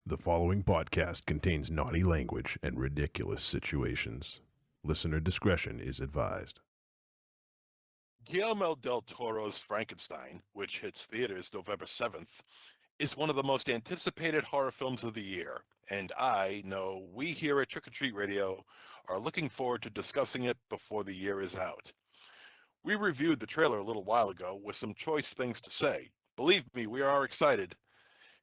The following podcast contains naughty language and ridiculous situations. Listener discretion is advised. Guillermo del Toro's Frankenstein, which hits theaters November 7th, is one of the most anticipated horror films of the year, and I know we here at Trick or Treat Radio are looking forward to discussing it before the year is out. We reviewed the trailer a little while ago with some choice things to say. Believe me, we are excited.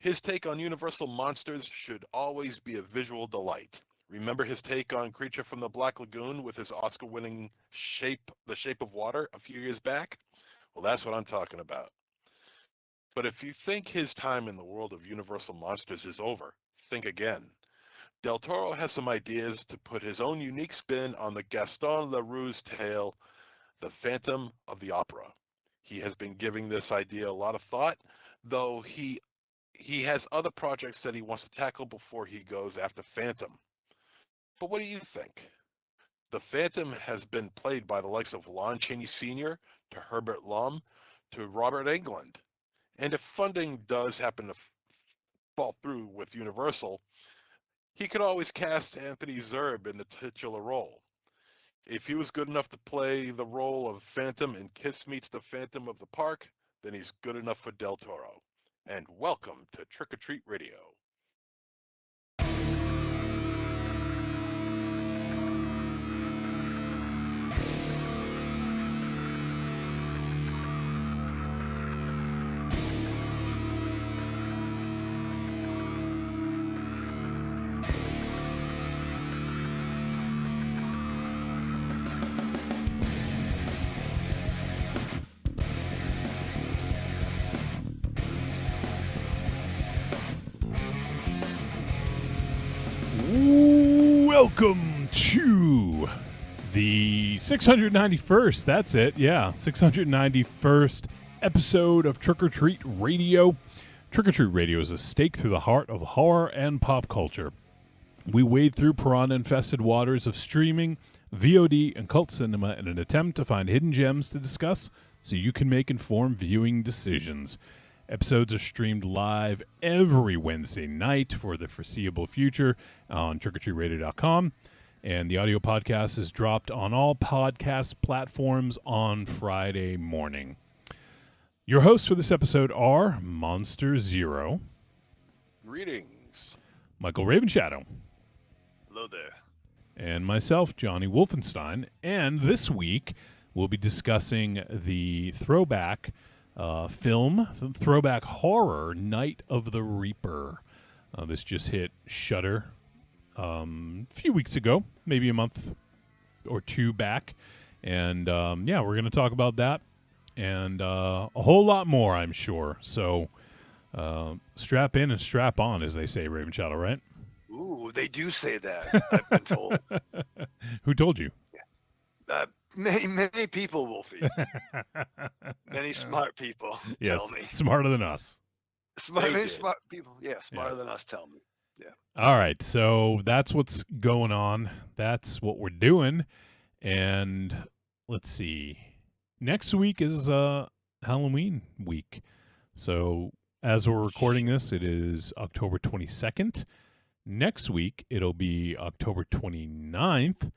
His take on Universal monsters should always be a visual delight. Remember his take on Creature from the Black Lagoon with his Oscar-winning The Shape of Water a few years back? Well, that's what I'm talking about. But if you think his time in the world of Universal monsters is over, think again. Del Toro has some ideas to put his own unique spin on the Gaston Leroux's tale, The Phantom of the Opera. He has been giving this idea a lot of thought, though he has other projects that he wants to tackle before he goes after Phantom. But what do you think? The Phantom has been played by the likes of Lon Chaney Sr. to Herbert Lom to Robert Englund. And if funding does happen to fall through with Universal, he could always cast Anthony Zerbe in the titular role. If he was good enough to play the role of Phantom in Kiss Meets the Phantom of the Park, then he's good enough for Del Toro. And welcome to Trick or Treat Radio. Welcome to the 691st, that's it, yeah, 691st episode of Trick or Treat Radio. Trick or Treat Radio is a stake through the heart of horror and pop culture. We wade through piranha-infested waters of streaming, VOD, and cult cinema in an attempt to find hidden gems to discuss so you can make informed viewing decisions. Episodes are streamed live every Wednesday night for the foreseeable future on trickortreatradio.com. And the audio podcast is dropped on all podcast platforms on Friday morning. Your hosts for this episode are Monster Zero. Greetings. Michael Ravenshadow. Hello there. And myself, Johnny Wolfenstein. And this week, we'll be discussing the throwback throwback horror, Night of the Reaper. This just hit Shudder a few weeks ago, maybe a month or two back. And we're going to talk about that and a whole lot more, I'm sure. So strap in and strap on, as they say, Raven Shadow, right? Ooh, they do say that, I've been told. Who told you? Many people, Wolfie. Many smart people Yes, tell me. smarter than us. Many smart people, smarter than us tell me. Yeah. All right, so that's what's going on. That's what we're doing. And let's see. Next week is Halloween week. So as we're recording this, it is October 22nd. Next week, it'll be October 29th.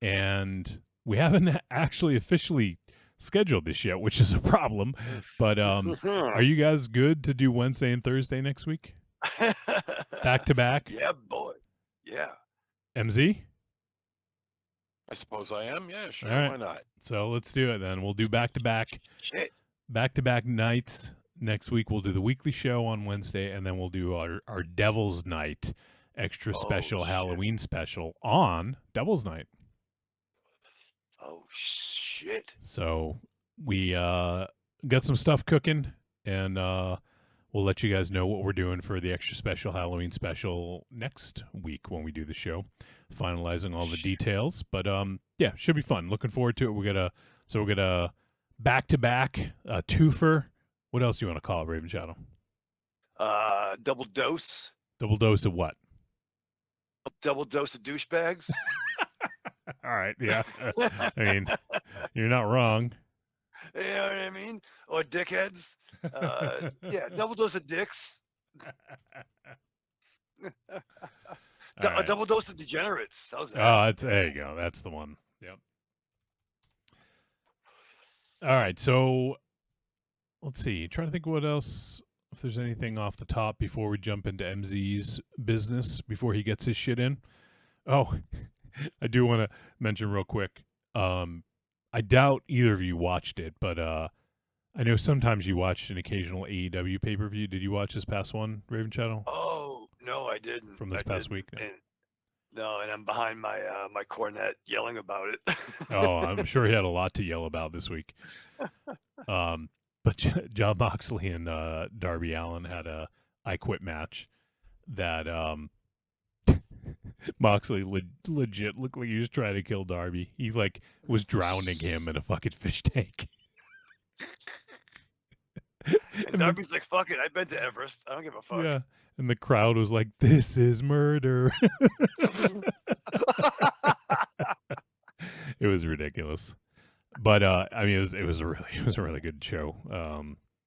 And we haven't actually officially scheduled this yet, which is a problem. But are you guys good to do Wednesday and Thursday next week? Back to back? Yeah, boy. Yeah. MZ? I suppose I am. Yeah, sure. All right. Why not? So let's do it then. We'll do back to back nights. Next week we'll do the weekly show on Wednesday, and then we'll do our Devil's Night extra special Halloween special on Devil's Night. Oh, shit. So we got some stuff cooking, and we'll let you guys know what we're doing for the extra special Halloween special next week when we do the show, finalizing all the details. But should be fun. Looking forward to it. We're gonna back to back twofer. What else do you want to call it, Raven Shadow? Double dose. Double dose of what? Double dose of douchebags. All right, yeah. I mean, you're not wrong. You know what I mean? Or dickheads. Double dose of dicks. All A right. double dose of degenerates. How's that? Oh, there you go. That's the one. Yep. All right. So let's see. Trying to think what else. If there's anything off the top before we jump into MZ's business before he gets his shit in. Oh, I do want to mention real quick. I doubt either of you watched it, but I know sometimes you watched an occasional AEW pay per view. Did you watch this past one, Raven Shadow, Oh no, I didn't. from this I past didn't. week? No. And, no, and I'm behind my my cornet yelling about it. Oh, I'm sure he had a lot to yell about this week. But John Moxley and Darby Allin had a I Quit match that Moxley legit looked like he was trying to kill Darby. He like was drowning him in a fucking fish tank. And Darby's like, "Fuck it, I've been to Everest. I don't give a fuck." Yeah, and the crowd was like, "This is murder." It was ridiculous, but I mean, it was a really good show.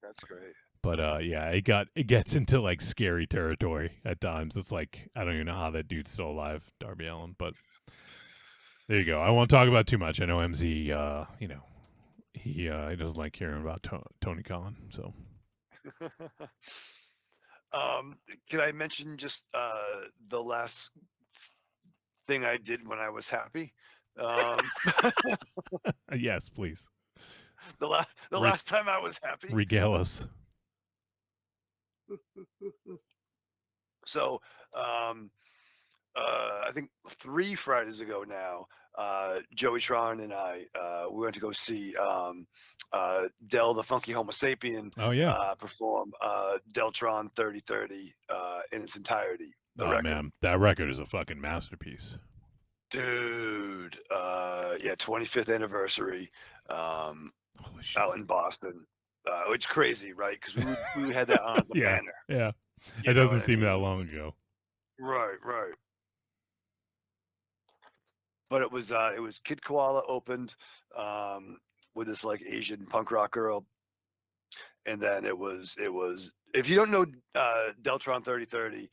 That's great. But yeah, it gets into like scary territory at times. It's like I don't even know how that dude's still alive, Darby Allin. But there you go. I won't talk about too much. I know MZ. You know, he doesn't like hearing about Tony Khan. So Can I mention just the last thing I did when I was happy? yes, please The last time I was happy. regale us. So I think 3 Fridays ago now, Joey Tron and I we went to go see Del the Funky Homo Sapien Oh yeah. perform Deltron 3030 in its entirety. The Oh record. man, that record is a fucking masterpiece. Dude, yeah, 25th anniversary Holy shit. out in Boston. It's crazy, right? Because we had that on the Yeah. banner. Yeah. You It know doesn't what I seem mean? that long ago. Right. But it was Kid Koala opened with this like Asian punk rock girl, and then it was if you don't know Deltron 3030,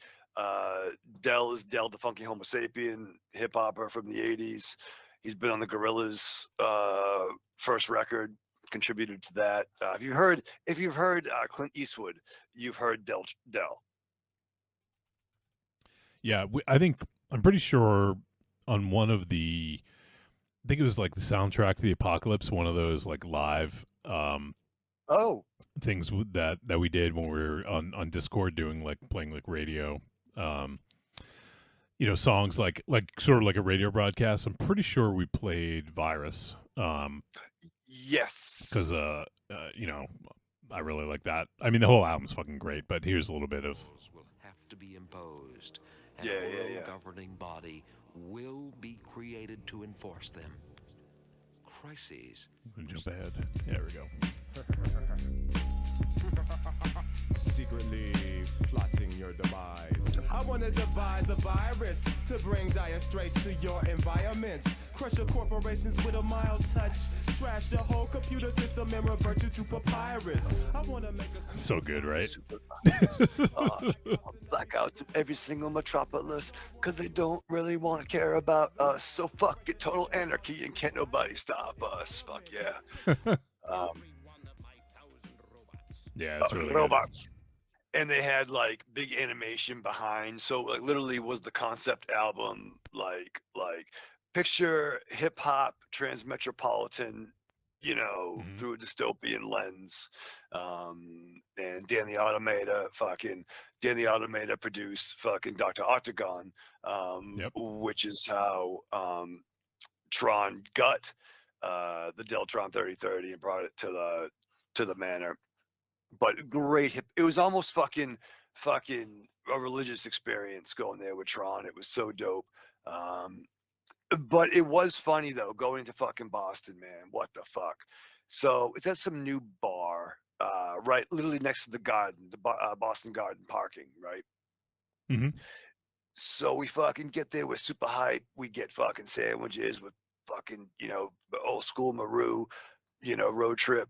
Del is Del the Funky Homo Sapien, hip hopper from the 80s. He's been on the Gorillaz first record, contributed to that. If you've heard Clint Eastwood, you've heard Del. Yeah, I'm pretty sure on one of the, I think it was like the soundtrack to the Apocalypse, one of those like live Oh, things that we did when we were on Discord playing like radio, you know, songs like sort of like a radio broadcast. I'm pretty sure we played Virus, yes. because you know, I really like that. I mean, the whole album's fucking great, but here's a little bit of will have to be imposed, and Yeah, a yeah, world yeah. governing body will be created to enforce them. Crises. jump ahead. There we go. Secretly plotting your demise. I want to devise a virus to bring dire straits to your environment. Crush your corporations with a mild touch. Trash the whole computer system and revert you to papyrus. I want to make a So good, right? Blackouts in every single metropolis because they don't really want to care about us. So fuck it, total anarchy, and can't nobody stop us. Fuck yeah. Yeah, it's really good. Robots. And they had like big animation behind, so like literally was the concept album like picture hip hop transmetropolitan, you know, Mhm. through a dystopian lens. And Danny Automata produced fucking Dr. Octagon, Yep. which is how Tron got the Deltron 3030 and brought it to the manor. But great it was almost fucking a religious experience going there with Tron. It was so dope. But it was funny though, going to fucking Boston, man. What the fuck? So it's at some new bar, right, literally next to the garden, the Boston Garden parking, right? Mhm. So we fucking get there. We're super hype. We get fucking sandwiches with fucking, you know, old school Maru, you know, road trip.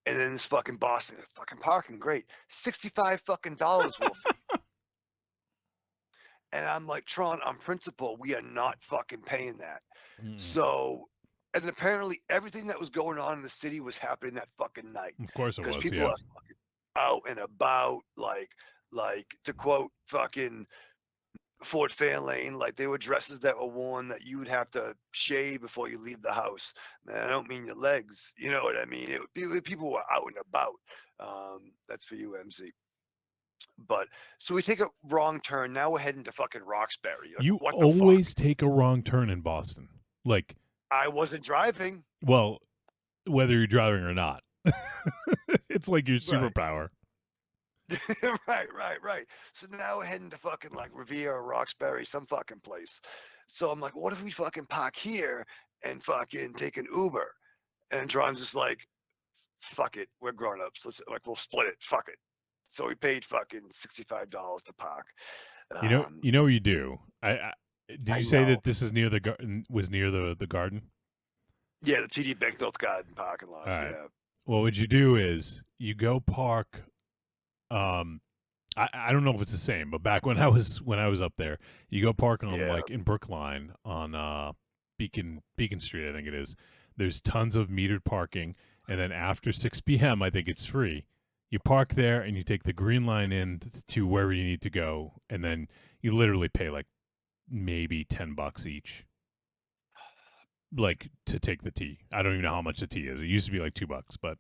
And then this fucking Boston, fucking parking, great. $65 fucking Wolfie. And I'm like, Tron, on principle, we are not fucking paying that. Mm. So, and apparently everything that was going on in the city was happening that fucking night. Of course it Because was. people Yeah. are fucking out and about, like to quote fucking Fort Fairlane, like they were dresses that were worn that you would have to shave before you leave the house. Man, I don't mean your legs. You know what I mean? It would be people were out and about. That's for you, MC. But so we take a wrong turn. Now we're heading to fucking Roxbury. Like, You what the fuck? always take a wrong turn in Boston. Like, I wasn't driving. well, whether you're driving or not. It's like your Right. superpower. right. So now we're heading to fucking like Riviera, Roxbury, some fucking place. So I'm like, what if we fucking park here and fucking take an Uber? And Tron's just like, fuck it, we're grown ups. Let's like we'll split it. Fuck it. So we paid fucking $65 to park. You know what you do. Did I you say know. that this is near the was near the garden? Yeah, the TD Banknote Garden parking lot. All right. Yeah. Well, what you do is you go park. I don't know if it's the same, but back when I was up there, you go park on Yeah. like in Brookline on Beacon Street, I think it is. There's tons of metered parking, and then after 6 p.m., I think it's free. You park there and you take the green line in to wherever you need to go, and then you literally pay like maybe $10 each, like to take the tea. I don't even know how much the tea is. It used to be like $2, but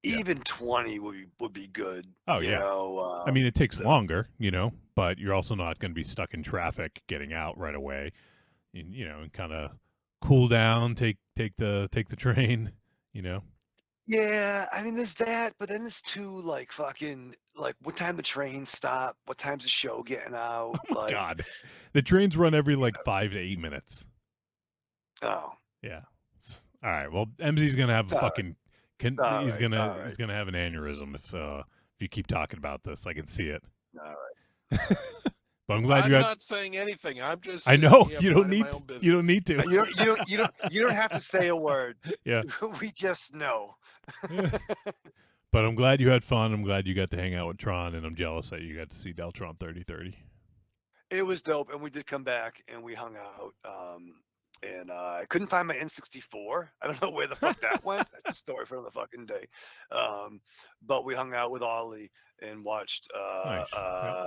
Yeah. Even 20 would be good. Oh, you yeah. know, I mean, it takes longer, but you're also not going to be stuck in traffic getting out right away. And kind of cool down, take the train, yeah, I mean, there's that, but then there's too like fucking like what time the trains stop, what time's the show getting out, like God, the trains run every like 5 to 8 minutes. oh, Yeah. All right. Well, MZ's gonna have a All right. fucking. All He's right, gonna all he's right. gonna have an aneurysm if you keep talking about this. I can see it. all right. But I'm glad I'm you had. not saying anything. I'm just. I sitting know here you don't minding need my own business. you don't need to. You don't have to say a word. Yeah. We just know. But I'm glad you had fun. I'm glad you got to hang out with Tron, and I'm jealous that you got to see Deltron 3030. It was dope, and we did come back and we hung out. And I couldn't find my N64. I don't know where the fuck that went. That's a story for another fucking day. But we hung out with Ollie and watched. Nice. Yeah.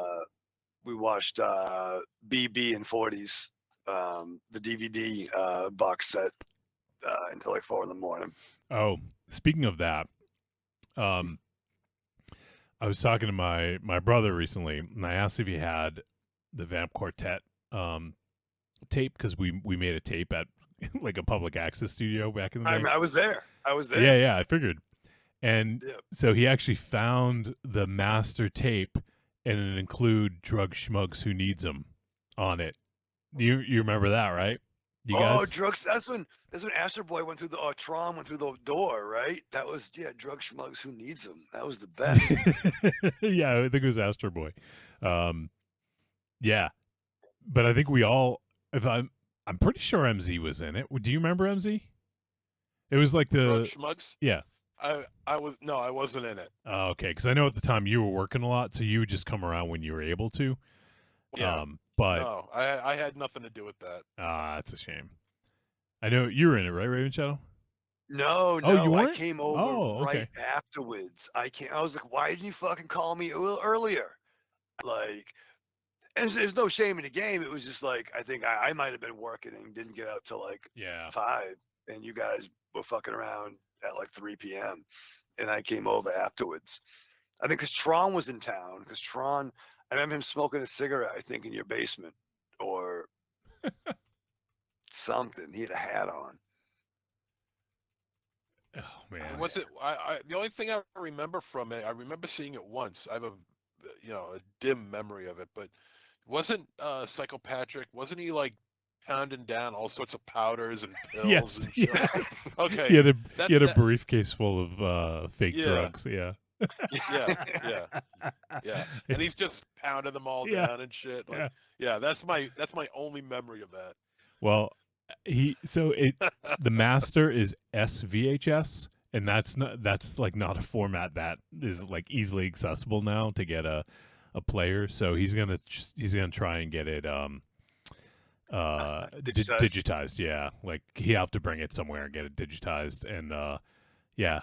We watched BB and 40s, the DVD box set until like 4 a.m. Oh, speaking of that, I was talking to my brother recently, and I asked if he had the Vamp Quartet tape because we made a tape at like a public access studio back in the day. I was there. Yeah, I figured. And Yeah. so he actually found the master tape, and it include Drug Schmugs Who Needs 'Em on it. You remember that, right? You Oh, guys? drugs. That's when Astro Boy went through the Tron went through the door, right? That was Drug Schmugs Who Needs Them. That was the best. Yeah, I think it was Astro Boy. Yeah, but I think we all. If I'm pretty sure MZ was in it. Do you remember MZ? It was like Drug the schmugs. yeah. I wasn't in it. Oh, okay, because I know at the time you were working a lot, so you would just come around when you were able to. Yeah. But No, I had nothing to do with that. that's a shame. I know you were in it, right, Raven Shadow? No, Oh, you I weren't? came over Oh, right okay. afterwards. I was like, why didn't you fucking call me a little earlier? Like, and there's no shame in the game. It was just like I think I might have been working and didn't get out till like Yeah. 5, and you guys were fucking around at like 3 p.m. and I came over afterwards. I think because Tron was in town. Because Tron, I remember him smoking a cigarette. I think in your basement or something. He had a hat on. Oh man. Was it? The only thing I remember from it, I remember seeing it once. I have a dim memory of it, but wasn't Psychopatrick? Wasn't he like pounding down all sorts of powders and pills? Yes. And shit? Yes. Okay. He had a That's- briefcase full of fake Yeah. drugs. Yeah. Yeah. And he's just pounding them all Yeah. down and shit. Like, yeah. That's my only memory of that. Well, the master is SVHS, and that's not a format that is like easily accessible now to get a a player, so he's gonna try and get it Digitized. digitized. Yeah, like he have to bring it somewhere and get it digitized, and yeah.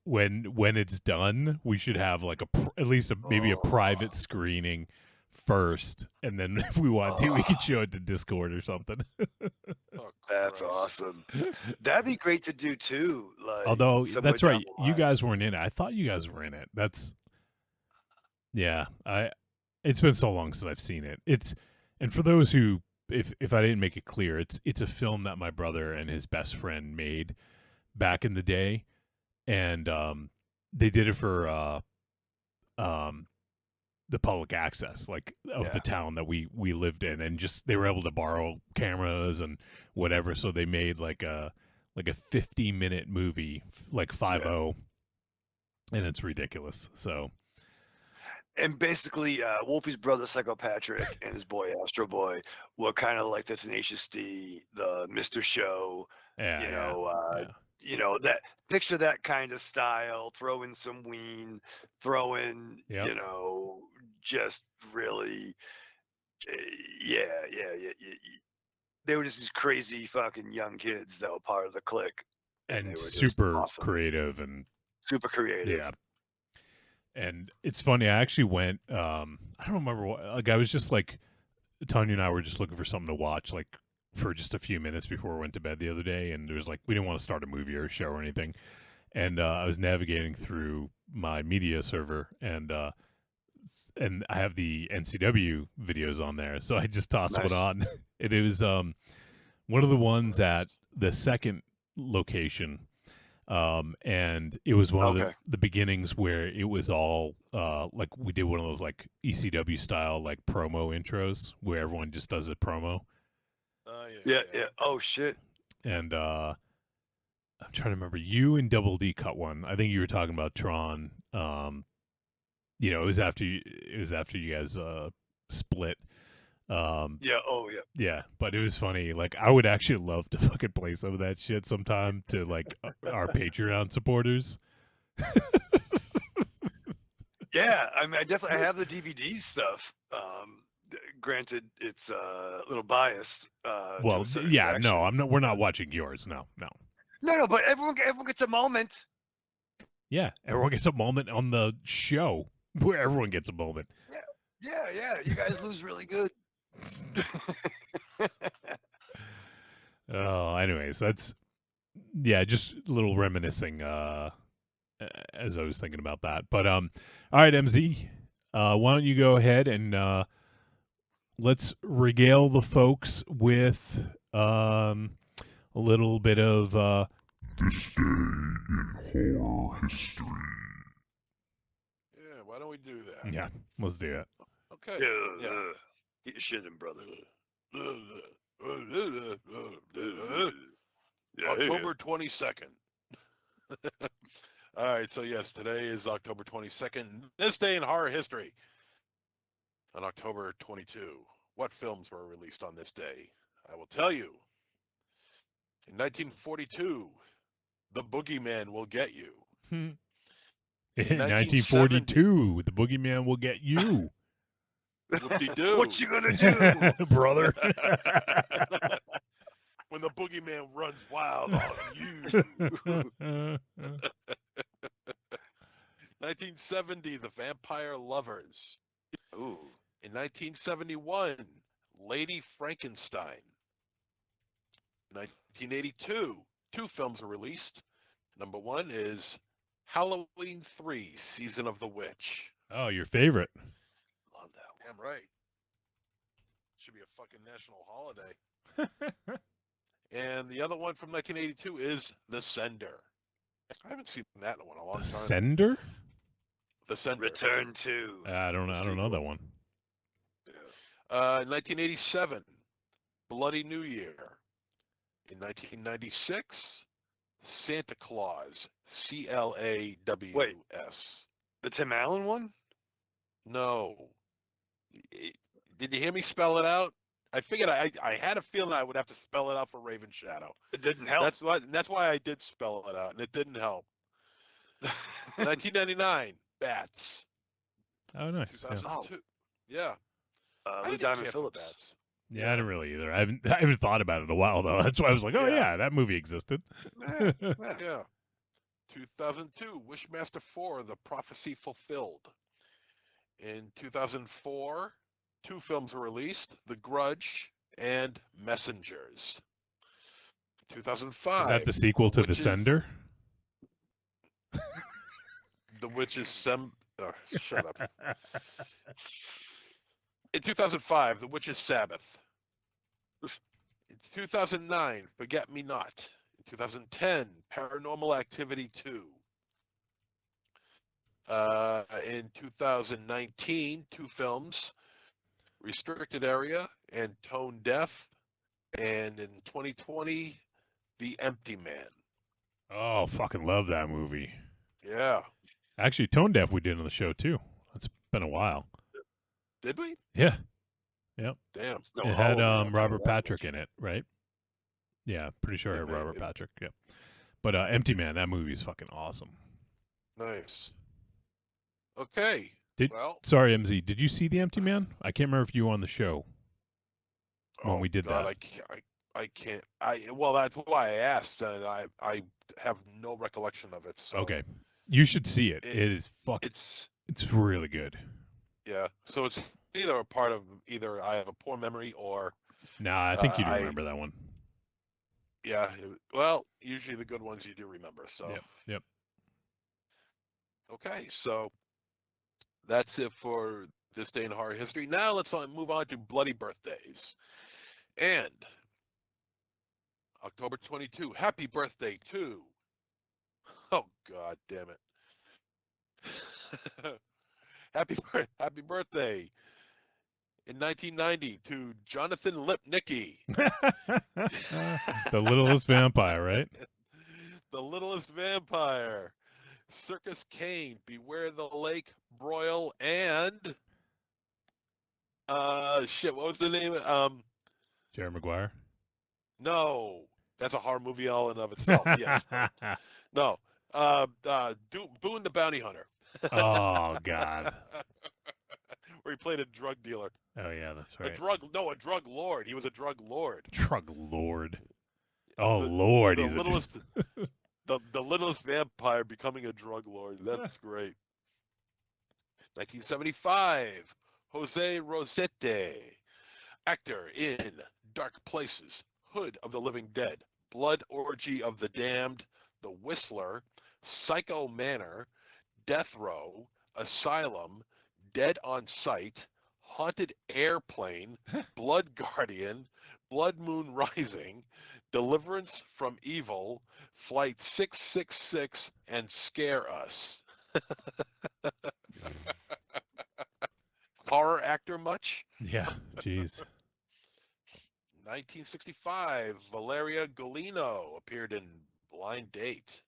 When it's done, we should have like at least maybe a private screening first, and then if we want to, we can show it to Discord or something. Oh, That's Christ. awesome. That'd be great to do too. Like, Although somewhere that's right, down the you line. guys weren't in it. I thought you guys were in it. Yeah. It's been so long since I've seen it. And for those who, if I didn't make it clear, it's a film that my brother and his best friend made back in the day, and they did it for the public access, like of the town that we lived in, and just they were able to borrow cameras and whatever, so they made like a 50-minute movie, like 5-0, and it's ridiculous. So And basically, Wolfie's brother Psycho Patrick and his boy Astro Boy were kind of like the Tenacious D, the Mr. Show. yeah, You know, that picture that kind of style. Throw in some Ween, throw in Yep. you know, just really, yeah. They were just these crazy fucking young kids that were part of the clique, and they were just super awesome. creative, and super creative. yeah. And it's funny, I actually went, I don't remember what, like, I was just like, Tanya and I were just looking for something to watch, like, for just a few minutes before we went to bed the other day, and there was like, we didn't want to start a movie or a show or anything, and I was navigating through my media server, and I have the NCW videos on there, so I just tossed one Nice. on. It was one of the ones at the second location, and it was one of Okay. the beginnings where it was all like we did one of those like ECW style like promo intros where everyone just does a promo, Yeah. Oh shit. and I'm trying to remember, you and Double D cut one. I think you were talking about Tron. You know, it was after you guys split. Yeah. Oh yeah. Yeah, but it was funny. Like, I would actually love to fucking play some of that shit sometime to like our Patreon supporters. Yeah, I mean, I have the DVD stuff. Granted, it's a little biased. To Well, a certain yeah, fraction. no, I'm not. We're not watching yours. No. No, but everyone gets a moment. Yeah, everyone gets a moment on the show where everyone gets a moment. Yeah. You guys lose really good. Oh, anyways, that's just a little reminiscing as I was thinking about that. But all right, MZ, why don't you go ahead and let's regale the folks with a little bit of This day in horror history. Yeah, why don't we do that? yeah, let's do it. Okay. Yeah. Yeah. Get your shit in, brother. October 22nd. All right, so yes, today is October 22nd. This day in horror history. On October 22, what films were released on this day? I will tell you. In 1942, The Boogeyman Will Get You. In 1970. 1942, the boogeyman will get you, Whoop-de-doo. What you gonna do? brother. When the boogeyman runs wild on you. 1970, The Vampire Lovers. Ooh. In 1971, Lady Frankenstein. 1982, two films are released. Number one is Halloween 3, Season of the Witch. Oh, your favorite. Love that one. Damn right. Should be a fucking national holiday. And the other one from 1982 is The Sender. I haven't seen that one in a long The time. Sender? The Sender. Return to. I don't know that one. 1987, Bloody New Year. In 1996, Santa Claus, CLAWS. The Tim Allen one? No. Did you hear me spell it out? I figured I had a feeling I would have to spell it out for Raven Shadow. It didn't help. That's why I did spell it out, and it didn't help. 1999, Bats. Oh, nice. Yeah. 2002. Yeah. I Lou didn't Diamond care for Phillips. Babs. Yeah, I didn't really either. I haven't thought about it in a while though. That's why I was like, oh Yeah. yeah, that movie existed. Yeah, yeah. Yeah. 2002, Wishmaster 4, The Prophecy Fulfilled. In 2004, 2 films were released, The Grudge and Messengers. 2005. Is that the sequel to The Witches- Sender? The Witches shut up. In 2005, The Witch's Sabbath. In 2009, Forget Me Not. In 2010, Paranormal Activity 2. In 2019, 2 films, Restricted Area and Tone Deaf. And in 2020, The Empty Man. Oh, fucking love that movie. Yeah. Actually, Tone Deaf we did on the show too. It's been a while. Did we? Yeah, Damn. No, it had oh, man, Robert that Patrick in it, right? Yeah, pretty sure it had It may- Robert it- Patrick. Yeah, but Empty Man, that movie is fucking awesome. Nice. Okay. Did- well, Sorry, MZ, did you see The Empty Man? I can't remember if you were on the show when we did God, that. I can't. Well, that's why I asked, and I have no recollection of it. So Okay, you should see it. It- It is fucking. It's really good. Yeah. So it's either a part of either I have a poor memory or Nah, I think you do I- remember that one. yeah. Well, usually the good ones you do remember. So Yep. okay. So that's it for this day in horror history. Now let's move on to bloody birthdays. And October 22, happy birthday to. Oh God damn it. happy birthday in 1990 to Jonathan Lipnicki. The Littlest Vampire, right? The Littlest Vampire. Circus Kane, Beware the Lake, Broil, and shit, what was the name? Jerry Maguire. No, that's a horror movie all in of itself. Yes. No. Boone the Bounty Hunter. Oh God. Where he played a drug dealer. Oh yeah, that's A right. drug lord. He was a drug lord. Drug Lord. Oh The- Lord, The he's littlest the littlest vampire becoming a drug lord. That's great. 1975, Jose Rosete, actor in Dark Places, Hood of the Living Dead, Blood Orgy of the Damned, The Whistler, Psycho Manor, Death Row, Asylum, Dead on Sight, Haunted Airplane, Blood Guardian, Blood Moon Rising, Deliverance from Evil, Flight 666, and Scare Us. Horror actor much? Yeah, jeez. 1965, Valeria Golino appeared in Blind Date.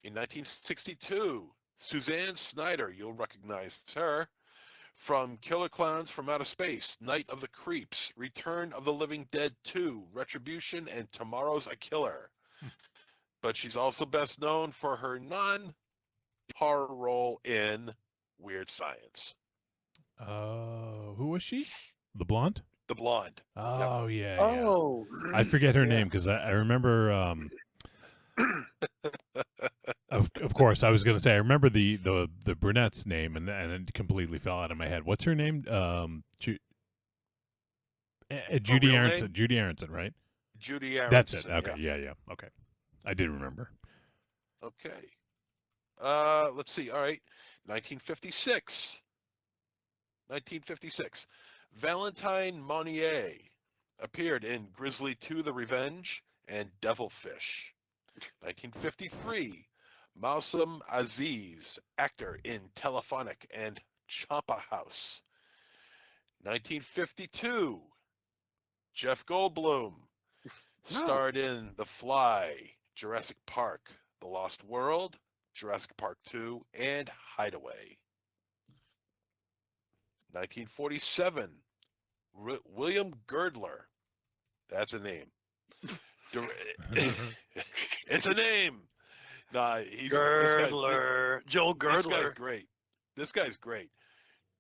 In 1962, Suzanne Snyder, you'll recognize her, from Killer Clowns from Outer Space, Night of the Creeps, Return of the Living Dead 2, Retribution, and Tomorrow's a Killer. But she's also best known for her non-horror role in Weird Science. Who was she? The blonde? The Blonde. Oh yeah. Oh, I forget her yeah. name because I remember. Of course, I was going to say I remember the brunette's name and it completely fell out of my head. What's her name? Judy real Aronson. name? Judy Aronson, right? Judy Aronson. That's it. Okay. Yeah. Okay. I did remember. Okay. Let's see. All right. 1956. 1956. Valentine Monnier appeared in Grizzly 2: The Revenge and Devilfish. 1953. Mausam Aziz, actor in Telephonic and Champa House. 1952. Jeff Goldblum starred in The Fly, Jurassic Park, The Lost World, Jurassic Park 2, and Hideaway. 1947, William Girdler. That's a name. It's a name. Nah, he's Girdler. Joel This guy's Girdler. great. This guy's great.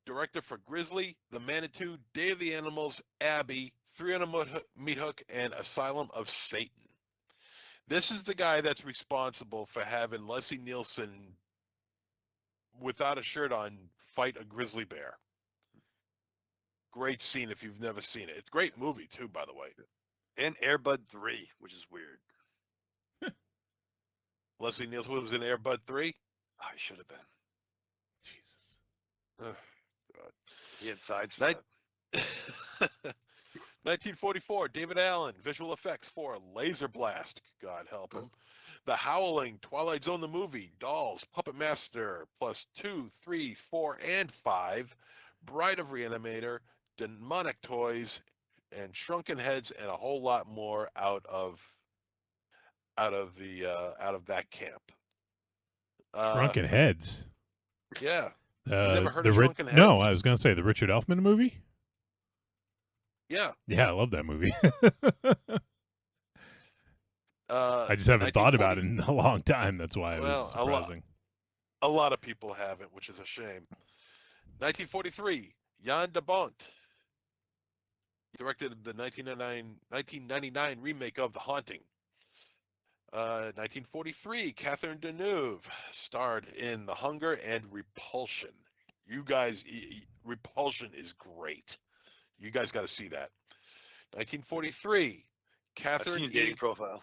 Director for Grizzly, The Manitou, Day of the Animals, Abby, 300 Meat Hook, and Asylum of Satan. This is the guy that's responsible for having Leslie Nielsen, without a shirt on, fight a grizzly bear. Great scene if you've never seen it. It's a great movie too, by the way. And Air Bud 3, which is weird. Leslie Nielsen was in Air Bud 3. Oh, he should have been. Jesus. Ugh, He had sides for Night- that. 1944, David Allen, visual effects for Laser Blast, God help him. The Howling, Twilight Zone the movie, Dolls, Puppet Master, plus 2, 3, 4, and 5, Bride of Reanimator, Demonic Toys, and Shrunken Heads, and a whole lot more out of that camp. Shrunken Heads. Yeah. never heard of Ri- Shrunken No, Heads? I was going to say the Richard Elfman movie. Yeah. Yeah, I love that movie. I just haven't thought about it in a long time. That's why it was Well, surprising. A lot of people haven't, which is a shame. 1943, Jan de Bont directed the 1999 remake of The Haunting. 1943, Catherine Deneuve starred in The Hunger and Repulsion. You guys, Repulsion is great. You guys got to see that. 1943, I've Catherine seen Dating Profile.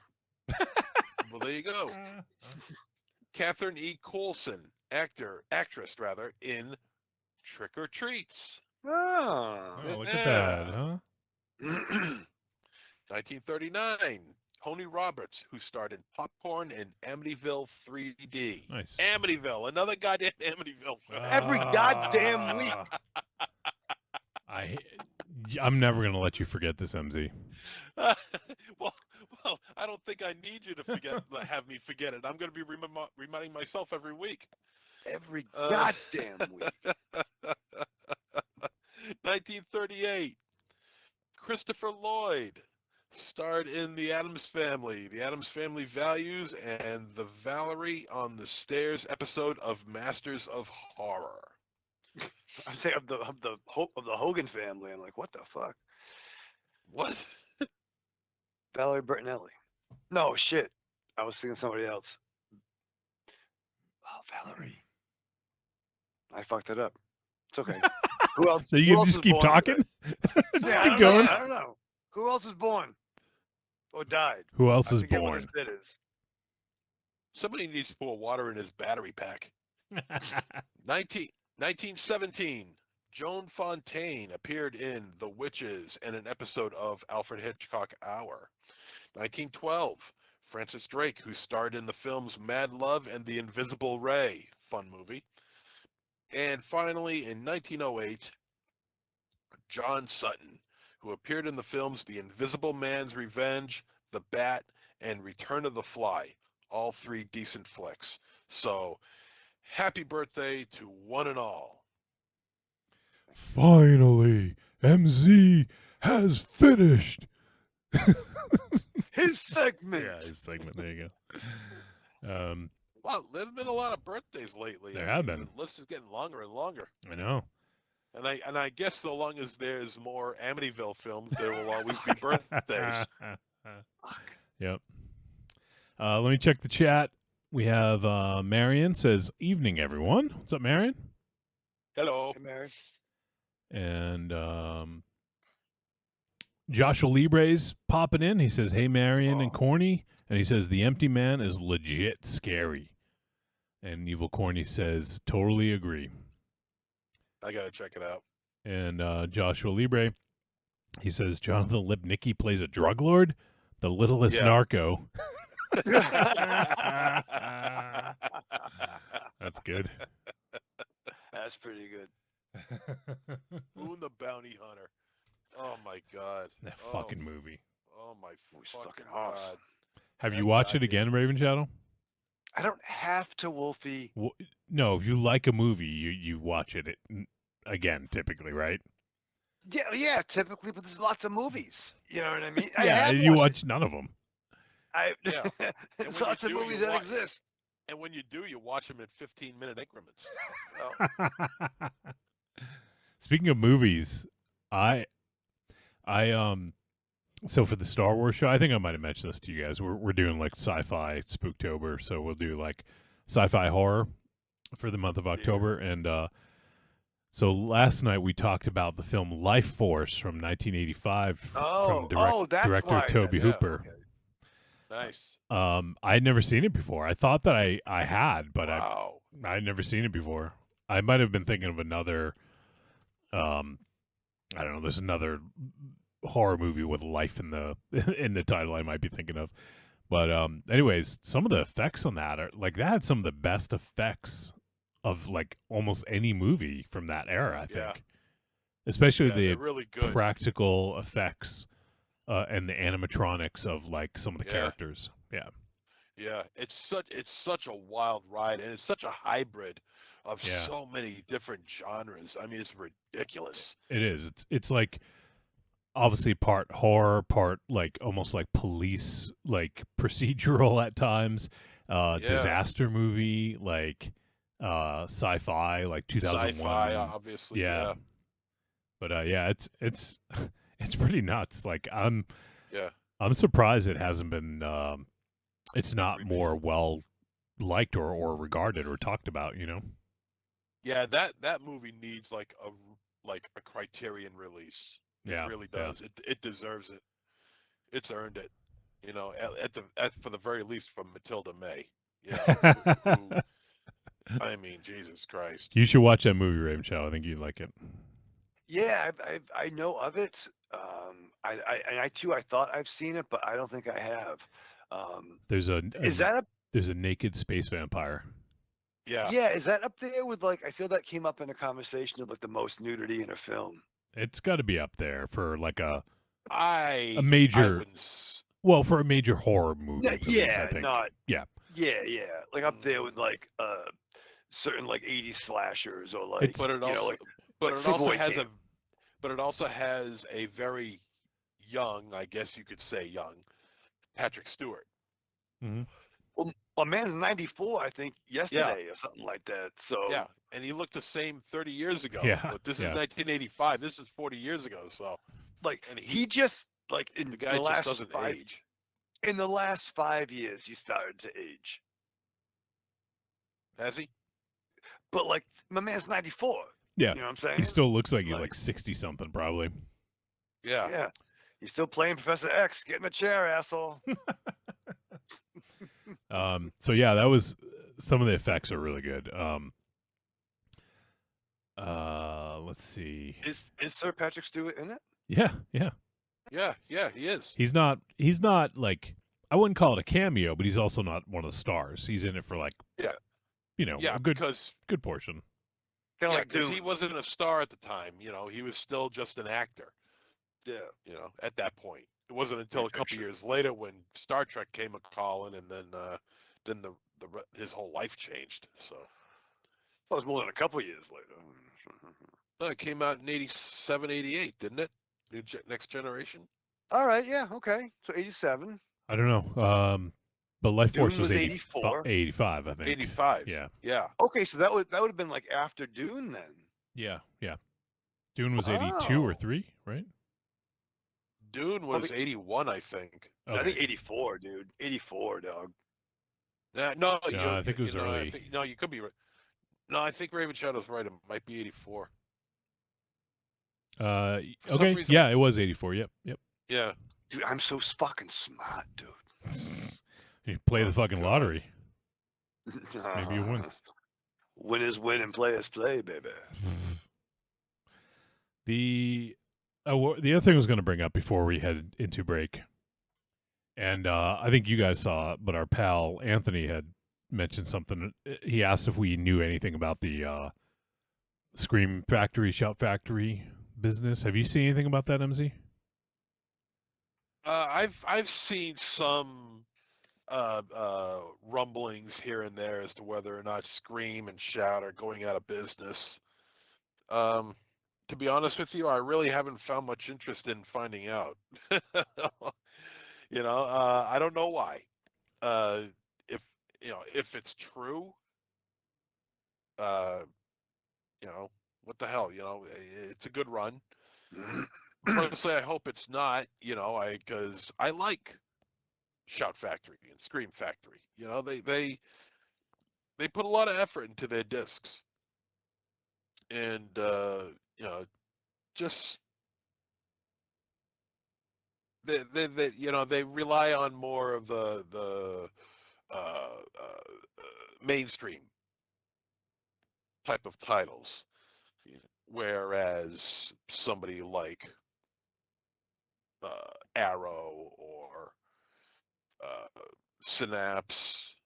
Well, there you go. Catherine E. Coulson, actress, in Trick or Treats. Oh. Oh, look at that, huh? 1939, Tony Roberts, who starred in Popcorn and Amityville 3D. Nice. Amityville, another goddamn Amityville film. Every goddamn week. I'm never going to let you forget this, MZ. well, I don't think I need you to have me forget it. I'm going to be reminding myself every week. Every goddamn week. 1938, Christopher Lloyd starred in The Addams Family, The Addams Family Values, and the Valerie on the Stairs episode of Masters of Horror. I'm saying of the Hogan family. I'm like, what the fuck? What? Valerie Bertinelli. No shit. I was thinking somebody else. Oh, Valerie. I fucked it up. It's okay. Who else? So who you else just was keep born talking? today? Just Yeah, I keep don't know, going. I don't know. Who else is born or died? Who else I is forget what born? his bit is. Somebody needs to pour water in his battery pack. 1917, Joan Fontaine appeared in The Witches and an episode of Alfred Hitchcock Hour. 1912, Francis Drake, who starred in the films Mad Love and The Invisible Ray, fun movie. And finally, in 1908, John Sutton, who appeared in the films The Invisible Man's Revenge, The Bat, and Return of the Fly, all 3 decent flicks. So, happy birthday to one and all. Finally, MZ has finished. His segment. Yeah, his segment. There you go. Wow, there's been a lot of birthdays lately. There have been. The list is getting longer and longer. I know. And I guess so long as there's more Amityville films, there will always be birthdays. Yep. Let me check the chat. We have Marion says, "Evening, everyone." What's up, Marion? Hello. Hey, Mary. And Joshua Libre's popping in. He says, "Hey, Marion and Corny," and he says, "The Empty Man is legit scary." And Evil Corny says, "Totally agree." I got to check it out. And Joshua Libre, he says, "Jonathan Lipnicki plays a drug lord, the littlest Yeah. narco." That's good. That's pretty good. Boone the Bounty Hunter. Oh, my God. That Oh, fucking movie. Oh, my Movie's fucking fucking God. awesome. Have you That watched it goddamn- again, Raven Shadow? I don't have to, Wolfie. No, if you like a movie, you watch it again, typically, right? Yeah, typically, but there's lots of movies. You know what I mean? I Yeah, have you watched watch none of them. it. Yeah. There's when lots you of do, movies you that wa- exist. And when you do, you watch them in 15-minute increments. Speaking of movies, I so for the Star Wars show, I think I might have mentioned this to you guys. We're doing like sci-fi Spooktober, so we'll do like sci-fi horror for the month of October. And so last night we talked about the film Life Force from 1985 from that's director why. Toby Yeah, Hooper. Okay. Nice. I had never seen it before. I thought that I had, but Wow. I'd never seen it before. I might have been thinking of another. I don't know. There's another horror movie with life in the in the title. I might be thinking of, but anyways, some of the effects on that are like that had some of the best effects of like almost any movie from that era. I Yeah. think, especially Yeah, the they're really good. practical effects and the animatronics of like some of the Yeah. characters. Yeah. Yeah, it's such a wild ride, and it's such a hybrid of Yeah. so many different genres. I mean, it's ridiculous. It is. It's like obviously part horror, part like almost like police, like procedural at times, Yeah. disaster movie, like sci-fi, like 2001. Sci-fi, obviously. yeah. But yeah, it's it's pretty nuts. Like I'm Yeah. surprised it hasn't been it's not more well liked or regarded or talked about, you know? Yeah, that movie needs like a Criterion release. Yeah. It really yeah. does. It deserves it. It's earned it. You know, for the very least from Matilda May. You know, who, I mean, Jesus Christ. You should watch that movie, Raven Chow. I think you'd like it. Yeah, I know of it. I too, I thought I've seen it, but I don't think I have. There's Is that up? there's a naked space vampire. Yeah. Yeah, is that up there with like? I feel that came up in a conversation of like the most nudity in a film. It's got to be up there for like a I major- wouldn't s- for a major horror movie. release, I think. Yeah. Yeah, like up there with like certain like 80s slashers or like It's- but it you know, also like but like it also Sleepaway has Camp. but it also has a very young, I guess you could say young, Patrick Stewart. Well, man's 94, I think, yesterday or something like that. So Yeah, and he looked the same 30 years ago. Yeah, But this yeah. is 1985. This is 40 years ago. So like and he just like in the the, guy just last doesn't 5 age. in the last 5 years he started to age. Has he? But like my man's 94. Yeah. You know what I'm saying? He still looks like he's Like- like 60 something probably. Yeah. Yeah. He's still playing Professor X. Get in the chair, asshole. So yeah, that was some of the effects are really good. Let's see. Is Sir Patrick Stewart in it? Yeah. Yeah, he is. He's not like I wouldn't call it a cameo, but he's also not one of the stars. He's in it for like Yeah. you know, Yeah, a good because portion. Kind of yeah, like 'cause Dune. he wasn't a star at the time. You know, he was still just an actor. Yeah. You know, at that point, it wasn't until a Big couple picture. years later when Star Trek came a calling, and then his whole life changed. So Well, it was more than a couple years later. it came out in 87, 88, didn't it? Next Generation. All right, yeah, okay. So 87. I don't know. But Life Dune Force was was 84. 85, I think. 85. Yeah. Yeah. Okay, so that would have been like after Dune then. Yeah. Dune was 82 or Oh. 3, right? Dune Well, was 81, I think. I think 84, dude. 84, dog. No, I think it was early. No, you could be right. No, I think Raven Shadow's right. It might be 84. some Okay. reason- Yeah, it was 84. Yep. Yeah. Dude, I'm so fucking smart, dude. You play the Oh, fucking God. lottery. Maybe you win. Win is win and play is play, baby. The other thing I was going to bring up before we head into break, and I think you guys saw it, but our pal Anthony had mentioned something. He asked if we knew anything about the Scream Factory, Shout Factory business. Have you seen anything about that, MZ? I've seen some rumblings here and there as to whether or not Scream and Shout are going out of business. To be honest with you, I really haven't found much interest in finding out. I don't know why. if it's true, uh, what the hell, it's a good run. Personally, I hope it's not, because I like Shout Factory and Scream Factory. They put a lot of effort into their discs, and just they rely on more of the mainstream type of titles, whereas somebody like Arrow or Synapse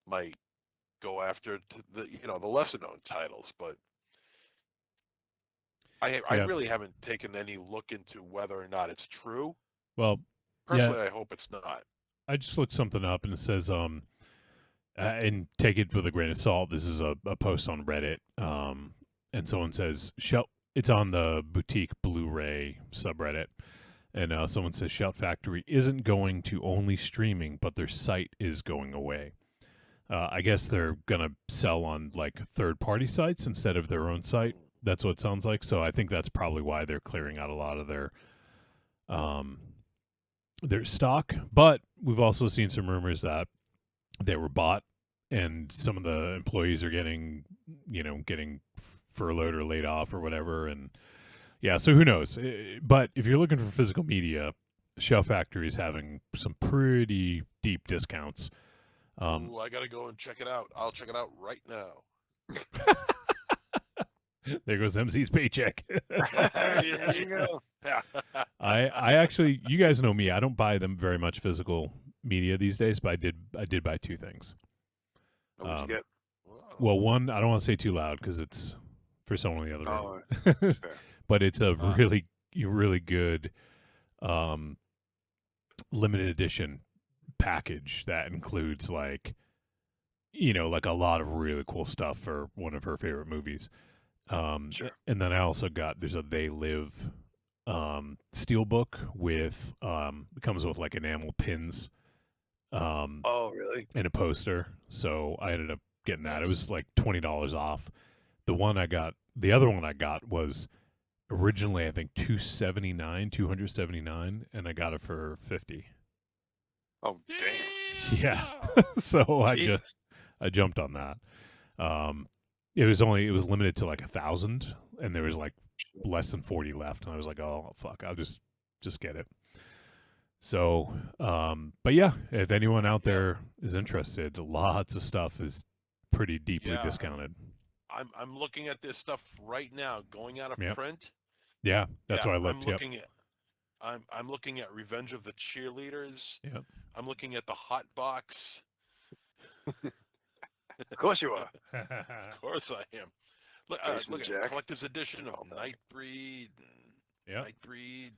might go after the lesser known titles. But I Yeah. really haven't taken any look into whether or not it's true. Well, Personally, I hope it's not. I just looked something up and it says, and take it with a grain of salt. This is a post on Reddit. And someone says, it's on the Boutique Blu-ray subreddit. And someone says Shout Factory isn't going to only streaming, but their site is going away. I guess they're going to sell on like third-party sites instead of their own site. That's what it sounds like. So I think that's probably why they're clearing out a lot of their stock. But we've also seen some rumors that they were bought and some of the employees are getting furloughed or laid off or whatever. And yeah, so who knows? But if you're looking for physical media, Shout Factory is having some pretty deep discounts. Ooh, I gotta go and check it out. I'll check it out right now. There goes MC's paycheck. There you go. I actually, you guys know me. I don't buy them very much physical media these days, but I did buy two things. What'd you get? Well, one, I don't want to say too loud because it's for someone in the other room. Fair. But it's a really, really good limited edition package that includes like a lot of really cool stuff for one of her favorite movies. Sure. And then I also got there's a They Live steelbook with it comes with like enamel pins. Oh, really? And a poster. So I ended up getting that. It was like $20 off. The other one I got was originally I think $279, and I got it for $50. Oh, damn. Yeah. So Jesus. I jumped on that. It was limited to like 1,000, and there was like less than 40 left, and I was like, oh fuck, I'll just get it. So, but yeah, if anyone out there is interested, lots of stuff is pretty deeply discounted. I'm looking at this stuff right now, going out of print. Yeah, that's what I looked. I'm looking at Revenge of the Cheerleaders. Yep. I'm looking at the Hot Box. Of course you are. Of course I am. Look Basement at Jack. collector's edition of Nightbreed. Yep. Nightbreed.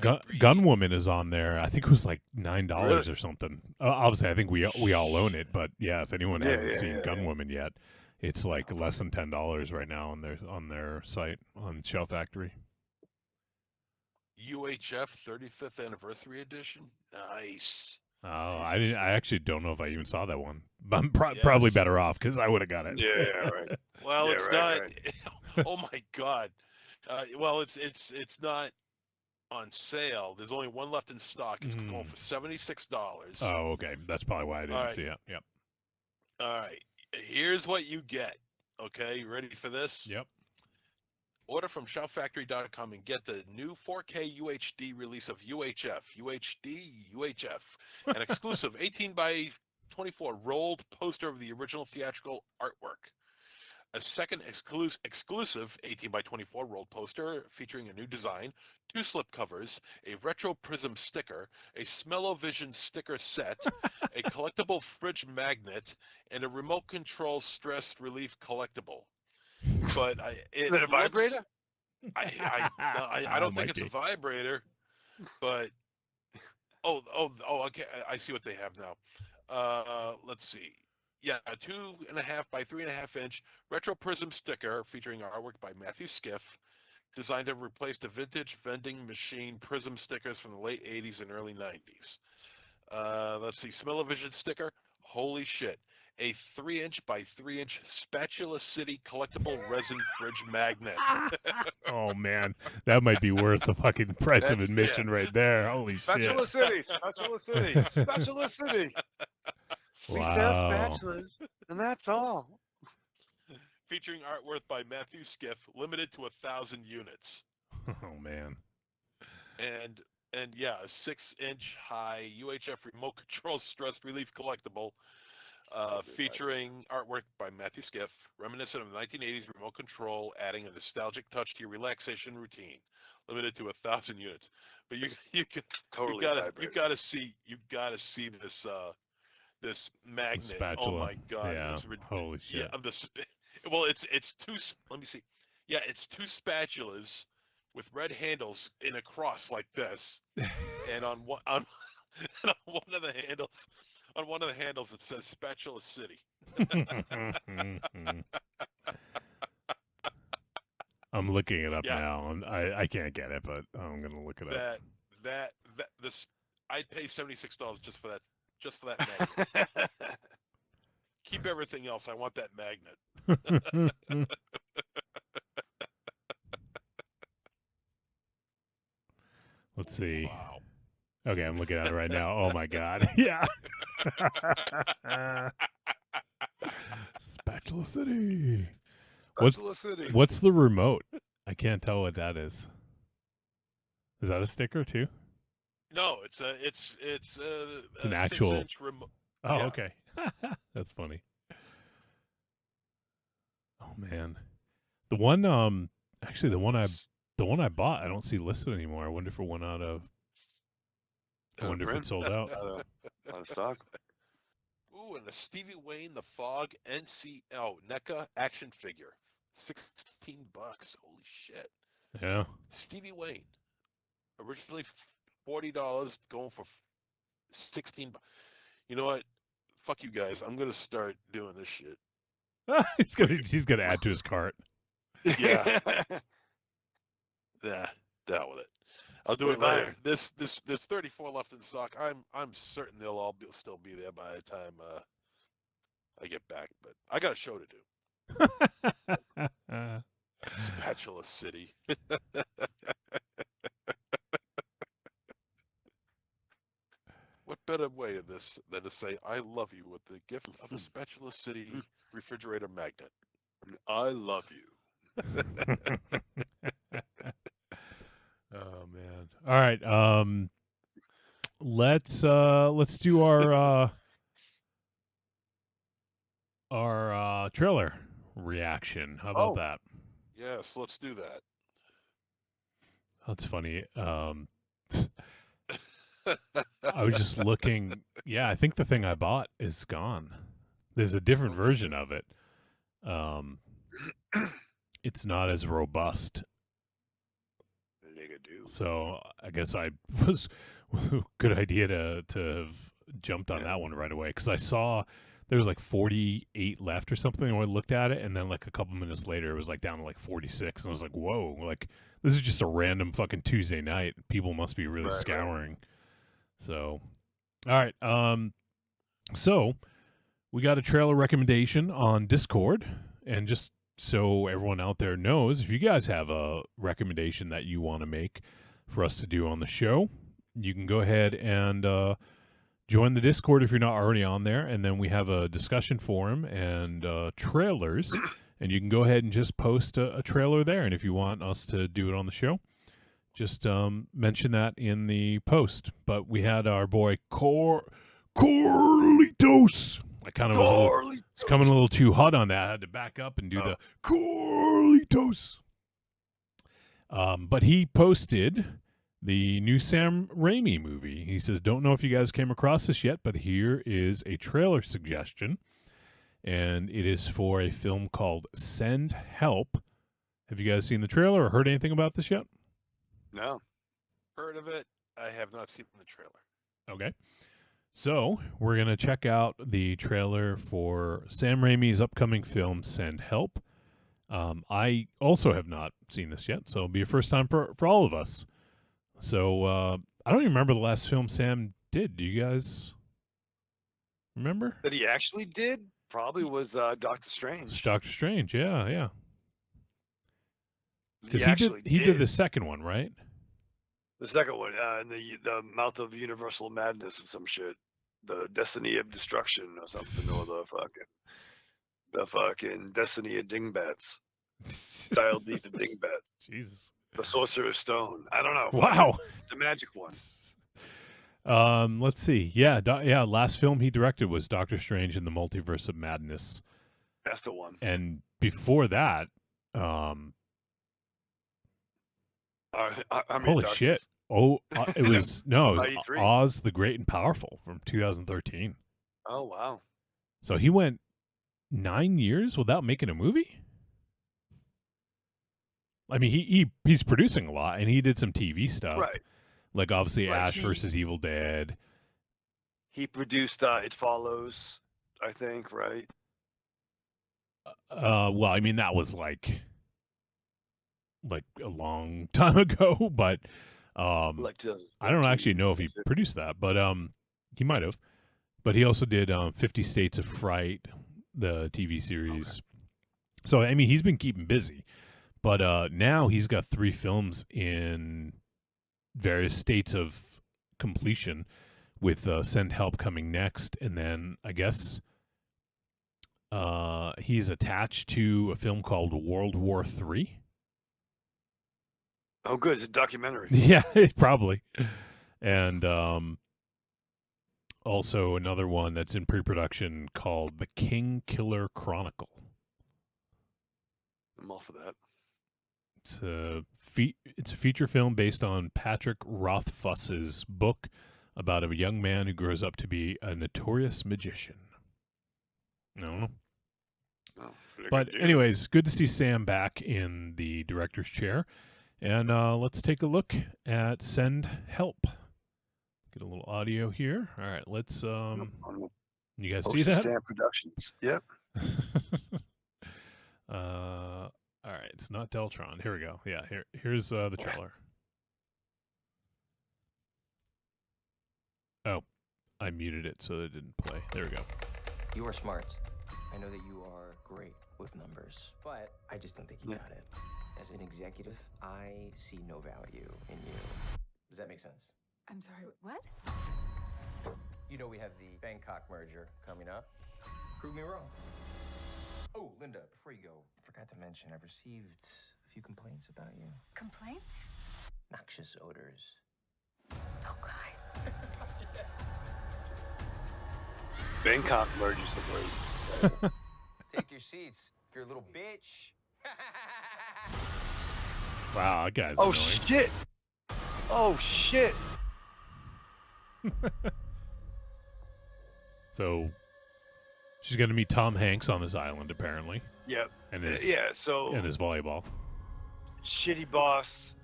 Gunwoman is on there. I think it was like $9 or something. Obviously, I think we all own it, but yeah, if anyone hasn't seen Gunwoman yet, it's like less than $10 right now on their site on Shout Factory. UHF 35th Anniversary Edition. Nice. Oh, I actually don't know if I even saw that one. But I'm probably better off because I would have got it. Yeah, right. Well, Yeah, it's right, not. Oh my God. Well, it's not on sale. There's only one left in stock. It's going for $76. Oh, okay. That's probably why I didn't see it. Yep. All right. Here's what you get. Okay, you ready for this? Yep. Order from shoutfactory.com and get the new 4K UHD release of UHF, an exclusive 18 by 24 rolled poster of the original theatrical artwork. A second exclusive 18 by 24 rolled poster featuring a new design, 2 slipcovers, a retro prism sticker, a Smell-O-Vision sticker set, a collectible fridge magnet, and a remote control stress relief collectible. But is it a vibrator? I don't think it's a vibrator, but okay, I see what they have now. Let's see. Yeah, a 2.5 by 3.5 inch retro prism sticker featuring artwork by Matthew Skiff, designed to replace the vintage vending machine prism stickers from the late 80s and early 90s. Let's see, Smell-O-Vision sticker, Holy shit. A 3-inch by 3-inch Spatula City collectible resin fridge magnet. Oh man, that might be worth the fucking price of That's- admission right there. Holy Spatula shit! City, Spatula City, Spatula City. We sell Wow. spatulas, and that's all. Featuring artwork by Matthew Skiff, limited to 1,000 units. Oh man. And yeah, a 6-inch high UHF remote control stress relief collectible, featuring artwork by Matthew Skiff, reminiscent of the 1980s remote control, adding a nostalgic touch to your relaxation routine. Limited to 1,000 units. But you Totally you vibrating. gotta see this this magnet. Spatula. Oh my god, Yeah. it's Holy shit. Yeah, well, it's two. Let me see. Yeah, it's two spatulas with red handles in a cross like this, and on one on one of the handles it says Spatula City. I'm looking it up Yeah. now. I can't get it, but I'm gonna look it up. This I'd pay $76 just for that magnet. Keep everything else. I want that magnet. Let's see. Wow. Okay, I'm looking at it right now. Oh my god. Yeah. Spatula City. What's Spatula City. what's the remote? I can't tell what that is. Is that a sticker too? No, it's an actual- 6-inch remote. Oh, Yeah. okay. That's funny. Oh man. The one actually the one I bought I don't see listed anymore. I wonder if it went out of I wonder if print? it sold out. Out of stock. Ooh, and the Stevie Wayne The Fog NECA action figure. $16. Holy shit. Yeah. Stevie Wayne. Originally $40, going for $16. You know what? Fuck you guys. I'm gonna start doing this shit. he's gonna add to his cart. Yeah. Yeah, down with it. I'll do it Wait, later. There's 34 left in stock. I'm certain they'll all still be there by the time I get back. But I got a show to do. Spatula City. What better way of this than to say I love you with the gift of a Spatula City refrigerator magnet? I love you. Oh man. All right. Let's do our trailer reaction. How about Oh. that? Yes, let's do that. That's funny. I was just looking. Yeah, I think the thing I bought is gone. There's a different version of it. It's not as robust. Nigga do. So I guess I was good idea to have jumped on that one right away because I saw there was like 48 left or something. And I looked at it, and then like a couple minutes later, it was like down to like 46, and I was like, "Whoa!" Like this is just a random fucking Tuesday night. People must be really Right. scouring. So, all right. So we got a trailer recommendation on Discord, and just so everyone out there knows, if you guys have a recommendation that you want to make for us to do on the show, you can go ahead and join the Discord if you're not already on there, and then we have a discussion forum and trailers, and you can go ahead and just post a trailer there, and if you want us to do it on the show, just mention that in the post. But we had our boy Corlitos. I kind of was coming a little too hot on that. I had to back up and do the Corlitos. But he posted the new Sam Raimi movie. He says, don't know if you guys came across this yet, but here is a trailer suggestion. And it is for a film called Send Help. Have you guys seen the trailer or heard anything about this yet? No. Heard of it? I have not seen the trailer. Okay. So we're going to check out the trailer for Sam Raimi's upcoming film, Send Help. I also have not seen this yet, so it'll be a first time for all of us. So I don't even remember the last film Sam did. Do you guys Remember? That he actually did probably was Doctor It's Strange. Doctor Strange. Yeah, yeah. He Because actually he did the second one, right? the second one, in the Mouth of Universal Madness or some shit, the Destiny of Destruction or something, or the fucking Destiny of Dingbats, Dial D to Dingbats, Jesus. the Sorcerer's Stone. I don't know. fucking Wow. the magic one. Let's see. Yeah, last film he directed was Doctor Strange in the Multiverse of Madness. That's the one. And before that, Army of holy shit. Darkness. Oh, it was no, it was 93. Oz the Great and Powerful from 2013. Oh wow. So he went 9 years without making a movie? I mean, he's producing a lot, and he did some TV stuff. Right. Like, obviously, Right, Ash versus Evil Dead. He produced It Follows, I think, right? Well, I mean, that was like a long time ago, but Like I don't actually know if he 2014. produced that, but he might have. But he also did 50 States of Fright, the TV series. So, I mean, he's been keeping busy. But now he's got 3 films in various states of completion, with Send Help coming next. And then I guess he's attached to a film called World War III. Oh, good. It's a documentary. Yeah, probably. And also another one that's in pre-production called The King Killer Chronicle. I'm all for that. It's a feature film based on Patrick Rothfuss's book about a young man who grows up to be a notorious magician. I don't know. Oh, pretty But good dude. anyways, good to see Sam back in the director's chair. And let's take a look at Send Help. Get a little audio here. All right, let's On you guys see Ocean that? Stamp Productions. Yep. All right, it's not Deltron. Here we go. Yeah, here's the trailer. Oh, I muted it so that it didn't play. There we go. You are smart. I know that you are great with numbers, but I just don't think you got it. As an executive, I see no value in you. Does that make sense? I'm sorry, what? You know we have the Bangkok merger coming up. Prove me wrong. Oh, Linda, before you go, forgot to mention I've received a few complaints about you. Complaints? Noxious odors. Oh, God. Bangkok mergers are great. Take your seats, you're a little bitch. Wow, that guy's Oh annoying. shit! Oh shit! So she's going to meet Tom Hanks on this island, apparently, Yep. and his Yeah. So and his volleyball. shitty boss,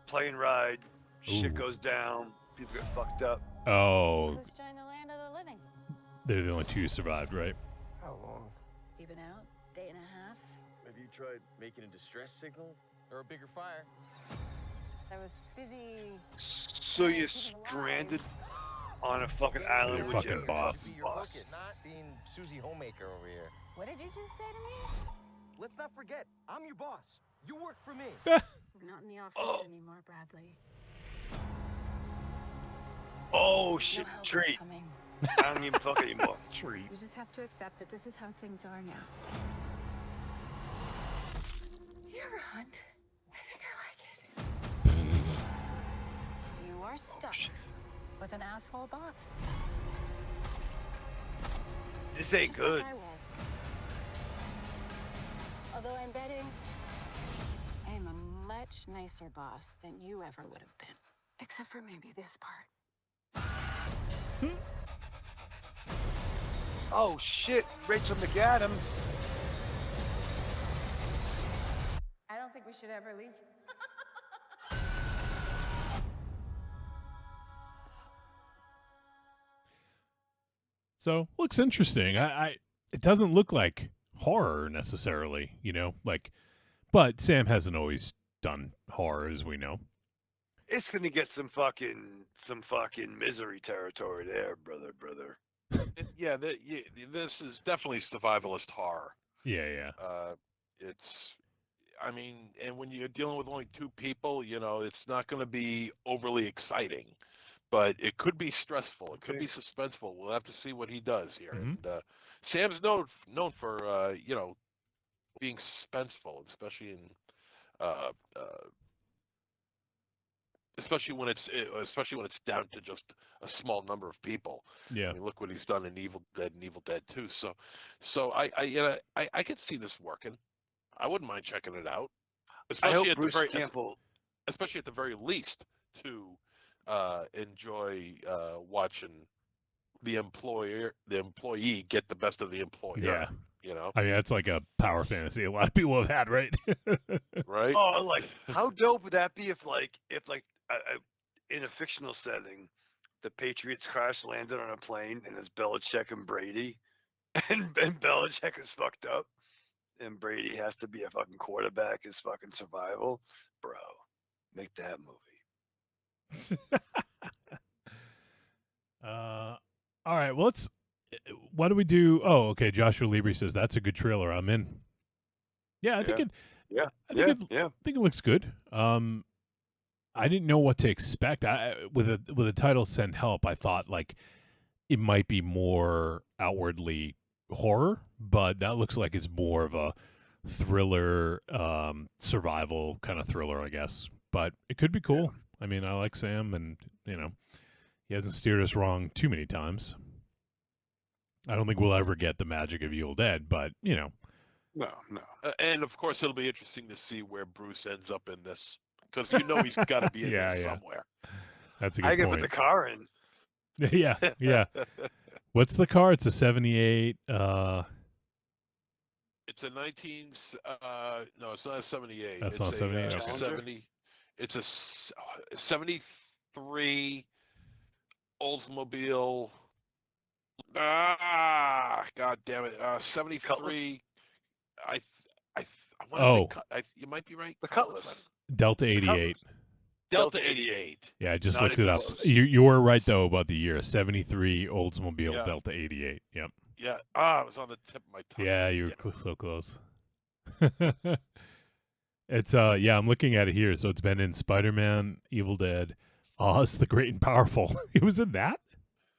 plane ride, shit Ooh. goes down, people get fucked up. Oh, Who's joined the land of the living? they're the only 2 who survived, right? How long? You been out? Day and a half? Have you tried making a distress signal? Or a bigger fire? I was busy. So you're stranded on a fucking island your with fucking your boss. Be your boss. focus, not being Susie Homemaker over here. What did you just say to me? Let's not forget, I'm your boss. You work for me. We're not in the office Oh. anymore, Bradley. Oh No shit! help is Tree. coming. I don't even fuck anymore. Tree. You just have to accept that this is how things are now. You ever hunt? I think I like it. You are stuck shit. with an asshole boss. This ain't Just good. Like I was. Although I'm betting I'm a much nicer boss than you ever would have been. Except for maybe this part. Oh shit! Rachel McAdams. I don't think we should ever leave. So looks interesting. It doesn't look like horror necessarily, like, but Sam hasn't always done horror, as we know. It's gonna get some fucking misery territory there, brother. Yeah, this is definitely survivalist horror. Yeah. It's, I mean, and when you're dealing with only two people, it's not going to be overly exciting, but it could be stressful. It could be suspenseful. We'll have to see what he does here. Mhm. And Sam's known for being suspenseful, especially in uh, uh, especially when it's down to just a small number of people. Yeah. I mean, look what he's done in Evil Dead and Evil Dead 2. So I could see this working. I wouldn't mind checking it out, I hope especially at the Bruce very Campbell. especially at the very least to enjoy watching the employee get the best of the employer. Yeah. You know, I mean, that's like a power fantasy a lot of people have had, right? right? Oh, like how dope would that be if in a fictional setting, the Patriots crash landed on a plane and it's Belichick and Brady, and Belichick is fucked up, and Brady has to be a fucking quarterback, his fucking survival, bro. Make that movie. All right. Well, what do we do? Oh, okay. Joshua Libri says that's a good trailer. I'm in. Yeah, I think it. Yeah, I think it looks good. I didn't know what to expect. With a title "Send Help," I thought like it might be more outwardly horror, but that looks like it's more of a thriller, survival kind of thriller, I guess. But it could be cool. I mean, I like Sam, and he hasn't steered us wrong too many times. I don't think we'll ever get the magic of Evil Dead, but No. And of course, it'll be interesting to see where Bruce ends up in this, because he's got to be in there somewhere. That's a good I can point. put the car in. Yeah. What's the car? It's a 78. It's a 19. No, it's not a 78. That's it's not 78, okay. 70. It's a 73 Oldsmobile. God damn it. 73. I want to say you might be right. The Cutlass. Delta 88. Delta 88. Yeah, I just Not looked it even up. close. You were right though about the year. 73 Oldsmobile Yeah. Delta 88. Yep. Yeah. It was on the tip of my tongue. Yeah, you were so close. It's I'm looking at it here. So it's been in Spider-Man, Evil Dead, Oz the Great and Powerful. He was in that?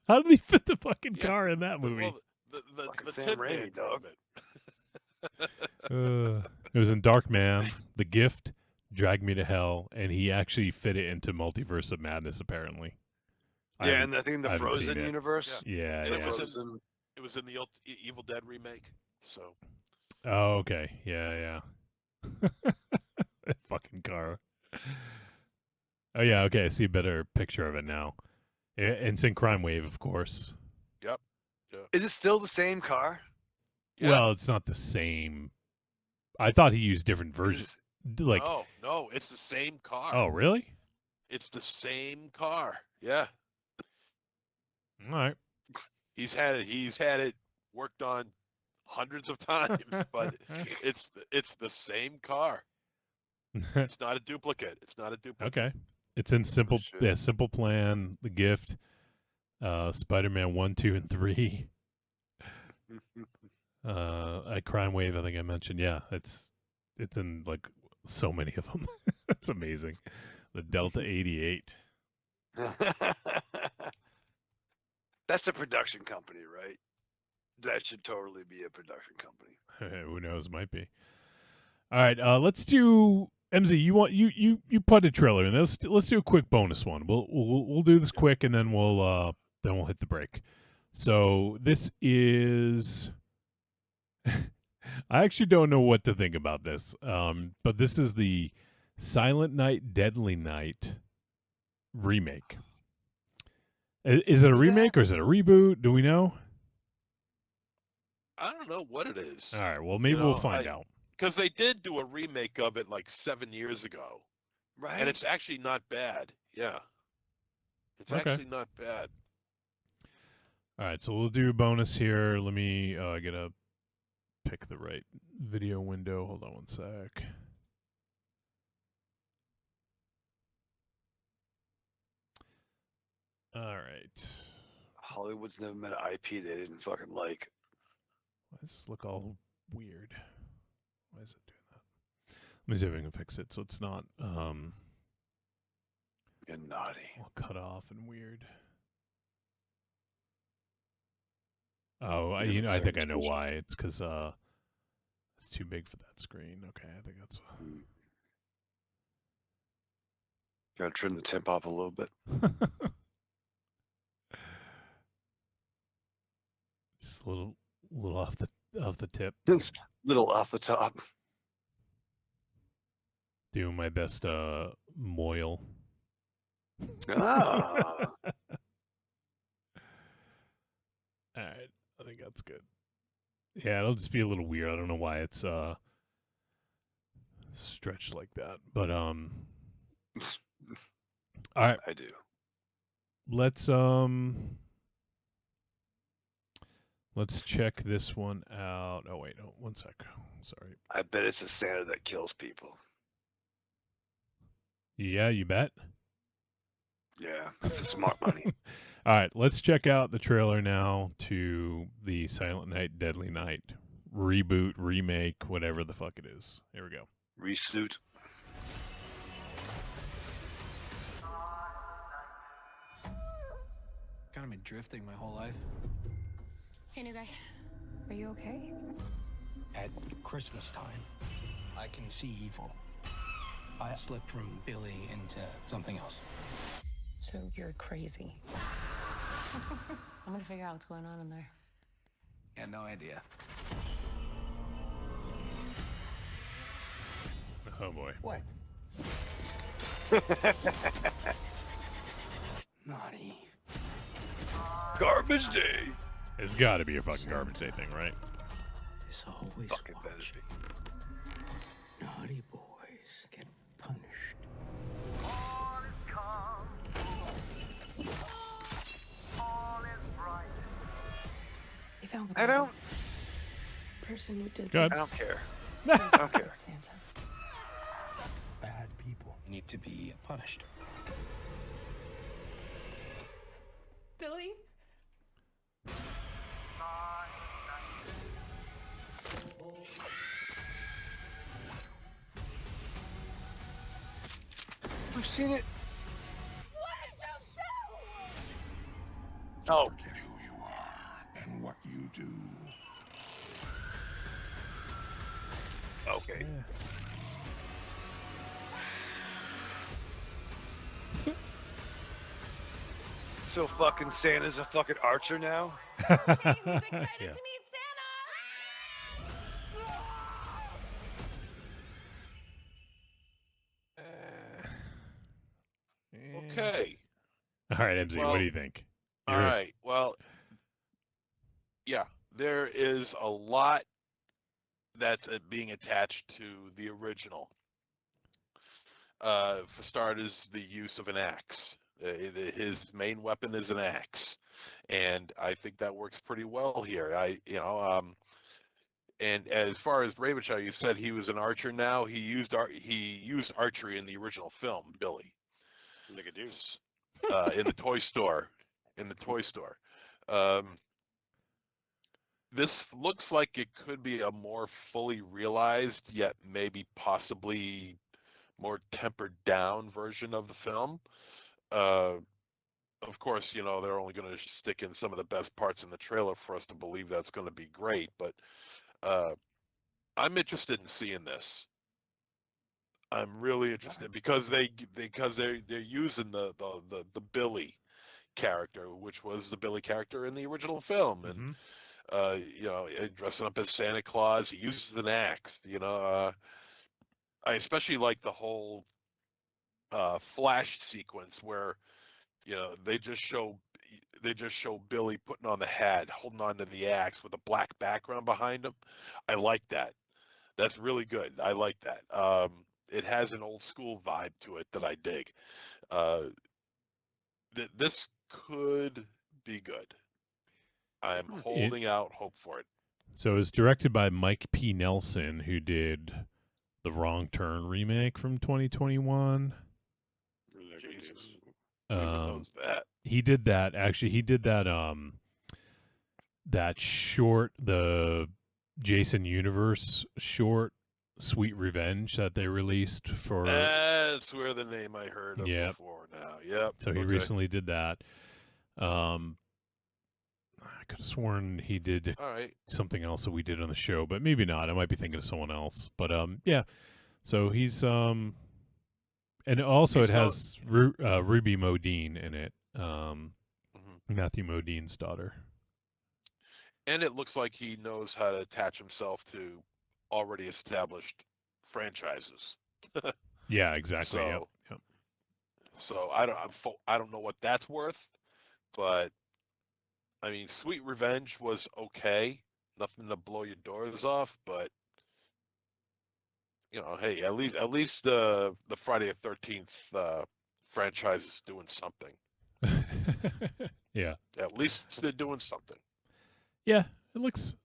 How did he fit the fucking car in that movie? Well, the Sam Tin Raimi, Man dog. of it. It was in Dark Man, The Gift, Drag Me to Hell, and he actually fit it into Multiverse of Madness, apparently. Yeah, and I think in I the haven't seen Frozen it. universe. Yeah, And yeah. it was in the old Evil Dead remake. So Oh, okay. Yeah. That fucking car. Oh, yeah, okay. I see a better picture of it now. It's in Crime Wave, of course. yep. Is it still the same car? Yeah. Well, it's not the same. I thought he used different versions. Like, No, it's the same car. oh, really? It's the same car. Yeah. All right. He's had it worked on hundreds of times, but it's the same car. It's not a duplicate. Okay. It's in Simple Shit. Simple Plan, The Gift, Spider-Man 1, 2, and 3. At Crime Wave, I think I mentioned. Yeah, it's in like so many of them. That's amazing. The Delta 88. That's a production company, right? That should totally be a production company. Who knows? Might be. All right. Let's do MZ. You put a trailer, and let's do a quick bonus one. We'll do this quick, and then we'll hit the break. So this is. I actually don't know what to think about this. But this is the Silent Night, Deadly Night remake. Is it a remake or is it a reboot? Do we know? I don't know what it is. All right. Well, maybe we'll find out. Because they did do a remake of it like 7 years ago, Right. and it's actually not bad. Yeah, it's Okay. actually not bad. All right. So we'll do a bonus here. Let me pick the right video window. Hold on one sec. All right. Hollywood's never met an IP they didn't fucking like. Why does this look all weird? Why is it doing that? Let me see if I can fix it so it's not You're naughty. all cut off and weird. Oh, I think I know why. It's because it's too big for that screen. Okay, I think that's. Gotta trim the temp off a little bit. Just a little off the tip. Just a little off the top. Doing my best moil. Ah. All right, I think that's good. Yeah, it'll just be a little weird. I don't know why it's stretched like that, but all right, I do. Let's check this one out. Oh wait, no, 1 sec. Sorry. I bet it's a Santa that kills people. Yeah, you bet. Yeah, that's a smart money. All right, let's check out the trailer now to the Silent Night, Deadly Night reboot, remake, whatever the fuck it is. Here we go. Resuit. Kind of been drifting my whole life. Hey, new guy. Are you okay? At Christmas time, I can see evil. I slipped from Billy into something else. So you're crazy. I'm gonna figure out what's going on in there. Yeah, no idea. Oh boy. What? Naughty. Garbage day. It's got to be a fucking garbage day thing, right? This always Fucking better watch. be. Naughty boys get punished. They found I don't. person who did Good. I don't care. I don't care. Santa. Bad people need to be punished. Billy? We've seen it. What did you do? Oh, Forget who you are and what you do. okay. So fucking Santa's a fucking archer now? Hey, who's excited Yeah. to meet Santa? Okay. All right, MZ, what Well, do you think? All You're- right. Well, yeah, there is a lot that's being attached to the original. For starters, the use of an axe. His main weapon is an axe, and I think that works pretty well here. And as far as Ravenchild, you said he was an archer. Now he used archery in the original film, Billy. Look at you. In the toy store. This looks like it could be a more fully realized, yet maybe possibly more tempered down version of the film. Of course, they're only going to stick in some of the best parts in the trailer for us to believe that's going to be great. But I'm interested in seeing this. I'm really interested because they're using the Billy character, which was the Billy character in the original film, and dressing up as Santa Claus. He uses an axe. I especially like the whole flash sequence where they just show Billy putting on the hat, holding on to the axe with a black background behind him. I like that. That's really good. I like that. It has an old school vibe to it that I dig. This could be good. I'm holding out hope for it. So it's directed by Mike P. Nelson, who did the Wrong Turn remake from 2021. Jesus. Who knows that? He did that actually. He did that that short, the Jason Universe short, Sweet Revenge, that they released for. That's where the name I heard of Yep. before now. Yep. So he recently did that. I could have sworn he did All right. something else that we did on the show, but maybe not. I might be thinking of someone else. But yeah. So he's and also He's it has Ruby Modine in it. Matthew Modine's daughter. And it looks like he knows how to attach himself to already established franchises. Yeah, exactly. Yep. So- Yep. So I don't know what that's worth, but I mean, Sweet Revenge was okay, nothing to blow your doors off, but you know, hey, at least the Friday the 13th franchise is doing something. Yeah. At least they're doing something. Yeah, it looks.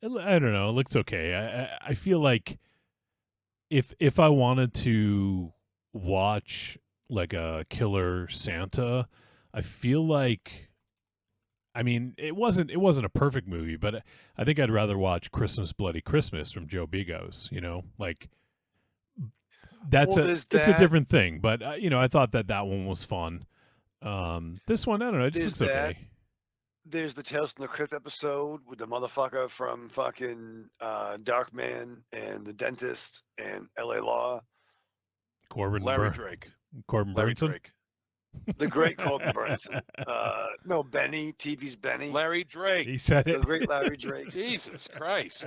I don't know. It looks okay. I feel like if I wanted to watch like a Killer Santa, I feel like. I mean, it wasn't a perfect movie, but I think I'd rather watch Christmas Bloody Christmas from Joe Bigos. You know, like that's it's a different thing. But you know, I thought that one was fun. This one, I don't know. It just looks okay. There's the Tales from the Crypt episode with the motherfucker from fucking Darkman and the dentist and L.A. Law. Larry Drake. Corbin Larry Burnson? Drake. The great Corbin Burnson. No, Benny. TV's Benny. Larry Drake. He said The it. great Larry Drake. Jesus Christ.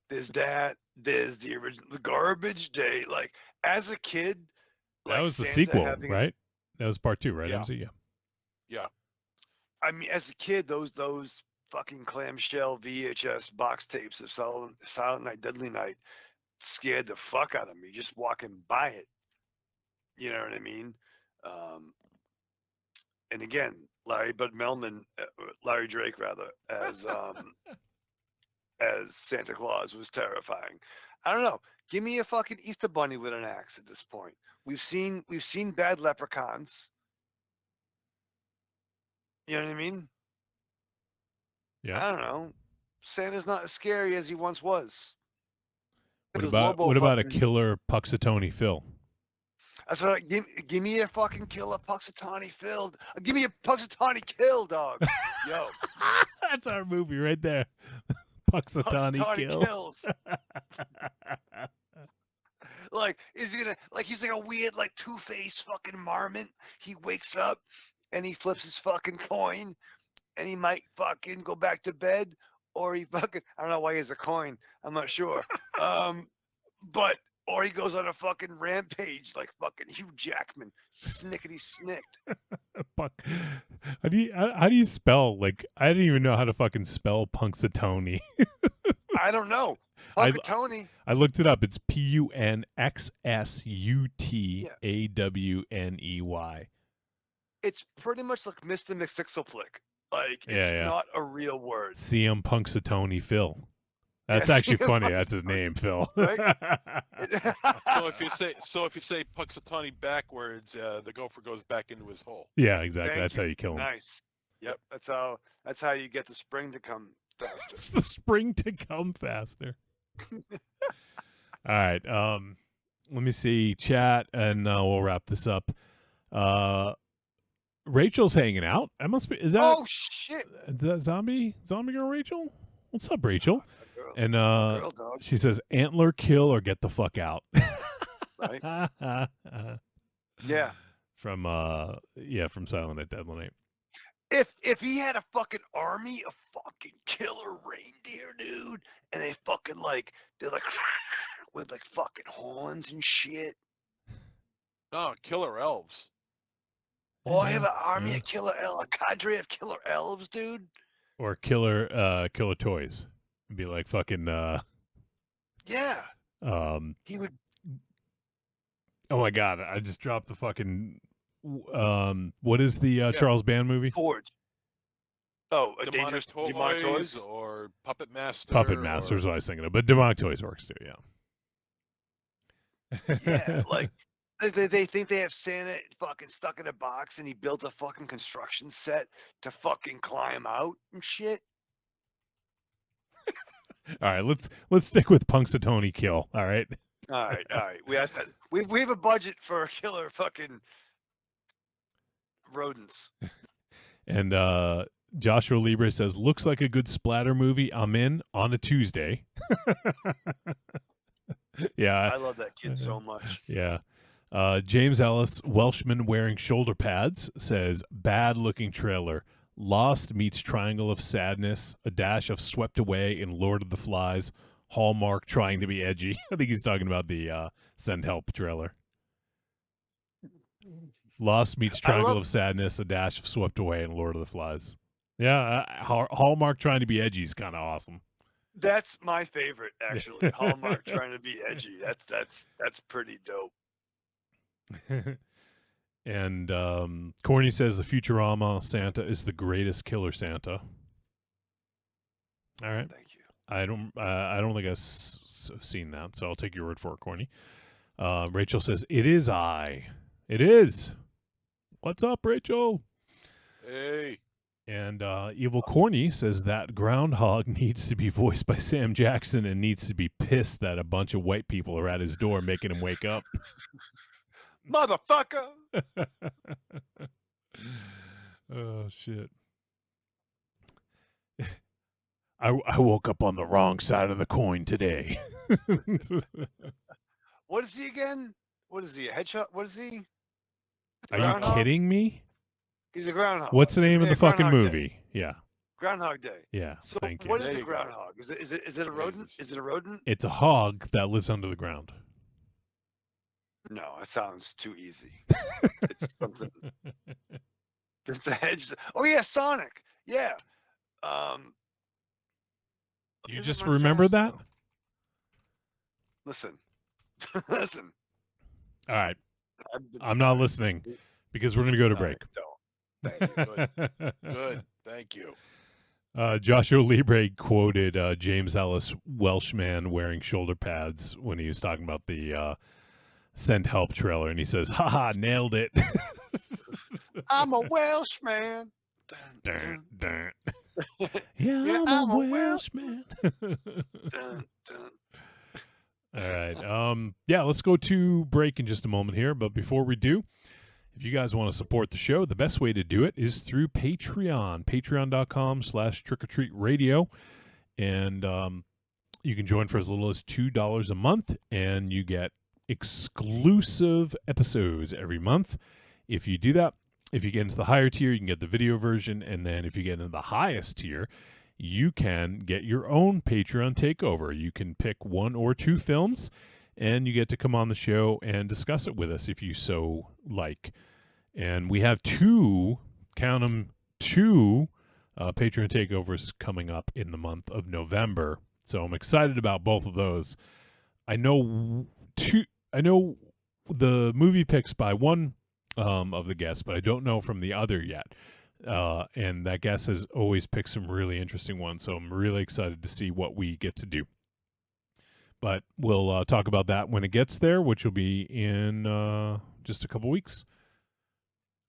There's that. There's the original, the Garbage Day. Like as a kid, That like was the Santa sequel, having- right? That was part 2, right, Yeah. MC? Yeah. Yeah. I mean, as a kid, those fucking clamshell VHS box tapes of Silent Night, Deadly Night scared the fuck out of me just walking by it. You know what I mean? And again, Larry Drake rather, as Santa Claus was terrifying. I don't know. Give me a fucking Easter bunny with an axe at this point. We've seen bad leprechauns. You know what I mean? Yeah. I don't know. Santa's not as scary as he once was. What Because about Lobo a fucking- killer Puxatawny Phil? That's what. Give me a fucking killer Puxatawny Phil. Give me a Puxatawny kill, dog. Yo, That's our movie right there. Puxatawny Kill. kills. Like, is he gonna he's like a weird two-faced fucking marmot? He wakes up and he flips his fucking coin, and he might fucking go back to bed, or he fucking I don't know why he has a coin. I'm not sure. Or he goes on a fucking rampage like fucking Hugh Jackman, snickety snicked. How do you spell, like, I didn't even know how to fucking spell Punxsutawney. I don't know. I- Puxatawny. I looked it up. It's Punxsutawney. It's pretty much like Mr. McSixelplick. Like it's Yeah. not a real word. CM Punxsutawney Phil. That's Yeah, actually CM funny. That's his Punxsutawney, name, Phil. right? So if you say Puxatawny backwards, the gopher goes back into his hole. Yeah, exactly. Thank That's you. how you kill him. Nice. Yep. That's how you get the spring to come faster. It's the spring to come faster. All right. Let me see chat, and we'll wrap this up. Rachel's hanging out. That must be. Is that? Oh shit. That zombie girl Rachel? What's up, Rachel? It's a girl. And Girl dog. she says, "Antler kill or get the fuck out." Right? Yeah. From from Silent Night, Deadly Night. If he had a fucking army of fucking killer reindeer, dude, and they fucking they're with fucking horns and shit. No, killer elves. Oh, I have an army Yeah. of a cadre of killer elves, dude. Or killer toys. It'd be like fucking Yeah. He would. oh my god, I just dropped the fucking what is the Charles Band movie? Forge. Oh, a Demonic dangerous toys, demonic toys. or Puppet Master. Puppet Master is what I was thinking of, but Demonic Toys works too, yeah. Yeah, They think they have Santa fucking stuck in a box, and he built a fucking construction set to fucking climb out and shit. All right, let's stick with Punxsutawney Kill. All right. All right. We have a budget for killer fucking rodents. And Joshua Libre says, looks like a good splatter movie. I'm in on a Tuesday. Yeah. I love that kid so much. Yeah. James Ellis, Welshman wearing shoulder pads, says, bad looking trailer. Lost meets Triangle of Sadness, a dash of Swept Away in Lord of the Flies, Hallmark trying to be edgy. I think he's talking about the Send Help trailer. Lost meets Triangle of Sadness, a dash of Swept Away in Lord of the Flies. Yeah, Hallmark trying to be edgy is kind of awesome. That's my favorite, actually. Hallmark trying to be edgy. That's pretty dope. And Corny says the Futurama Santa is the greatest killer Santa. All right. Thank you. I don't think I've seen that, so I'll take your word for it, Corny. Rachel says, it is I. It is. What's up, Rachel? Hey. And Evil Corny says that groundhog needs to be voiced by Sam Jackson and needs to be pissed that a bunch of white people are at his door making him wake up. Motherfucker! Oh, shit. I woke up on the wrong side of the coin today. What is he again? What is he? A hedgehog? What is he? Are you kidding me? He's a groundhog. What's the name of the fucking Groundhog movie? Day. Yeah. Groundhog Day. Yeah. So thank you. what is a groundhog? Is it a rodent? Is it a rodent? It's a hog that lives under the ground. No, it sounds too easy. It's something. It's a hedge. Oh yeah, Sonic. Yeah. You just remember that? Listen. Listen. All right. I'm not listening because we're going to go to break. Thank you. Good. Good. Thank you. Joshua Libre quoted James Ellis, Welshman wearing shoulder pads, when he was talking about the Send Help trailer, and he says, haha, nailed it. I'm a Welshman. Dun, dun. Yeah, I'm a Welshman. Dun, dun. All right. Yeah, let's go to break in just a moment here. But before we do, if you guys want to support the show, the best way to do it is through Patreon, patreon.com/trickortreatradio. And you can join for as little as $2 a month, and you get exclusive episodes every month. If you do that, if you get into the higher tier, you can get the video version. And then if you get into the highest tier, you can get your own Patreon takeover. You can pick 1 or 2 films, and you get to come on the show and discuss it with us if you so like. And we have 2, count them, 2 Patreon takeovers coming up in the month of November. So I'm excited about both of those. I know the movie picks by one of the guests, but I don't know from the other yet. And that guest has always picked some really interesting ones, so I'm really excited to see what we get to do. But we'll talk about that when it gets there, which will be in just a couple weeks.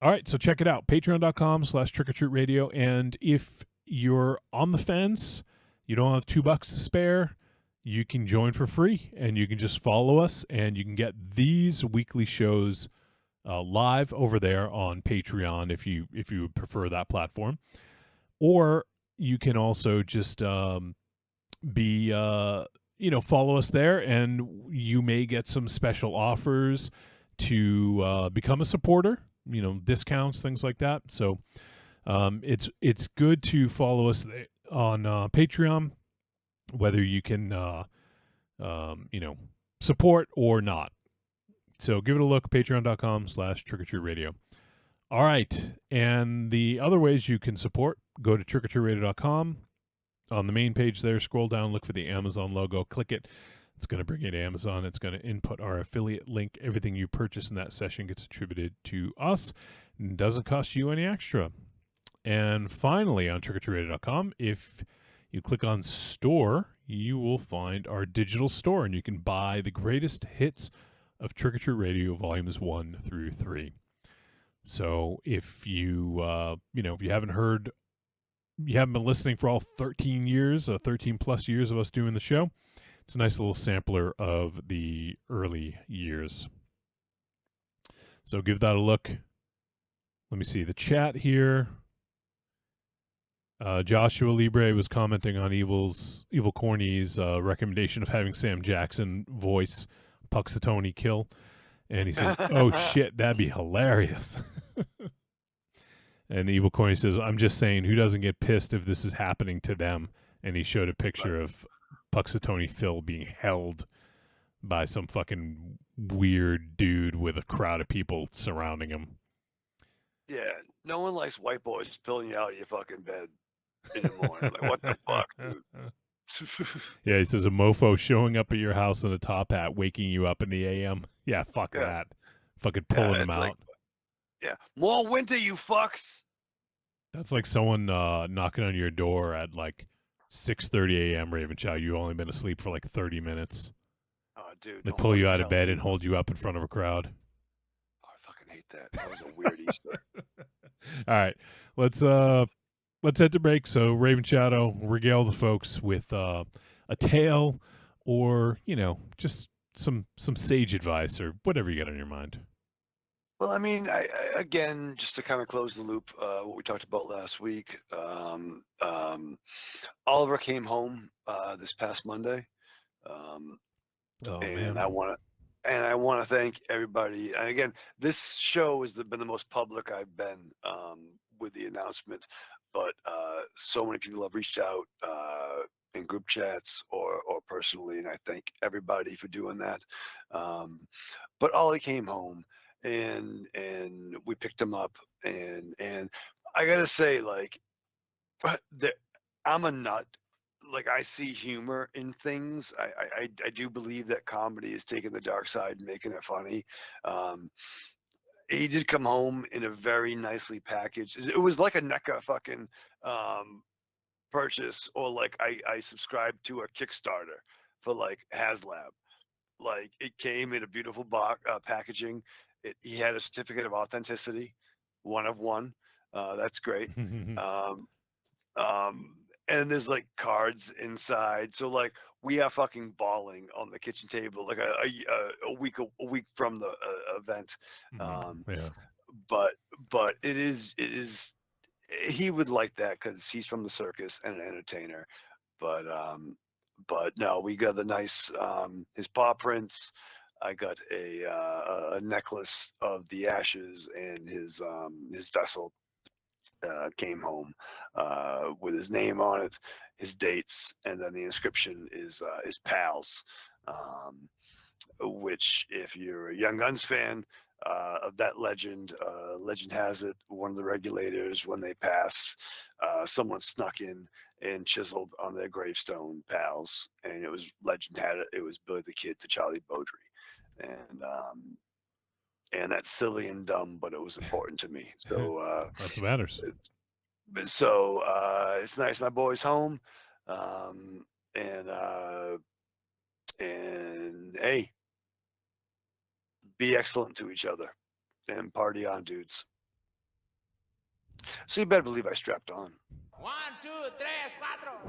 All right, so check it out, patreon.com/trickortreatradio. And if you're on the fence, you don't have $2 to spare, you can join for free, and you can just follow us, and you can get these weekly shows live over there on Patreon if you would prefer that platform. Or you can also just follow us there, and you may get some special offers to become a supporter, discounts, things like that. So it's good to follow us on Patreon, whether you can support or not. So give it a look, patreon.com/trickortreatradio. All right. And the other ways you can support, go to trickortreatradio.com. On the main page there, scroll down, look for the Amazon logo, click it. It's going to bring you to Amazon. It's going to input our affiliate link. Everything you purchase in that session gets attributed to us and doesn't cost you any extra. And finally, on trickortreatradio.com, if you click on store, you will find our digital store, and you can buy the greatest hits of Trick or Treat Radio Volumes 1 through 3. So if you, if you haven't been listening for all 13 years, 13 plus years of us doing the show, it's a nice little sampler of the early years. So give that a look. Let me see the chat here. Joshua Libre was commenting on Evil Corny's recommendation of having Sam Jackson voice Puxatony Kill. And he says, oh shit, that'd be hilarious. And Evil Corny says, I'm just saying, who doesn't get pissed if this is happening to them? And he showed a picture of Puxatony Phil being held by some fucking weird dude with a crowd of people surrounding him. Yeah, no one likes white boys pulling you out of your fucking bed in the morning. Like, what the fuck, dude? Yeah, he says a mofo showing up at your house in a top hat, waking you up in the AM. Yeah, fuck that. Fucking pulling him out. Like, yeah, more winter, you fucks. That's like someone knocking on your door at like 6:30 a.m. Raven Chow. You've only been asleep for like 30 minutes. Oh, dude. They pull you out of bed and hold you up in front of a crowd. Oh, I fucking hate that. That was a weird Easter. All right, let's head to break. So Raven Shadow, regale the folks with a tale, or just some sage advice or whatever you got on your mind. Well, I mean, I again, just to kind of close the loop, what we talked about last week. Oliver came home this past Monday, and I want to thank everybody. And again, this show has been the most public I've been with the announcement, but so many people have reached out in group chats or personally, and I thank everybody for doing that. But Ollie came home. And we picked him up, and I gotta say, like, I'm a nut. Like, I see humor in things. I do believe that comedy is taking the dark side and making it funny. He did come home in a very nicely packaged. It was like a NECA fucking purchase, or like I subscribed to a Kickstarter for like HasLab. Like, it came in a beautiful box packaging. He had a certificate of authenticity, 1 of 1. That's great. And there's like cards inside. So like, we are fucking bawling on the kitchen table, like a week from the event. Yeah. But it is, he would like that because he's from the circus and an entertainer. But no, we got the nice, his paw prints. I got a necklace of the ashes, and his vessel came home with his name on it, his dates, and then the inscription is pals, which, if you're a Young Guns fan of that legend, legend has it one of the regulators, when they pass, someone snuck in and chiseled on their gravestone pals, and it was legend had it was Billy the Kid to Charlie Beaudry. And that's silly and dumb, but it was important to me. So that's what matters. So it's nice my boy's home, and hey, be excellent to each other and party on, dudes. So you better believe I strapped on. 1, 2, 3,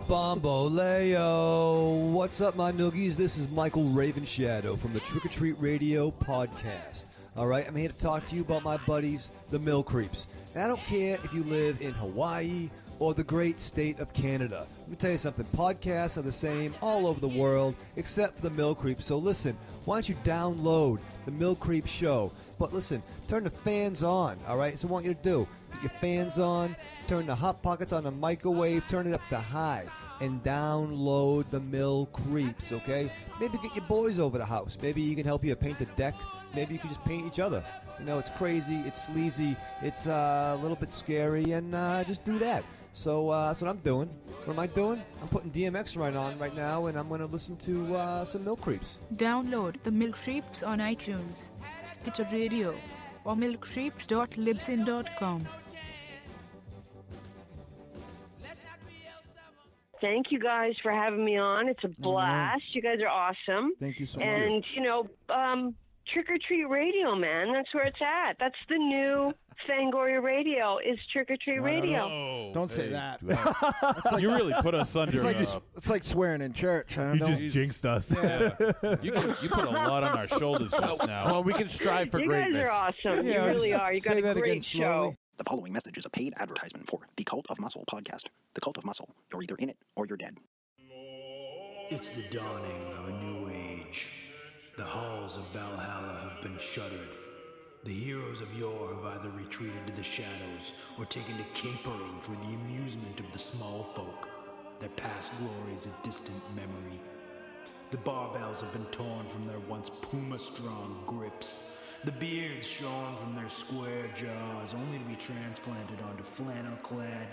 4. Bomboleo. What's up, my noogies? This is Michael Ravenshadow from the Trick or Treat Radio podcast. All right, I'm here to talk to you about my buddies, the Mill Creeps. And I don't care if you live in Hawaii or the great state of Canada. Let me tell you something. Podcasts are the same all over the world except for the Mill Creeps. So listen, why don't you download the Mill Creep Show? But listen, turn the fans on, all right? So what I want you to do, get your fans on, turn the Hot Pockets on the microwave, turn it up to high, and download the Mill Creeps, okay? Maybe get your boys over the house. Maybe you can help you paint the deck. Maybe you can just paint each other. You know, it's crazy, it's sleazy, it's a little bit scary, and just do that. So that's what I'm doing. What am I doing? I'm putting DMX on right now, and I'm going to listen to some Mill Creeps. Download the Mill Creeps on iTunes, Stitcher Radio, or millcreeps.libsyn.com. Thank you guys for having me on. It's a blast. You guys are awesome. Thank you so much. And, Trick or Treat Radio, man. That's where it's at. That's the new Fangoria Radio is Trick or Treat Radio. Don't say that. That's like, you really put us under. It's like swearing in church. Huh? You just jinxed us. Yeah. you put a lot on our shoulders just now. Well, we can strive for greatness. You guys are awesome. Yeah, you really are. You got say a that great again show. slowly. The following message is a paid advertisement for the Cult of Muscle podcast. The Cult of Muscle. You're either in it or you're dead. It's the dawning of a new age. The halls of Valhalla have been shuttered. The heroes of yore have either retreated to the shadows or taken to capering for the amusement of the small folk. Their past glories a distant memory. The barbells have been torn from their once puma-strong grips. The beards shorn from their square jaws, only to be transplanted onto flannel-clad,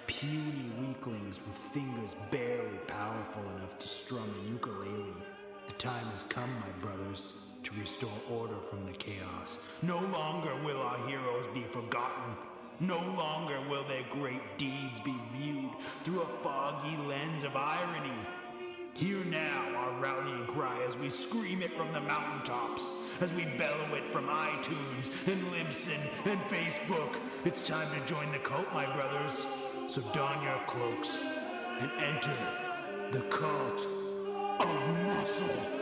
puny weaklings with fingers barely powerful enough to strum a ukulele. The time has come, my brothers, to restore order from the chaos. No longer will our heroes be forgotten. No longer will their great deeds be viewed through a foggy lens of irony. Hear now our rallying cry as we scream it from the mountaintops, as we bellow it from iTunes and Libsyn and Facebook. It's time to join the cult, my brothers. So don your cloaks and enter the Cult of Muscle.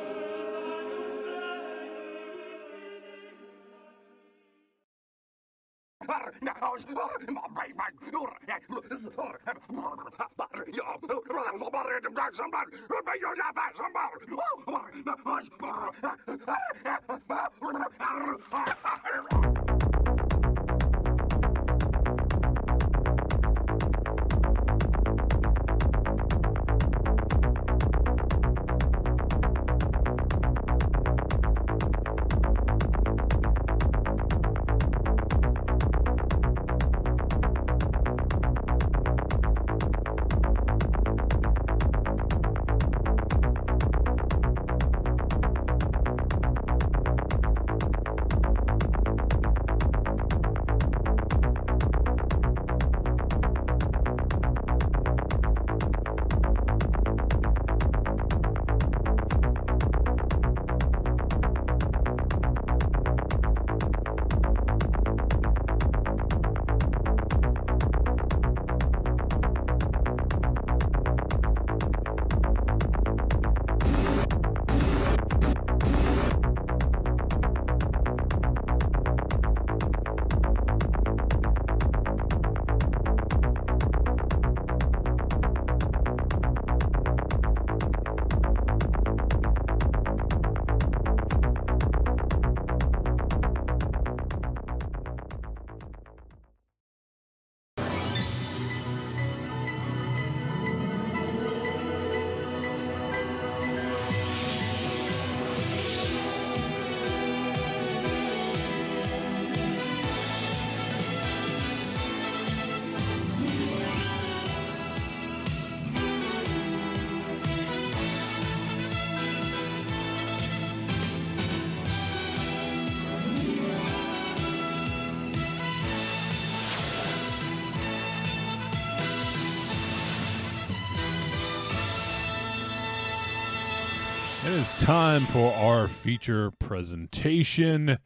It is time for our feature presentation,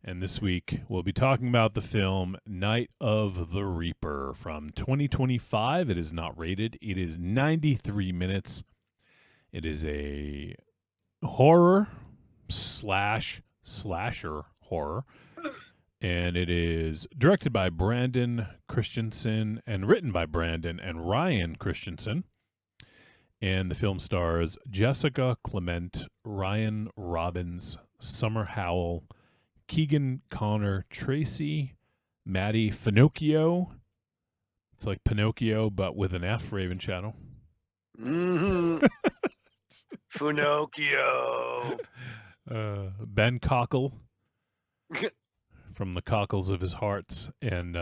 and this week we'll be talking about the film Night of the Reaper from 2025. It is not rated. It is 93 minutes. It is a horror slasher horror, and it is directed by Brandon Christensen and written by Brandon and Ryan Christensen. And the film stars Jessica Clement, Ryan Robbins, Summer Howell, Keegan Connor Tracy, Maddie Finocchio. It's like Pinocchio, but with an F, Raven Shadow. Mm-hmm. Finocchio. Ben Cockle from the Cockles of His Hearts, and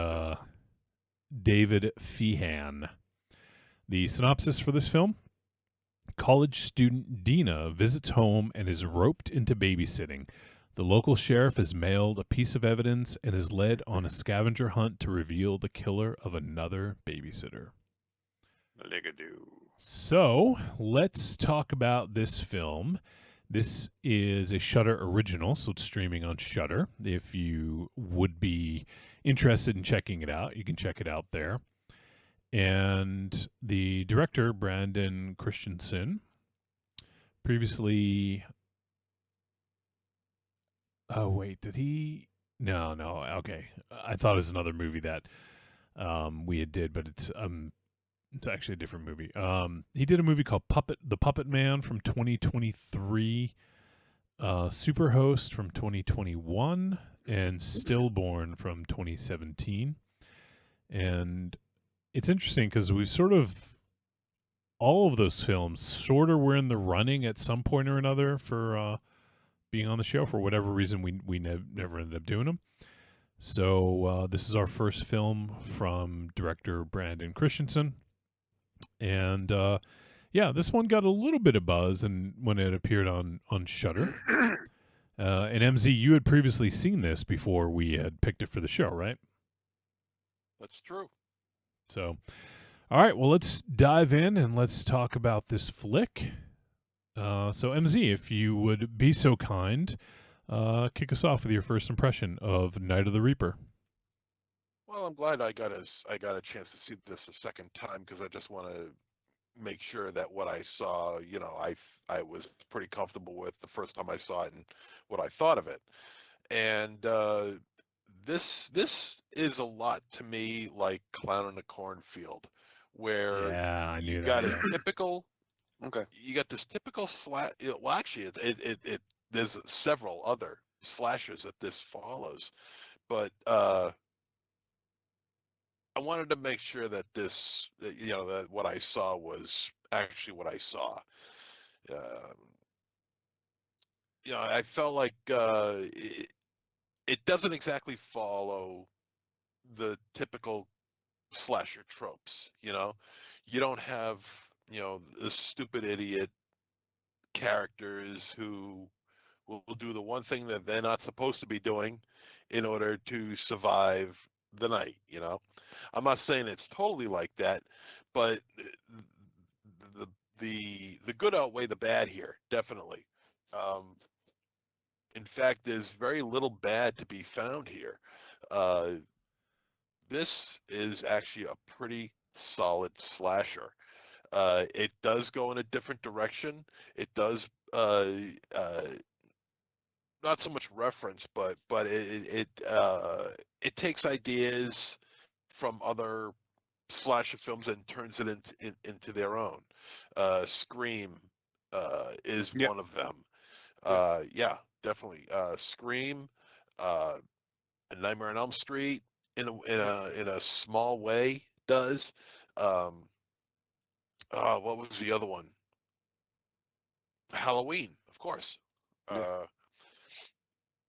David Feehan. The synopsis for this film: college student Dina visits home and is roped into babysitting. The local sheriff is mailed a piece of evidence and is led on a scavenger hunt to reveal the killer of another babysitter. Ligadoo. So, let's talk about this film. This is a Shudder original, so it's streaming on Shudder. If you would be interested in checking it out, you can check it out there. And the director, Brandon Christensen, previously... Oh, wait, did he... No, okay. I thought it was another movie that we did, but it's actually a different movie. He did a movie called The Puppet Man from 2023, Superhost from 2021, and Stillborn from 2017. And it's interesting because we've sort of, all of those films sort of were in the running at some point or another for being on the show. For whatever reason, we never ended up doing them. So this is our first film from director Brandon Christensen. And yeah, this one got a little bit of buzz and when it appeared on Shudder. And MZ, you had previously seen this before we had picked it for the show, right? That's true. So, all right, well, let's dive in and let's talk about this flick. So, MZ, if you would be so kind, kick us off with your first impression of Night of the Reaper. Well, I'm glad I got a chance to see this a second time because I just want to make sure that what I saw, I was pretty comfortable with the first time I saw it and what I thought of it. And this is a lot to me like Clown in a Cornfield, where I knew you got a typical. Okay. You got this typical slash. Well, actually, there's several other slashers that this follows, but I wanted to make sure that that what I saw was actually what I saw. I felt like it doesn't exactly follow the typical slasher tropes. You don't have the stupid idiot characters who will do the one thing that they're not supposed to be doing in order to survive the night. I'm not saying it's totally like that, but the good outweigh the bad here, definitely. In fact, there's very little bad to be found here. This is actually a pretty solid slasher. It does go in a different direction. It does not so much reference, but it takes ideas from other slasher films and turns it into their own. Scream is one of them. Yeah, definitely. Scream, A Nightmare on Elm Street, in a small way does. What was the other one? Halloween, of course.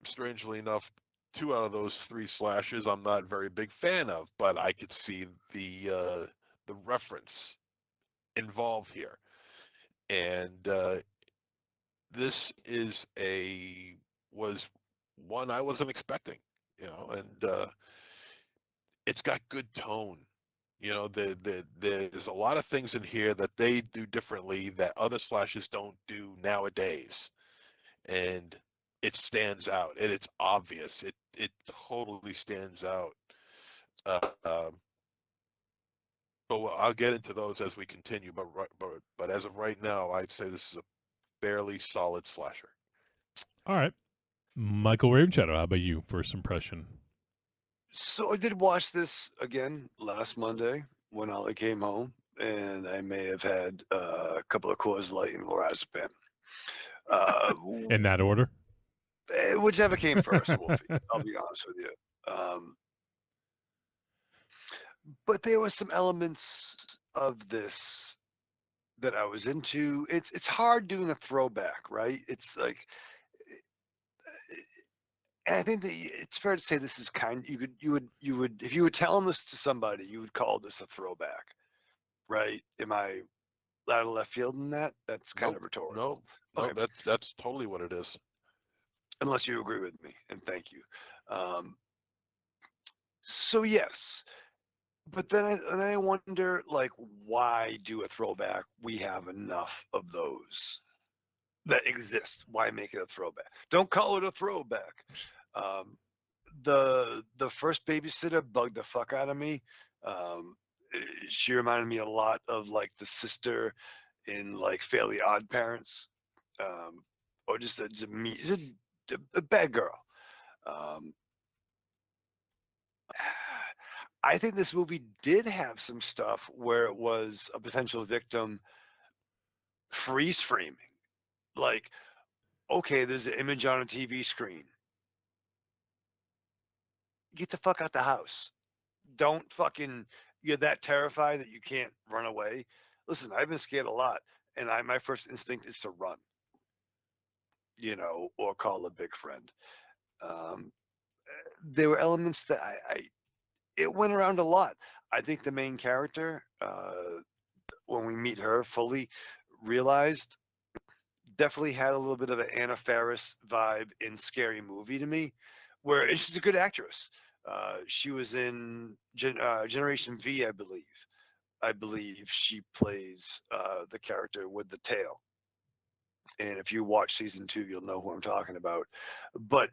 Strangely enough, 2 out of those 3 slashes I'm not a very big fan of, but I could see the reference involved here. And this was one I wasn't expecting, and it's got good tone. There's a lot of things in here that they do differently that other slashes don't do nowadays, and it stands out and it's obvious. It totally stands out. But I'll get into those as we continue. But as of right now, I'd say this is a fairly solid slasher. All right, Michael Ravenshadow, how about you? First impression. So I did watch this again last Monday when Ollie came home, and I may have had a couple of Coors Light and lorazepam. In that order? Whichever came first, Wolfie. I'll be honest with you. But there were some elements of this that I was into. It's hard doing a throwback, right? It's like, and I think that it's fair to say this is you would if you were telling this to somebody, you would call this a throwback, right? Am I out of left field in that? That's kind of rhetorical. No, okay. That's totally what it is. Unless you agree with me, and thank you. So yes, but then I wonder, like, why do a throwback? We have enough of those. that exists. Why make it a throwback? Don't call it a throwback. The first babysitter bugged the fuck out of me. She reminded me a lot of like the sister in like Fairly Odd Parents, or just a bad girl. I think this movie did have some stuff where it was a potential victim freeze framing. Like, okay, there's an image on a TV screen. Get the fuck out the house. Don't fucking, you're that terrified that you can't run away. Listen, I've been scared a lot, and my first instinct is to run, you know, or call a big friend. There were elements that it went around a lot. I think the main character, when we meet her fully, realized definitely had a little bit of an Anna Faris vibe in Scary Movie to me, where and she's a good actress. She was in Generation V, I believe. I believe she plays the character with the tail. And if you watch season 2, you'll know who I'm talking about. But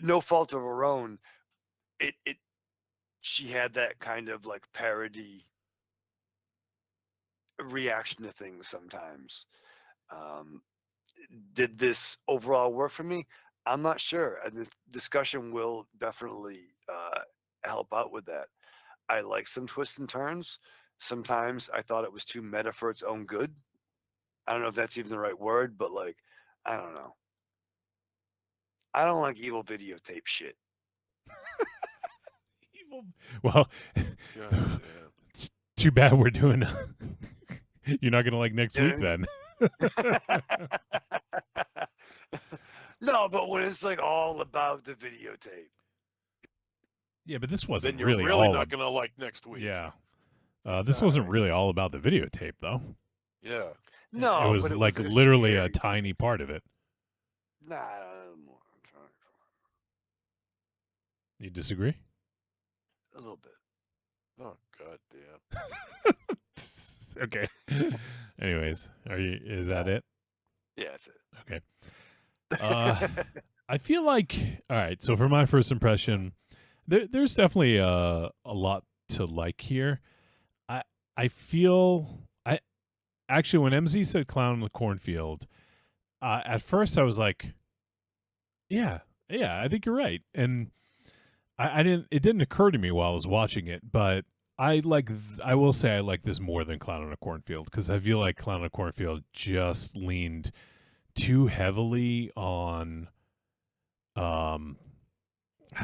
no fault of her own, she had that kind of like parody reaction to things sometimes. Did this overall work for me? I'm not sure, and this discussion will definitely help out with that. I like some twists and turns. Sometimes I thought it was too meta for its own good. I don't know if that's even the right word, but like, I don't know. I don't like evil videotape shit. Well, it's too bad we're doing. You're not gonna like next week then. No, but when it's like all about the videotape. Yeah, but this wasn't Then you're really really all. not gonna like next week. Yeah, this wasn't really all about the videotape, though. Yeah. No, it was but it like was literally a tiny part of it. Nah, You disagree? a little bit. Oh god damn. Okay. Anyways, is that it? Yeah, that's it. Okay. I feel like, all right, so for my first impression, there's definitely a lot to like here. I feel actually when MZ said "Clown in the Cornfield," at first I was like, yeah, I think you're right, and it didn't occur to me while I was watching it, but I will say I like this more than Clown in a Cornfield, because I feel like Clown in a Cornfield just leaned too heavily on I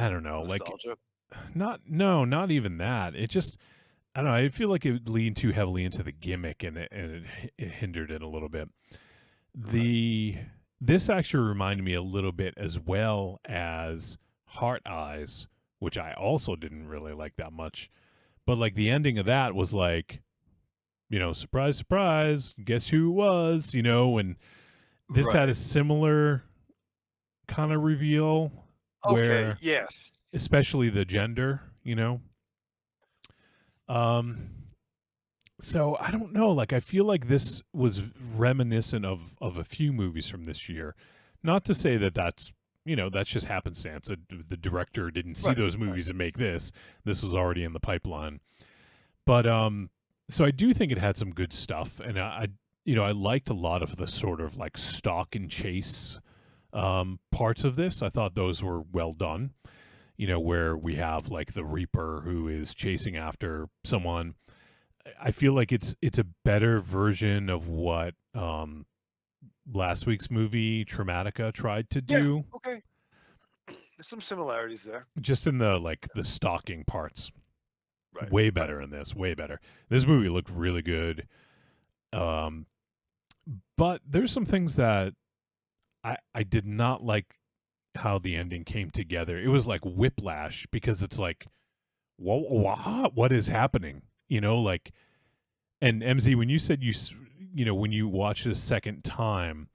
don't know, nostalgia? not even that. It just, I don't know, I feel like it leaned too heavily into the gimmick, and it hindered it a little bit. This actually reminded me a little bit as well as Heart Eyes, which I also didn't really like that much. But like the ending of that was like, you know, surprise, surprise, guess who it was, you know, and this had a similar kind of reveal where, yes, especially the gender, you know. So I don't know, like I feel like this was reminiscent of a few movies from this year. Not to say that that's, you know, that's just happenstance. The director didn't see those movies and make this. This was already in the pipeline. But so I do think it had some good stuff, and I liked a lot of the sort of like stalk and chase parts of this. I thought those were well done. You know, where we have like the Reaper who is chasing after someone. I feel like it's a better version of what last week's movie Traumatica tried to do. Yeah, okay. There's some similarities there. Just in the stalking parts. Right. Way better in this, way better. This movie looked really good. But there's some things that I did not like how the ending came together. It was like whiplash, because it's like, what is happening? You know, like, and MZ, when you said when you watch this second time,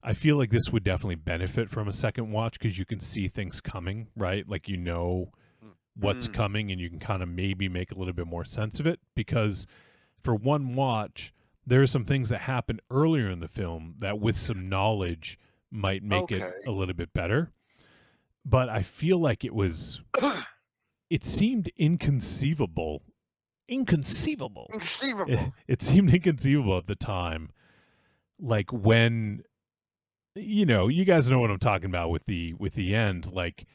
I feel like this would definitely benefit from a second watch, because you can see things coming, right? Like, you know what's coming, and you can kind of maybe make a little bit more sense of it, because for one watch, there are some things that happen earlier in the film that with some knowledge might make it a little bit better. But I feel like it seemed inconceivable. Inconceivable. It seemed inconceivable at the time. Like when, you guys know what I'm talking about with the end. Like,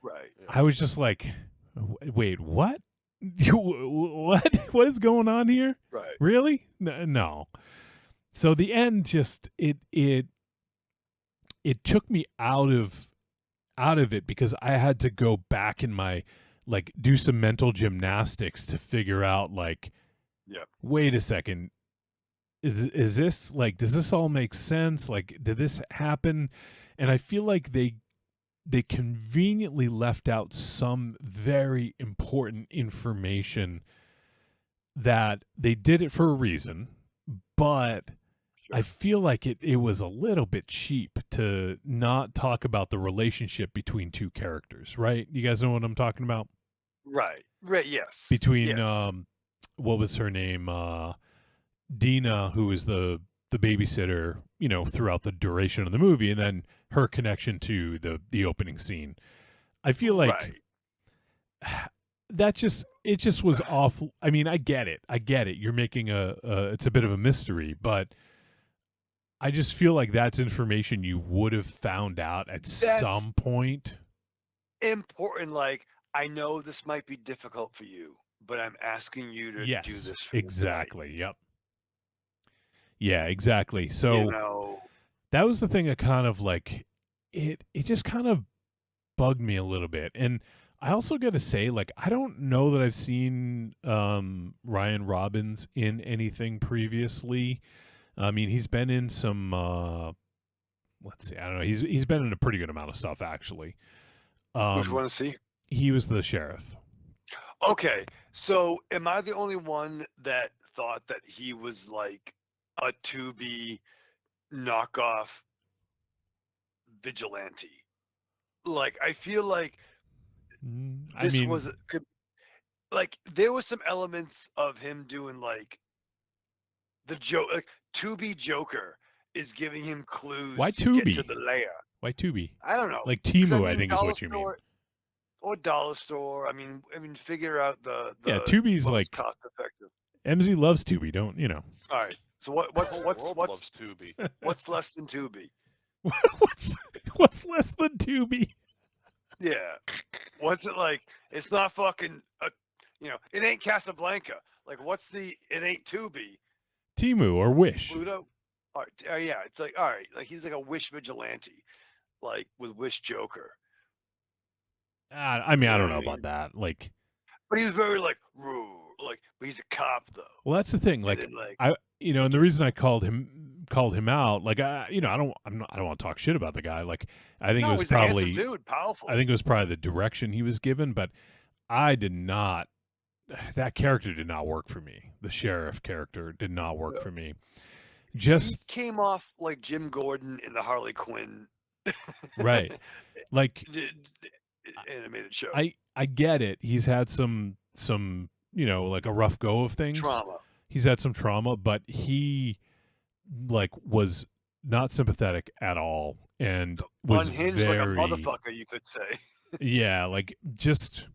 right. I was just like, wait, what? What is going on here? Right. Really? No. So the end just it took me out of it because I had to go back in my do some mental gymnastics to figure out wait a second, is this does this all make sense? Did this happen? And I feel like they conveniently left out some very important information that they did it for a reason, but I feel like it was a little bit cheap to not talk about the relationship between two characters, right? You guys know what I'm talking about? Right. Right. Yes. Between yes. What was her name? Dina, who is the babysitter, throughout the duration of the movie, and then her connection to the opening scene. I feel like that just was off. I mean, I get it. You're making it's a bit of a mystery, but I just feel like that's information you would have found out at some point. Important. I know this might be difficult for you, but I'm asking you to do this for exactly. me. Yep. Yeah, exactly. So that was the thing that kind of it just kind of bugged me a little bit. And I also got to say, I don't know that I've seen Ryan Robbins in anything previously. I mean, he's been in some let's see, I don't know. He's been in a pretty good amount of stuff actually. Which one is he? He was the sheriff. Okay. So am I the only one that thought that he was a to-be knockoff vigilante? I feel like this there was some elements of him doing the joke. To-be Joker is giving him clues Why to to-be? get to the lair. Why Tubi? I don't know. Timu, I think is what you mean. Or Dollar Store. I mean, figure out the Tubi's most cost effective. MZ loves Tubi, don't you know? All right. So what's loves Tubi? What's less than Tubi? what's less than Tubi? Yeah. What's it like? It's not fucking. It ain't Casablanca. It ain't Tubi. Timu or Wish. Pluto. All right. Yeah. It's all right. He's a Wish vigilante, with Wish Joker. I mean, I don't know about that. But he was very rude. But he's a cop though. Well, that's the thing. And the reason I called him out, I don't want to talk shit about the guy. I think it was he's probably a handsome dude, powerful. I think it was probably the direction he was given, but I did not. That character did not work for me. The sheriff character did not work for me. He came off like Jim Gordon in the Harley Quinn. Right. Animated show. I get it. He's had some a rough go of things. Trauma. He's had some trauma, but he was not sympathetic at all and was unhinged very, like a motherfucker, you could say. Yeah, just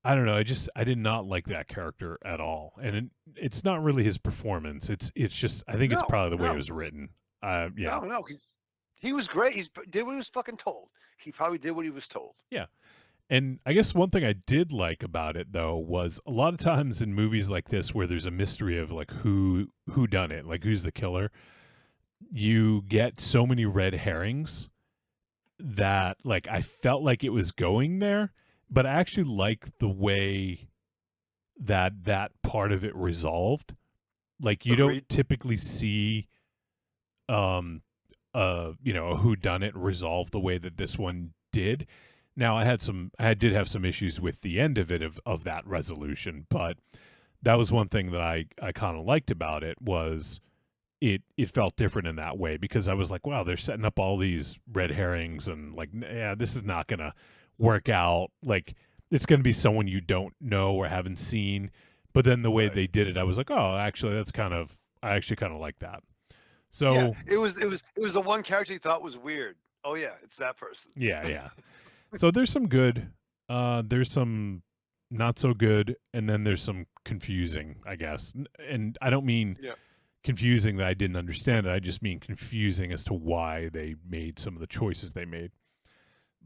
I don't know. I did not like that character at all, and it's not really his performance. It's just I think it's probably the way it was written. Yeah. No, he was great. He did what he was fucking told. He probably did what he was told. Yeah. And I guess one thing I did like about it though was a lot of times in movies like this where there's a mystery of who done it, who's the killer, you get so many red herrings that I felt like it was going there, but I actually like the way that part of it resolved. You don't typically see a whodunit resolve the way that this one did. Now I did have some issues with the end of it of that resolution, but that was one thing that I kind of liked about it was it felt different in that way because I was like, wow, they're setting up all these red herrings and this is not gonna work out. It's gonna be someone you don't know or haven't seen. But then the way they did it, I was like, oh, actually, that's kind of I actually kind of like that. So Yeah, it was the one character you thought was weird. Oh yeah, it's that person. yeah. So there's some good, there's some not so good, and then there's some confusing, I guess. And I don't mean confusing that I didn't understand it. I just mean confusing as to why they made some of the choices they made.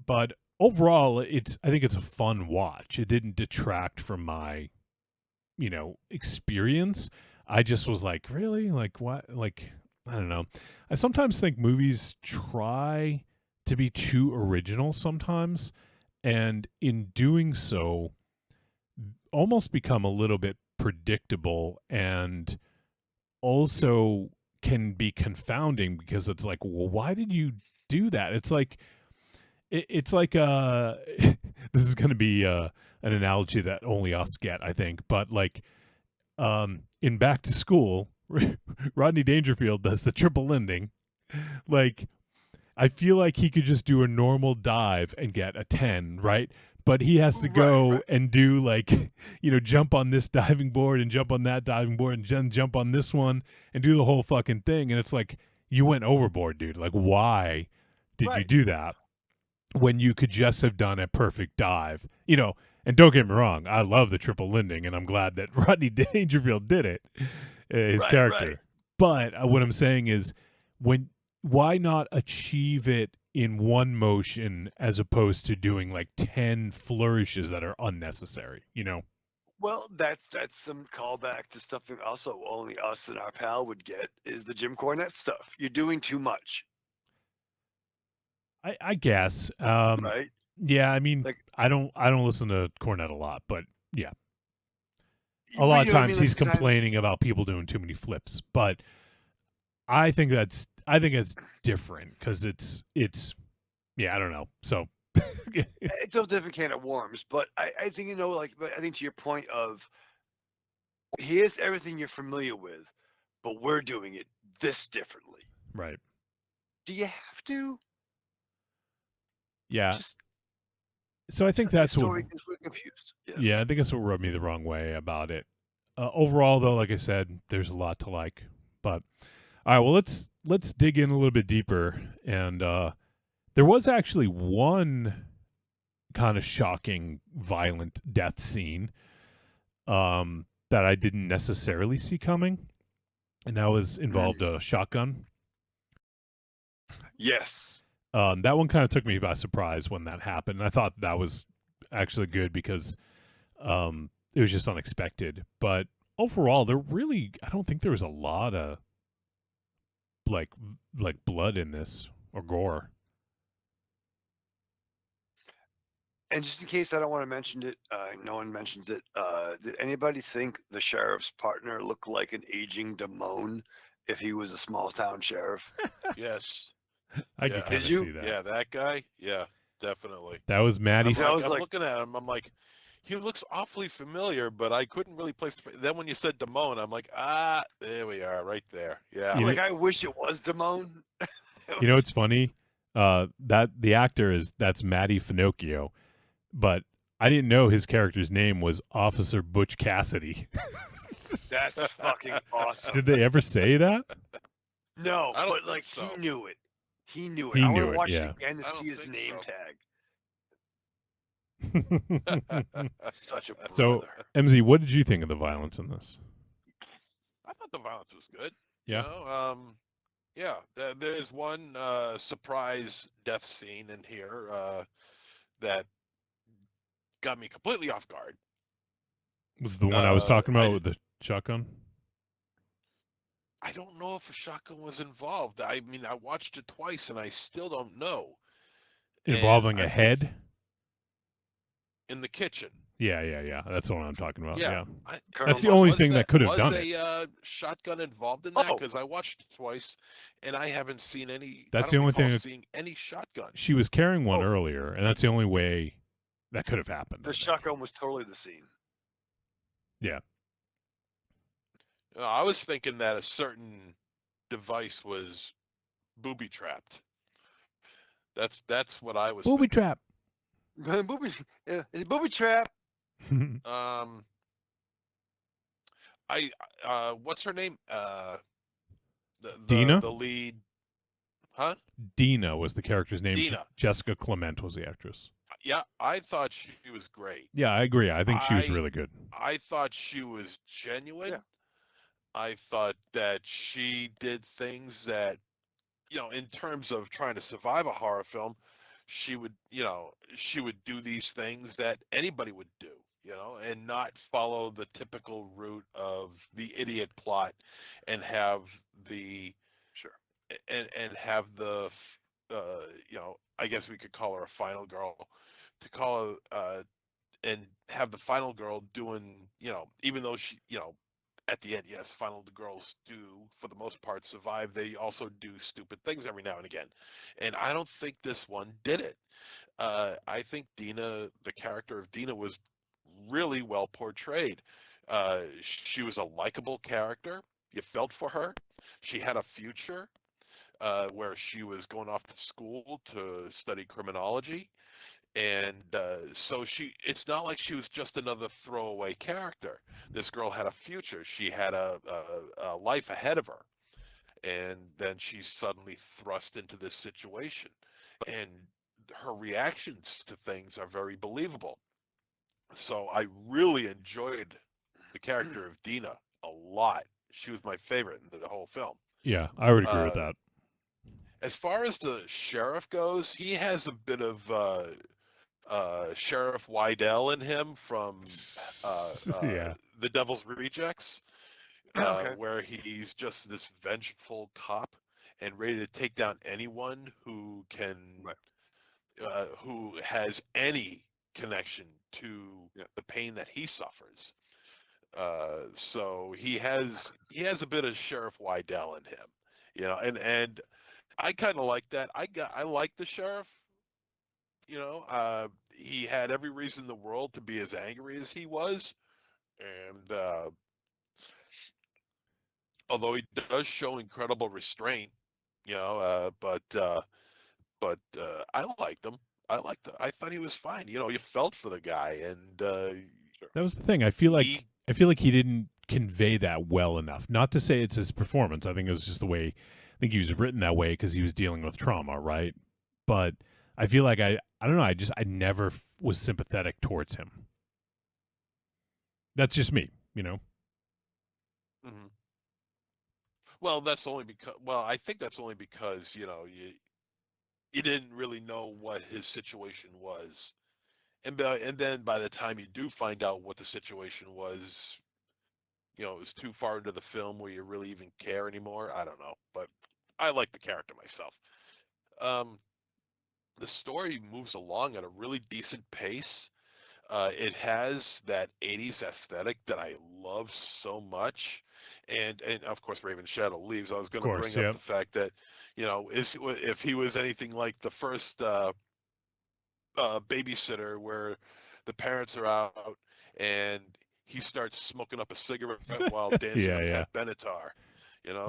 But overall, I think it's a fun watch. It didn't detract from my, experience. I just was like, really? Like what? Like, I don't know. I sometimes think movies try to be too original sometimes, and in doing so almost become a little bit predictable, and also can be confounding because it's like, well, why did you do that? It's like this is going to be an analogy that only us get, I think, but like in Back to School, Rodney Dangerfield does the triple ending. Like, I feel like he could just do a normal dive and get a 10, right? But he has to go and do like, jump on this diving board and jump on that diving board and then jump on this one and do the whole fucking thing. And it's like, you went overboard, dude. Like, why did you do that when you could just have done a perfect dive? And don't get me wrong, I love the triple ending, and I'm glad that Rodney Dangerfield did it, his character. Right. But what I'm saying is, why not achieve it in one motion as opposed to doing like 10 flourishes that are unnecessary, Well, that's some callback to stuff that also only us and our pal would get, is the Jim Cornette stuff. You're doing too much. I guess. Right? Yeah, I mean, Like, I don't listen to Cornette a lot, but yeah. A But lot of you know what I times mean? he's Like, sometimes- complaining about people doing too many flips, but I think it's different because it's yeah, I don't know. So it's a different can of worms, but I think, but I think to your point of, here's everything you're familiar with, but we're doing it this differently. right. Do you have to? Yeah. Just So I think that's what story because we're confused. yeah, I think that's what rubbed me the wrong way about it. Overall, though, like I said, there's a lot to like. But all right, well, let's dig in a little bit deeper. And there was actually one kind of shocking, violent death scene that I didn't necessarily see coming, and that was involved a shotgun. Yes. That one kind of took me by surprise when that happened. I thought that was actually good because it was just unexpected. But overall, I don't think there was a lot of like blood in this or gore. And just in case I don't want to mention it, no one mentions it. Did anybody think the sheriff's partner looked like an aging Damone if he was a small town sheriff? Yes. I could kind of see that. Yeah, that guy. Yeah, definitely. That was Maddie. I'm looking at him. I'm like, he looks awfully familiar, but I couldn't really place. Then when you said Damone, I'm like, there we are, right there. Yeah. I wish it was Damone. You know what's funny? That the actor that's Matty Finocchio, but I didn't know his character's name was Officer Butch Cassidy. That's fucking awesome. Did they ever say that? No, I don't but like think so. he knew it. He knew it. He I knew want it, to watch yeah. it again to I don't see his think name so. tag. Such a brother. So, MZ, what did you think of the violence in this? I thought the violence was good. Yeah. Yeah. There's one surprise death scene in here that got me completely off guard. Was the one I was talking about with the shotgun? I don't know if a shotgun was involved. I mean, I watched it twice and I still don't know. Involving a head? In the kitchen. Yeah. That's the one I'm talking about. Yeah. That's the only thing that could have done it. Was a shotgun involved in that? Because I watched it twice and I haven't seen any. That's I the don't only recall thing. Seeing any shotgun. She was carrying one earlier, and that's the only way that could have happened. The shotgun was totally the scene. Yeah. I was thinking that a certain device was booby trapped. That's what I was. Booby trap. Booby, yeah, it's booby trap. What's her name? Dina? The lead, huh? Dina was the character's name. Dina. Jessica Clement was the actress. Yeah, I thought she was great. Yeah, I agree. I think she was really good. I thought she was genuine. Yeah. I thought that she did things that, in terms of trying to survive a horror film, she would do these things that anybody would do, and not follow the typical route of the idiot plot and have the Sure. and have the I guess we could call her a final girl, to call her and have the final girl doing, even though she, at the end, yes, final girls do for the most part survive. They also do stupid things every now and again, and I don't think this one did it. I think Dina, the character of Dina, was really well portrayed. She was a likable character. You felt for her. She had a future, where she was going off to school to study criminology. And so it's not like she was just another throwaway character. This girl had a future. She had a life ahead of her. And then she's suddenly thrust into this situation. And her reactions to things are very believable. So I really enjoyed the character of Dina a lot. She was my favorite in the whole film. Yeah, I would agree with that. As far as the sheriff goes, he has a bit of Sheriff Wydell in him from Yeah. The Devil's Rejects, Okay. where he's just this vengeful cop and ready to take down anyone who can, who has any connection to the pain that he suffers. So he has a bit of Sheriff Wydell in him, and I kind of like that. I like the sheriff. He had every reason in the world to be as angry as he was, and although he does show incredible restraint, but I liked him. I thought he was fine. You felt for the guy, and That was the thing. I feel like he didn't convey that well enough. Not to say it's his performance. I think it was just the way. I think he was written that way because he was dealing with trauma, right? But I feel like I don't know. I never was sympathetic towards him. That's just me, Mhm. Well, that's only because. Well, I think that's only because you didn't really know what his situation was, and then by the time you do find out what the situation was, it was too far into the film where you really even care anymore. I don't know, but I like the character myself. The story moves along at a really decent pace. It has that 80s aesthetic that I love so much. And of course, Raven Shadow leaves. I was going to bring up the fact that, if he was anything like the first Babysitter, where the parents are out and he starts smoking up a cigarette while dancing to Pat Benatar,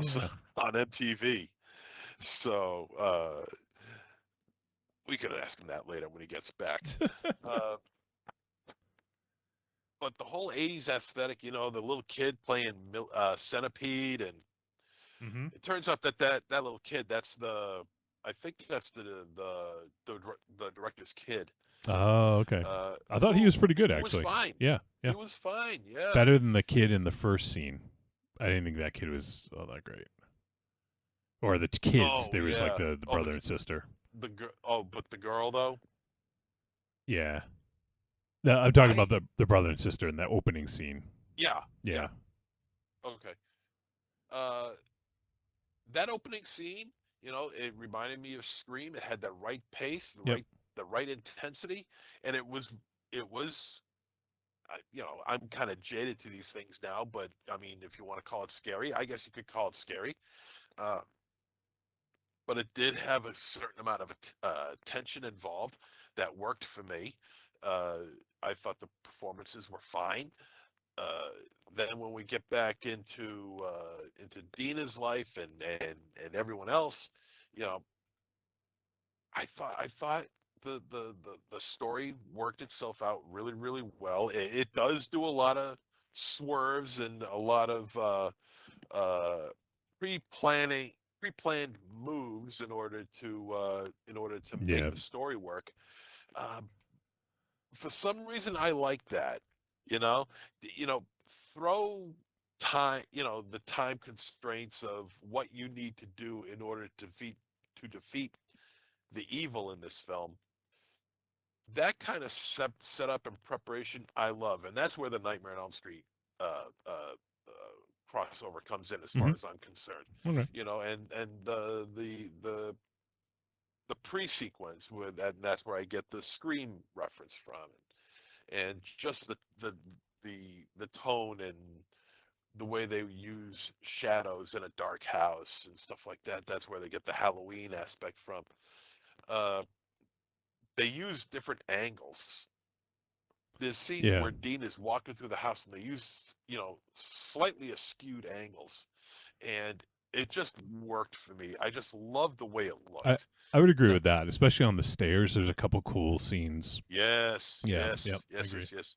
so, on MTV. So we could ask him that later when he gets back. But the whole 80s aesthetic, the little kid playing Centipede, and it turns out that little kid, I think that's the director's kid. Oh, okay. I thought he was pretty good, actually. He was fine. Yeah. He was fine, yeah. Better than the kid in the first scene. I didn't think that kid was all that great. Or the kids. There was like the brother and sister. But the girl, though? Yeah. No, I'm talking about the brother and sister in that opening scene. Yeah. Okay. That opening scene, it reminded me of Scream. It had the right pace, the right intensity, and it was. I'm kind of jaded to these things now, but I mean, if you want to call it scary, I guess you could call it scary. But it did have a certain amount of tension involved that worked for me. I thought the performances were fine. Then when we get back into Dina's life and everyone else, I thought the story worked itself out really, really well. It does do a lot of swerves and a lot of pre-planned moves in order to make Yeah. the story work. For some reason, I like that. You know, throw time. The time constraints of what you need to do in order to defeat the evil in this film. That kind of setup and preparation, I love, and that's where the Nightmare on Elm Street crossover comes in, as far as I'm concerned. Okay. And the pre-sequence with that, and that's where I get the Scream reference from, and just the tone and the way they use shadows in a dark house and stuff like that. That's where they get the Halloween aspect from. They use different angles. There's scenes Yeah. where Dean is walking through the house and they use, slightly askewed angles. And it just worked for me. I just loved the way it looked. I would agree with that, especially on the stairs. There's a couple cool scenes. Yes. Yeah, Yes. yep, I Yes. agree. Yes. Yes.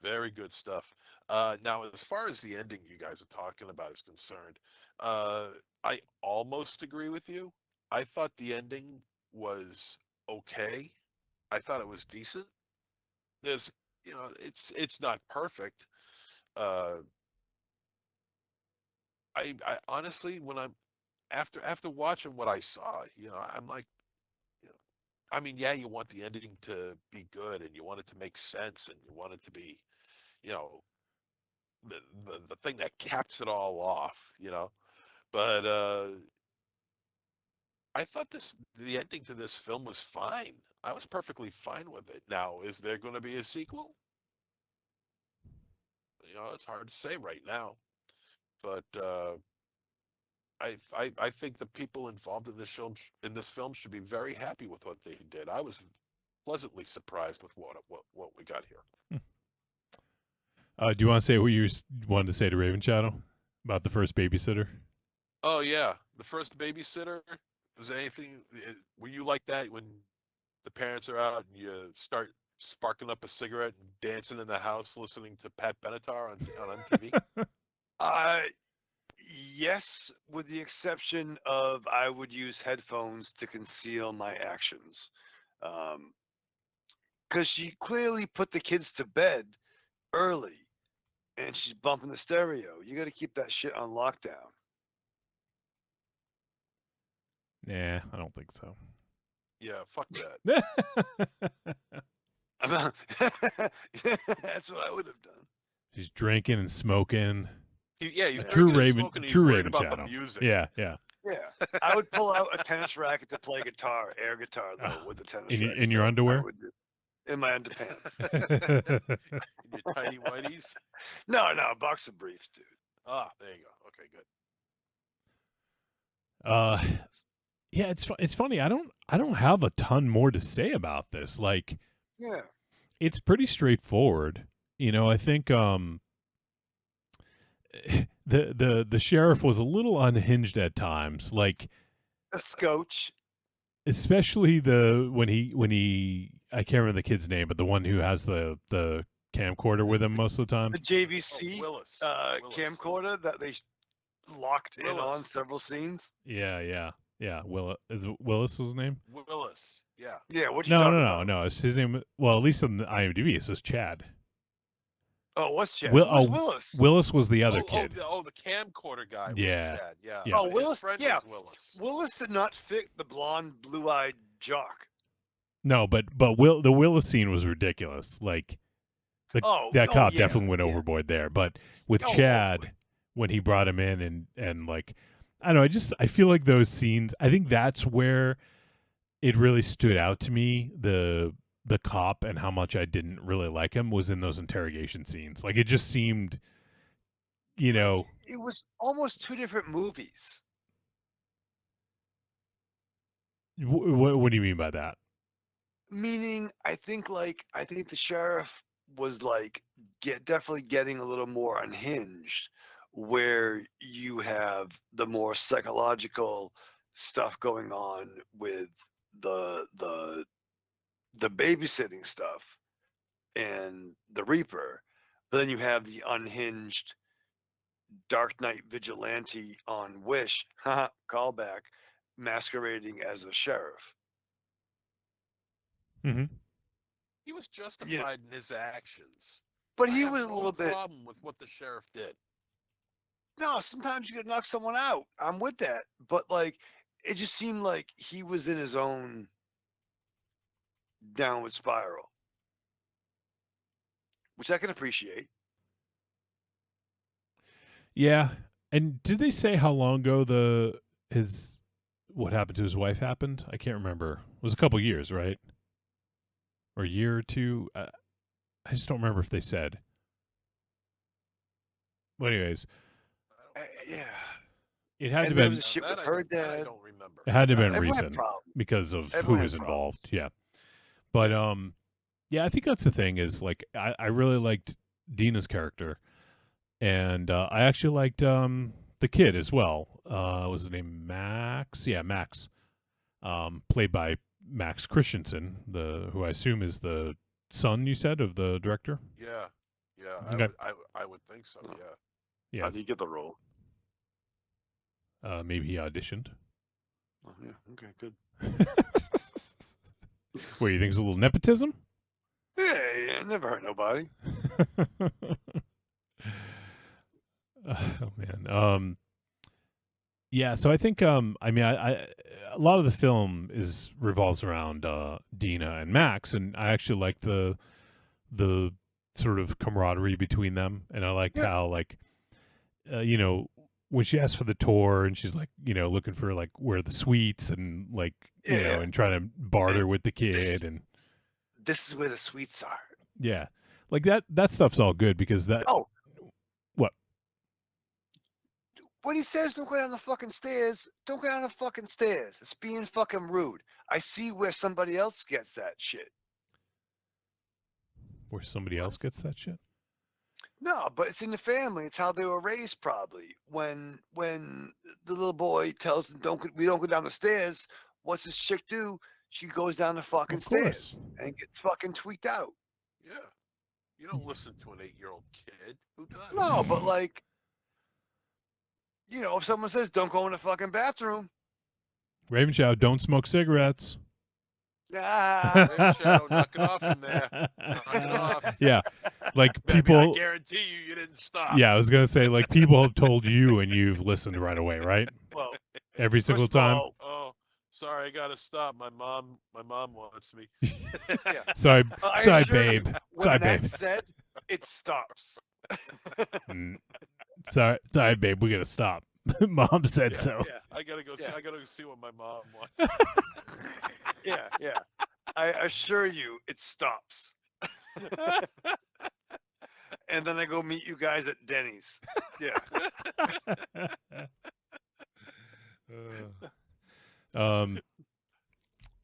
Very good stuff. Now, as far as the ending you guys are talking about is concerned, I almost agree with you. I thought the ending was okay. I thought it was decent. There's, it's not perfect. I honestly, when I'm after watching what I saw, I'm like, I mean, yeah, you want the ending to be good and you want it to make sense and you want it to be, the thing that caps it all off, But I thought the ending to this film was fine. I was perfectly fine with it. Now, is there going to be a sequel? It's hard to say right now. But I think the people involved in this film should be very happy with what they did. I was pleasantly surprised with what we got here. Do you want to say what you wanted to say to Raven Shadow about the first babysitter? Oh yeah, the first babysitter. Is there anything? Were you like that when the parents are out and you start sparking up a cigarette and dancing in the house, listening to Pat Benatar on MTV? Yes, with the exception of I would use headphones to conceal my actions. Because she clearly put the kids to bed early and she's bumping the stereo. You got to keep that shit on lockdown. Nah, I don't think so. Yeah, fuck that. That's what I would have done. She's drinking and smoking. Yeah, he's true drinking and Raven, smoking, he's true worried Raven about the Shadow. music. Yeah, yeah. Yeah, I would pull out a tennis racket to play guitar, air guitar though, with the tennis racket. In your underwear? In my underpants. Your tiny whities? No, boxer briefs, dude. Ah, there you go. Okay, good. Yeah, it's funny. I don't have a ton more to say about this. Like, yeah, it's pretty straightforward. I think the sheriff was a little unhinged at times. Like a scotch. Especially when he I can't remember the kid's name, but the one who has the camcorder with him most of the time. The JVC Willis. camcorder that they locked in on several scenes. Yeah. Is Willis his name? Willis. Yeah. Yeah. What you talking about? No. It's his name. Well, at least on the IMDb, it says Chad. Oh, what's Chad? Willis? Willis was the other kid. The camcorder guy. Yeah. Was Chad. Yeah. Yeah. Oh, Willis. Yeah. Willis. Willis did not fit the blonde, blue-eyed jock. No, but the Willis scene was ridiculous. Like, that cop definitely went overboard there. But with Chad, when he brought him in and like, I don't know, I feel like those scenes. I think that's where it really stood out to me. The cop and how much I didn't really like him was in those interrogation scenes. Like, it just seemed, it was almost two different movies. What do you mean by that? Meaning, I think the sheriff was like definitely getting a little more unhinged, where you have the more psychological stuff going on with the babysitting stuff and the Reaper. But then you have the unhinged Dark Knight vigilante on Wish, haha, callback, masquerading as a sheriff. Mm-hmm. He was justified in his actions. But I he have was a no little bit. problem with what the sheriff did. No, sometimes you gotta knock someone out. I'm with that. But like, it just seemed like he was in his own downward spiral, which I can appreciate. Yeah. And did they say how long ago what happened to his wife happened? I can't remember. It was a couple years, right? Or a year or two. I just don't remember if they said. But anyways, Yeah. it had to And there been. was a shit with her dad. I don't remember. It had to have been Everyone had recent problems. because of who Everyone had was problems. involved. Yeah. But yeah, I think that's the thing is like I really liked Dina's character, and I actually liked the kid as well. Was his name Max? Yeah, Max. Played by Max Christensen, who I assume is the son, you said, of the director. Yeah, yeah, Okay. I would think so. Yeah. Yeah. How did you get the role? Maybe he auditioned. Oh, yeah. Okay, good. What, you think it's a little nepotism? Yeah, never hurt nobody. Oh man. Yeah, so I think I mean I a lot of the film revolves around Dina and Max, and I actually like the sort of camaraderie between them, and I liked how like you know, when she asked for the tour and she's like, you know, looking for like where the sweets and like you know, and trying to barter with the kid, and This is where the sweets are. yeah, like that stuff's all good because that. Oh. What? When he says don't go down the fucking stairs, don't go down the fucking stairs. It's being fucking rude. I see where somebody else gets that shit. Where somebody else gets that shit? No, but it's in the family. It's how they were raised, probably. When the little boy tells them we don't go down the stairs, what's this chick do? She goes down the fucking stairs and gets fucking tweaked out. Yeah. You don't listen to an 8-year-old kid. Who does? No, but like, you know, if someone says don't go in the fucking bathroom, Ravenshaw, don't smoke cigarettes. Shadow, knock it off in there. Knock it off. Yeah, like Baby, people. I guarantee you didn't stop. Yeah, I was gonna say like people have told you and you've listened right away, right? Well, every single time. Oh, sorry, I gotta stop. My mom wants me. Sorry, I sorry, assure you, babe. when Sorry, that's babe. said, it stops. Sorry, babe. We gotta stop. Mom said so. Yeah. I gotta go see. I gotta go see what my mom wants. Yeah. I assure you, it stops. And then I go meet you guys at Denny's. Yeah.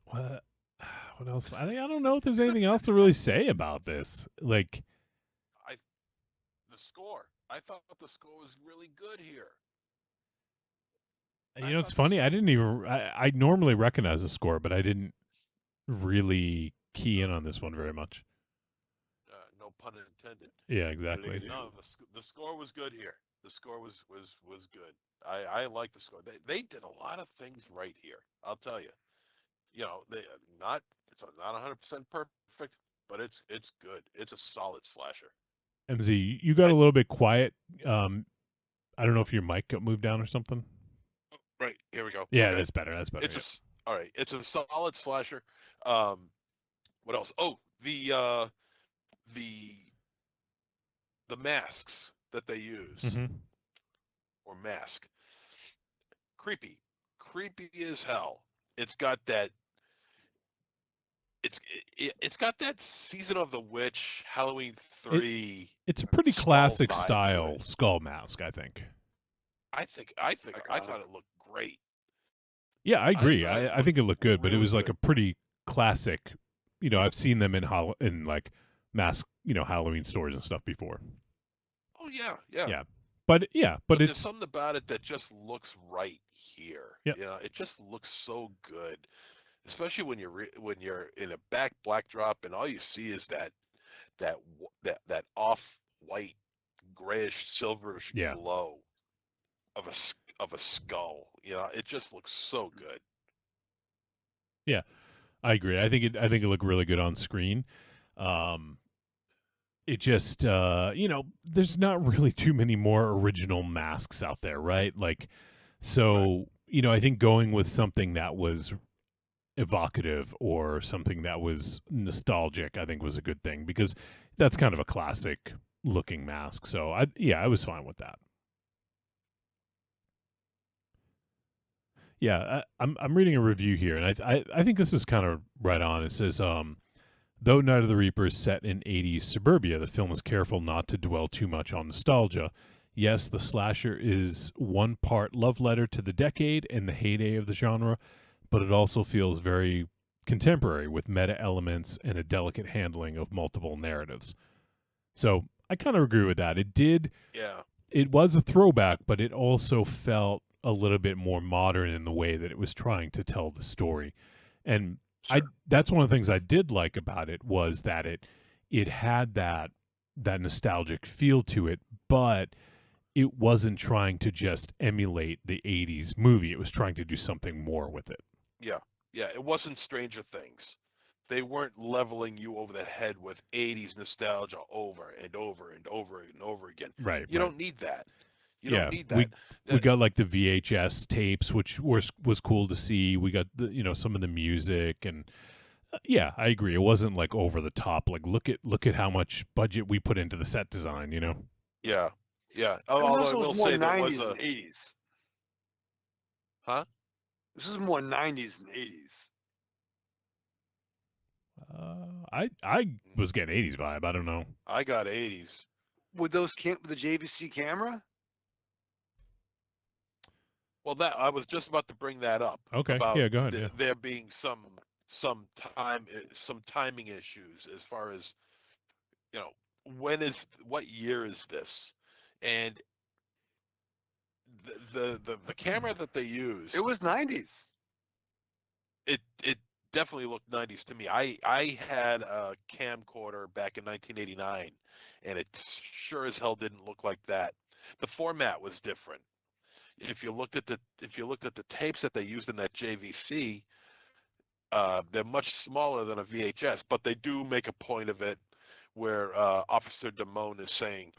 What else? I don't know if there's anything else to really say about this. Like The score. I thought the score was really good here. you know, it's funny. I didn't even. I normally recognize the score, but I didn't really key in on this one very much. No pun intended. Yeah, exactly. No, the score was good here. The score was good. I like the score. They did a lot of things right here. I'll tell you. You know, it's not 100% perfect, but it's good. It's a solid slasher. MZ, you got a little bit quiet. I don't know if your mic got moved down or something. Right, here we go. Yeah, Okay. that's better. That's better. All right. It's a solid slasher. What else? Oh, the masks that they use, or mask. Creepy as hell. It's got that. It's got that Season of the Witch, Halloween 3. It's a pretty skull classic vibe to style it. skull mask, I think. I thought it looked great. Yeah, I agree. thought it I think it looked good, but it really was like good. a pretty classic. You know, I've seen them in like mask, you know, Halloween stores and stuff before. Oh yeah. Yeah, but there's it's something about it that just looks right here. Yep. You know, it just looks so good, especially when you're in a backdrop and all you see is that off white, grayish, silverish Yeah. glow of a skull. You know, it just looks so good. Yeah, I agree. I think it looked really good on screen. It just there's not really too many more original masks out there, right? Like, so I think going with something that was evocative or something that was nostalgic, I think was a good thing, because that's kind of a classic looking mask. So I was fine with that. Yeah, I'm reading a review here, and I think this is kind of right on. It says, though Night of the Reaper is set in 80s suburbia, the film is careful not to dwell too much on nostalgia. Yes, the slasher is one part love letter to the decade and the heyday of the genre, but it also feels very contemporary with meta elements and a delicate handling of multiple narratives. So I kind of agree with that. It was a throwback, but it also felt a little bit more modern in the way that it was trying to tell the story. And that's one of the things I did like about it, was that it had that nostalgic feel to it, but it wasn't trying to just emulate the 80s movie. It was trying to do something more with it. Yeah, it wasn't Stranger Things. They weren't leveling you over the head with 80s nostalgia over and over and over and over again. Right. You don't need that. You yeah, don't need that. We got like the VHS tapes, which was cool to see. We got some of the music, and yeah, I agree. It wasn't like over the top. Like look at how much budget we put into the set design. Yeah. Although I will say there 90s was and 80s. Huh? This is more 90s and 80s. I was getting 80s vibe. I don't know. I got 80s. With the JVC camera? Well, I was just about to bring that up. Okay. About Yeah, go ahead. There being some timing issues as far as what year is this, and the camera that they used. It was 90s. It definitely looked 90s to me. I had a camcorder back in 1989, and it sure as hell didn't look like that. The format was different. If you looked at the tapes that they used in that JVC, they're much smaller than a VHS, but they do make a point of it where Officer Damone is saying,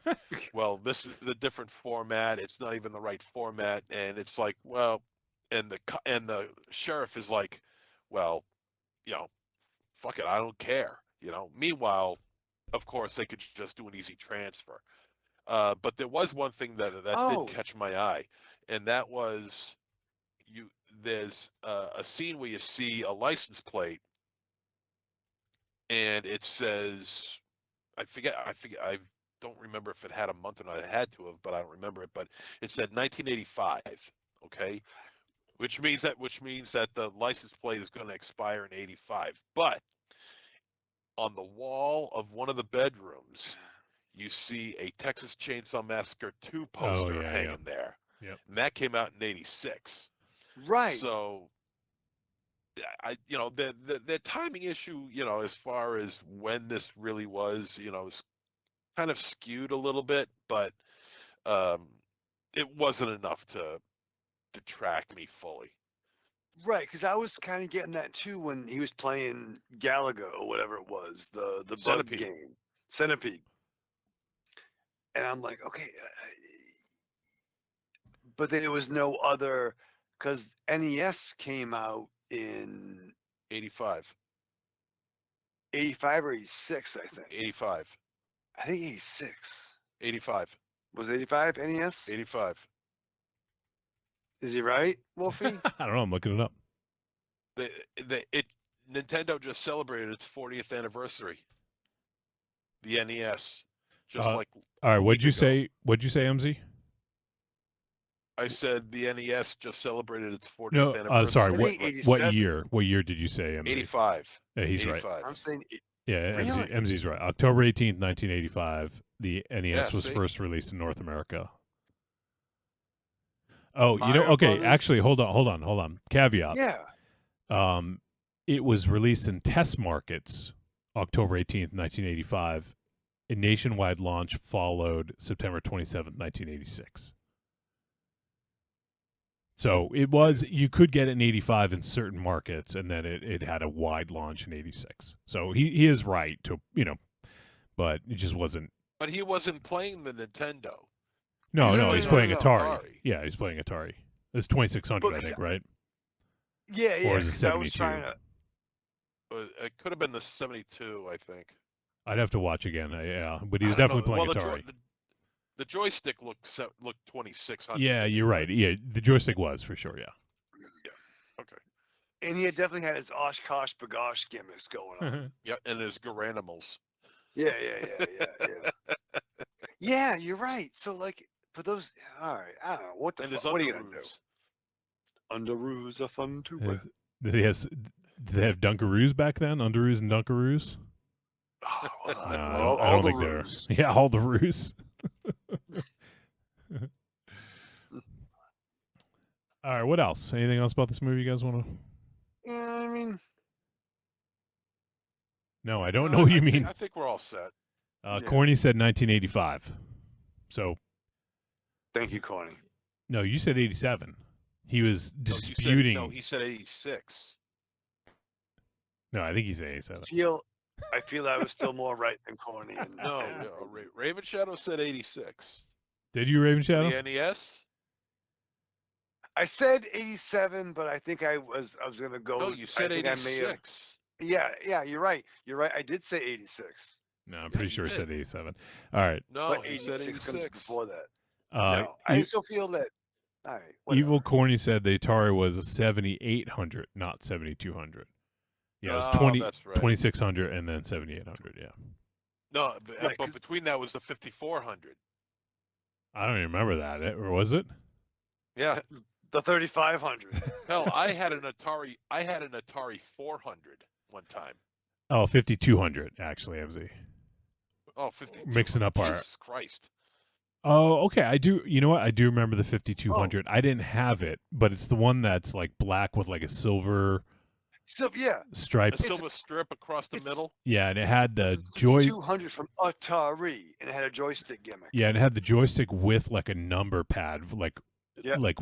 well, this is a different format. It's not even the right format. And it's like, well, and the sheriff is like, well, fuck it, I don't care. Meanwhile, of course, they could just do an easy transfer. But there was one thing that did catch my eye, and that was there's a scene where you see a license plate, and it says, I forget, I don't remember if it had a month or not. It had to have, but I don't remember it. But it said 1985. Okay, which means that the license plate is going to expire in 85. But on the wall of one of the bedrooms, you see a Texas Chainsaw Massacre 2 poster hanging there. Yep. And that came out in 86. Right. So the timing issue, as far as when this really was, is kind of skewed a little bit, but it wasn't enough to detract me fully. Right, because I was kind of getting that too when he was playing Galaga or whatever it was, the bug game, Centipede. And I'm like, okay, but then there was no other, because NES came out in 85. 85 or 86, I think. 85. I think 86. 85. Was it 85 NES? 85. Is he right, Wolfie? I don't know. I'm looking it up. Nintendo just celebrated its 40th anniversary. The NES. Just all right, what'd you say, MZ? I said the NES just celebrated its 40th No, anniversary. sorry. What year? What year did you say, MZ? 85. Yeah, he's 85. right. I'm saying. Yeah, Really? MZ's right. October 18th, 1985. The NES was see? first released in North America. Oh, Mario okay. Brothers? Actually, hold on. Caveat. Yeah. It was released in test markets October 18th, 1985. A nationwide launch followed September 27th, 1986. So it was, you could get it in 85 in certain markets, and then it had a wide launch in 86. So he is right to, but it just wasn't. But he wasn't playing the Nintendo. No, he's playing Atari. Yeah, he's playing Atari. It's 2600, I think, right? Yeah. Or is it 72? I was trying to. It could have been the 72, I think. I'd have to watch again. Yeah, but he was definitely playing Atari. The joystick looked 2600. Yeah, you're right. Yeah, the joystick was for sure. Yeah. Okay. And he had definitely had his Oshkosh Bagosh gimmicks going on. Yeah, and his Garanimals. Yeah. Yeah, you're right. So like for those, all right, I don't know what the fuck. What are you gonna do? Underoos are fun to wear. Did they have Dunkaroos back then? Underoos and Dunkaroos? Oh, no, I don't think they're. Yeah, all the roos. All right, what else? Anything else about this movie you guys want to? I mean, no, I don't know what you mean. I think we're all set. Corny said 1985. So. Thank you, Corny. No, you said 87. He was disputing. No, he said 86. No, I think he said 87. I feel I was still more right than Corny. No, Raven Shadow said 86. Did you, Raven Shadow? The NES? I said 87, but I think I was gonna go. No, you said 86. Yeah, you're right. You're right. I did say 86. No, I'm pretty sure I said 87. All right. No, but he said 86 comes before that. No, I still feel that. All right. Whatever. Evil Corny said the Atari was a 7800, not 7200. Yeah, it was 2600 and then 7800. Yeah. No, but between that was the 5400. I don't even remember that. Or was it? Yeah. The 3500. Hell, I had an Atari 400 one time. Oh, 5200 actually, MZ. Oh, 52. Mixing up our. Jesus Christ. Oh, okay. I do. You know what? I do remember the 5200. I didn't have it, but it's the one that's like black with like a silver. Stripe. A silver strip across the middle. Yeah, and it had the 200 from Atari, and it had a joystick gimmick. Yeah, and it had the joystick with like a number pad, like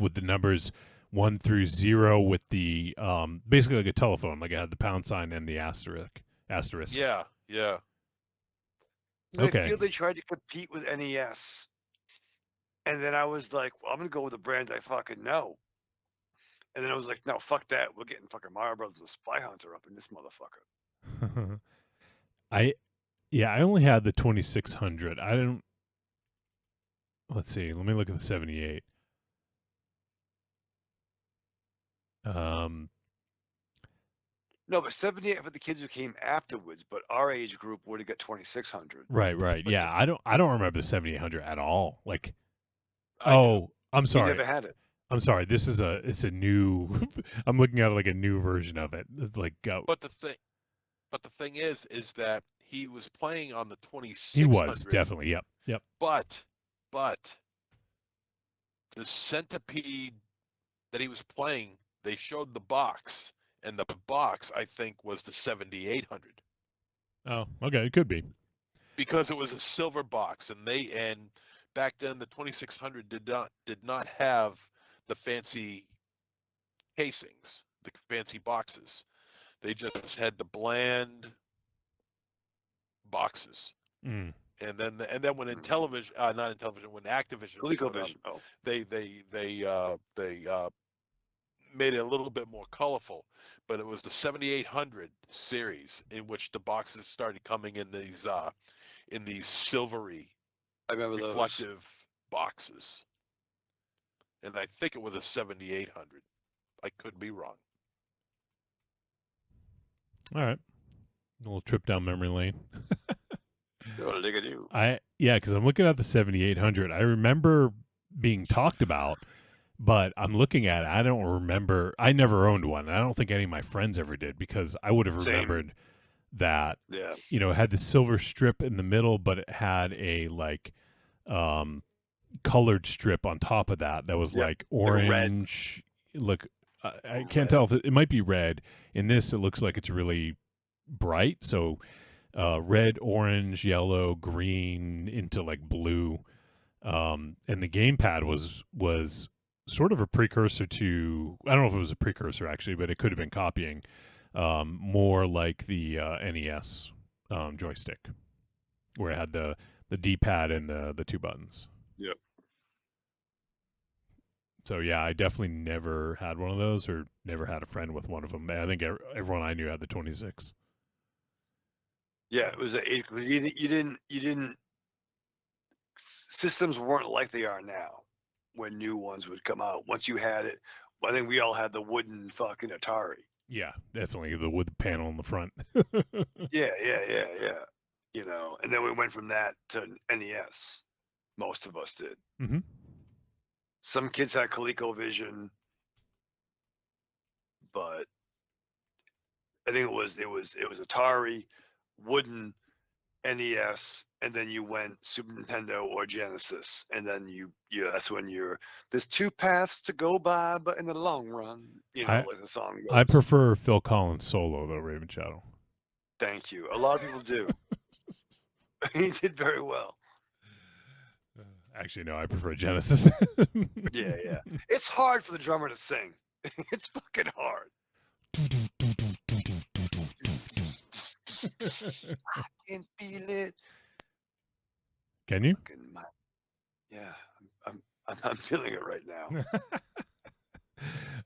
with the numbers 1 through 0, with the basically like a telephone. Like it had the pound sign and the asterisk. Yeah. Okay. I feel they tried to compete with NES, and then I was like, well, I'm gonna go with a brand I fucking know. And then I was like, no, fuck that. We're getting fucking Mario Brothers and Spy Hunter up in this motherfucker. I only had the 2600. I didn't. Let's see. Let me look at the 78. No, but 78 for the kids who came afterwards, but our age group would have got 2600. Right. Yeah, I don't remember the 7800 at all. Like, I'm sorry. We never had it. I'm sorry. It's a new. I'm looking at like a new version of it. It's like. But the thing is that he was playing on the 2600. He was definitely. Yep. But the Centipede that he was playing, they showed the box, and the box I think was the 7800. Oh, okay. It could be because it was a silver box, and back then the 2600 did not have the fancy casings, the fancy boxes. They just had the bland boxes. Mm. And then when when Activision, ColecoVision, they made it a little bit more colorful. But it was the 7800 series in which the boxes started coming in these silvery, reflective boxes. And I think it was a 7800. I could be wrong. All right. A little trip down memory lane. Look at you. Because I'm looking at the 7800. I remember being talked about, but I'm looking at it. I don't remember. I never owned one. I don't think any of my friends ever did, because I would have remembered that. Yeah. It had the silver strip in the middle, but it had a colored strip on top of that was like orange. Look, I can't tell if it might be red. In this, it looks like it's really bright. So red, orange, yellow, green into like blue. And the gamepad was sort of a precursor to, I don't know if it was a precursor actually, but it could have been copying more like the NES joystick, where it had the D-pad and the two buttons. Yep. So yeah, I definitely never had one of those, or never had a friend with one of them. I think everyone I knew had the 26. Yeah, it was you didn't. Systems weren't like they are now, when new ones would come out. Once you had it, I think we all had the wooden fucking Atari. Yeah, definitely the wood panel in the front. Yeah. You know, and then we went from that to NES. Most of us did. Mm-hmm. Some kids had ColecoVision, but I think it was Atari, wooden, NES, and then you went Super Nintendo or Genesis, and then that's when there's two paths to go by, but in the long run, like the song goes. I prefer Phil Collins solo though, Raven Shadow. Thank you. A lot of people do. He did very well. Actually, no, I prefer Genesis. Yeah. It's hard for the drummer to sing. It's fucking hard. I can feel it. Can you? Yeah, I'm feeling it right now.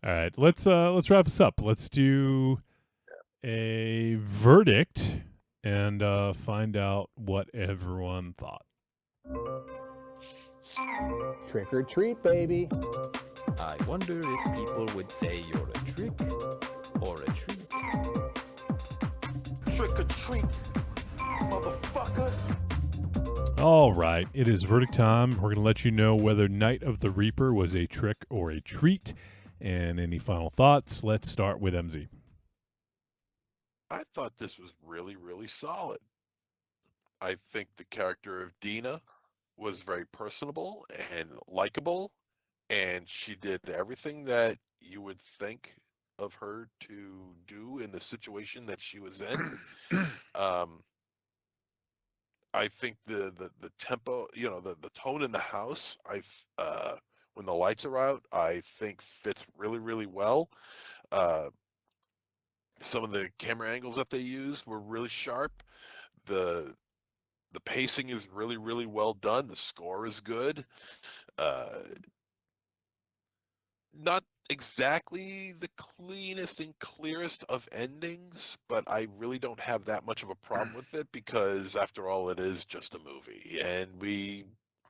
All right, let's wrap this up. Let's do a verdict and find out what everyone thought. Trick or treat, baby. I wonder if people would say you're a trick or a treat. Trick or treat, motherfucker. All right, it is verdict time. We're going to let you know whether Night of the Reaper was a trick or a treat. And any final thoughts? Let's start with MZ. I thought this was really, really solid. I think the character of Dina was very personable and likable, and she did everything that you would think of her to do in the situation that she was in. I think the tempo, the tone in the house, when the lights are out, I think fits really, really well. Some of the camera angles that they used were really sharp. The pacing is really, really well done. The score is good. Not exactly the cleanest and clearest of endings, but I really don't have that much of a problem with it, because after all, it is just a movie and we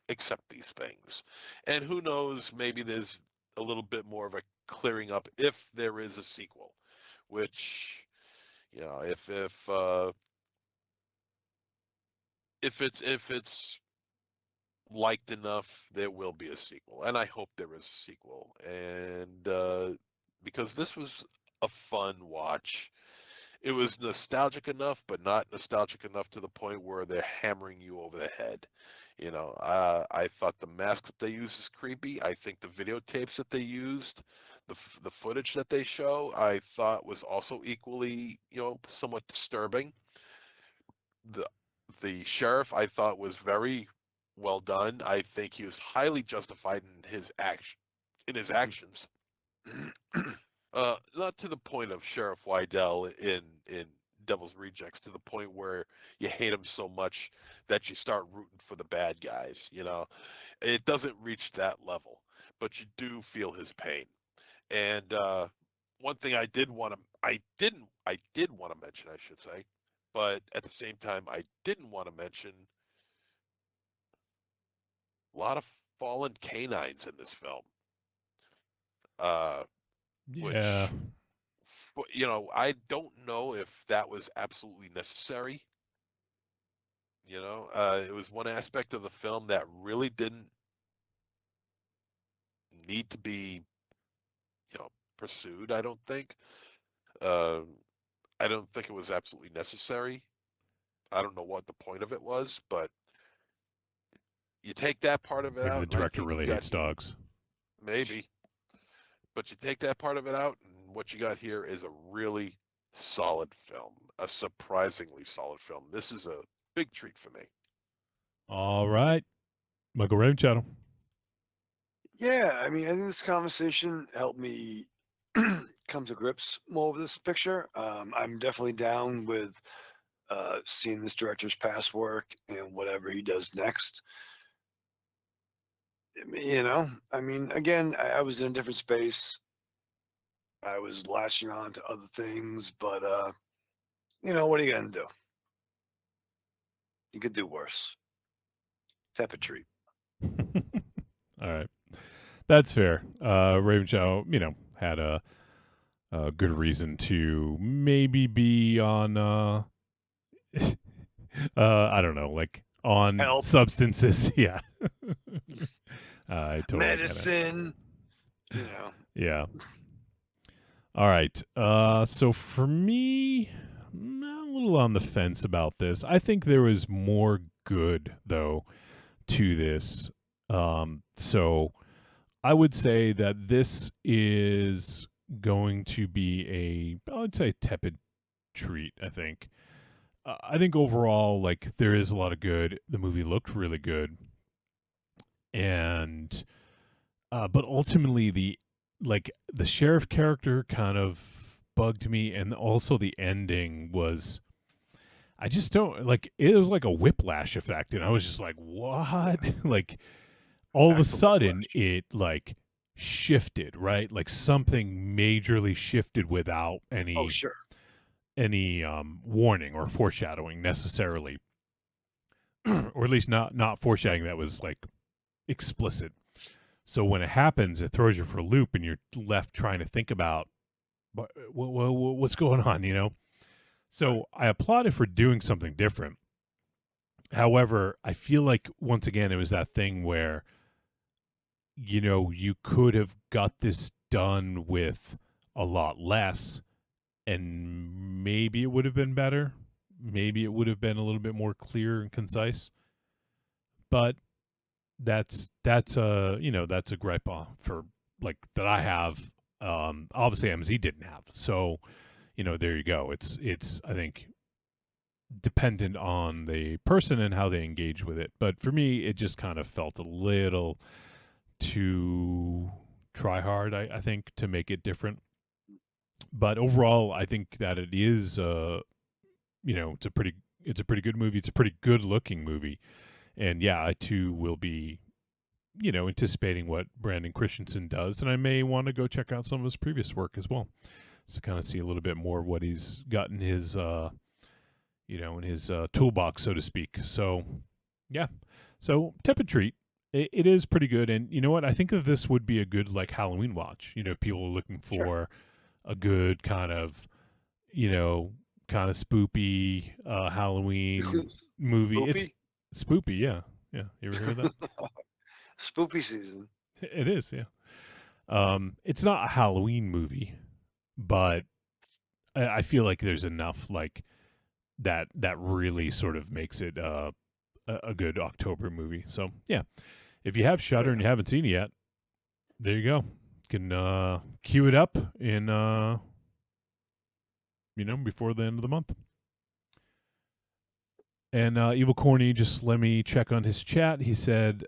accept these things. And who knows, maybe there's a little bit more of a clearing up if there is a sequel, which, if it's liked enough, there will be a sequel, and I hope there is a sequel. And because this was a fun watch, it was nostalgic enough, but not nostalgic enough to the point where they're hammering you over the head. I thought the mask that they used is creepy. I think the videotapes that they used, the footage that they show, I thought was also equally, somewhat disturbing. The sheriff, I thought, was very well done. I think he was highly justified in his actions. Not to the point of Sheriff Wydell in Devil's Rejects, to the point where you hate him so much that you start rooting for the bad guys. It doesn't reach that level, but you do feel his pain. And one thing I did want to mention, I should say, but at the same time, I didn't want to mention a lot of fallen canines in this film. Yeah. Which, I don't know if that was absolutely necessary. It was one aspect of the film that really didn't need to be, pursued, I don't think. I don't think it was absolutely necessary. I don't know what the point of it was, but you take that part of it out. The director really hates dogs. Maybe. But you take that part of it out, and what you got here is a really solid film. a surprisingly solid film. This is a big treat for me. All right. Michael Ravenchatter. Yeah, I mean, I think this conversation helped me come to grips more with this picture. I'm definitely down with seeing this director's past work and whatever he does next. You know, I mean, again, I was in a different space. I was latching on to other things, but you know, what are you gonna do? You could do worse. Type of treat. All right. That's fair. Ravenshaw, had a good reason to maybe be on I don't know, like on substances. Yeah. I totally get it. Medicine. You know. Yeah. All right. So for me, I'm a little on the fence about this. I think there was more good though to this. So I would say that this is going to be I would say tepid treat, I think. I think overall, like, there is a lot of good. The movie looked really good. And, but ultimately the sheriff character kind of bugged me. And also the ending was, I just don't, like, it was like a whiplash effect. And I was just like, what? Like, all of a sudden it like shifted, right? Like something majorly shifted without any warning or foreshadowing necessarily. Or at least not foreshadowing that was like explicit. So when it happens, it throws you for a loop and you're left trying to think about what's going on, you know? So I applaud it for doing something different. However, I feel like once again it was that thing where, you know, you could have got this done with a lot less and maybe it would have been better. Maybe it would have been a little bit more clear and concise. But that's a gripe for like that I have. Obviously MZ didn't have. So, you know, there you go. It's I think dependent on the person and how they engage with it. But for me, it just kind of felt a little to try hard, I think, to make it different. But overall, I think that it is, it's a pretty good movie. It's a pretty good looking movie. And yeah, I too will be, anticipating what Brandon Christensen does. And I may want to go check out some of his previous work as well. Just to kind of see a little bit more of what he's got in his, in his toolbox, so to speak. So, yeah. So, tepid treat. It is pretty good, and you know what? I think that this would be a good like Halloween watch. You know, if people are looking for a good kind of, kind of spoopy Halloween movie. Spoopy? It's spoopy, yeah. You ever heard that? Spoopy season. It is, yeah. It's not a Halloween movie, but I feel like there's enough like that really sort of makes it a good October movie. So yeah. If you have Shudder and you haven't seen it yet, there you go. You can queue it up in, before the end of the month. And Evil Corny just let me check on his chat. He said,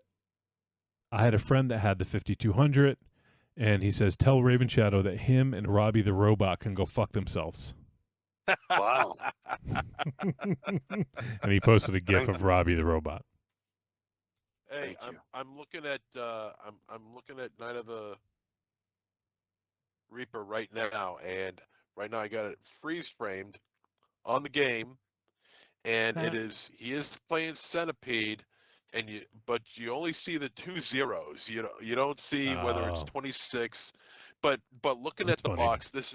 I had a friend that had the 5200, and he says, tell Raven Shadow that him and Robbie the Robot can go fuck themselves. Wow. And he posted a gif of Robbie the Robot. Hey, I'm looking at I'm looking at Night of the Reaper right now, and right now I got it freeze framed on the game, and he is playing Centipede, and but you only see the 2 zeros. You don't see whether it's 26, but looking at the box, this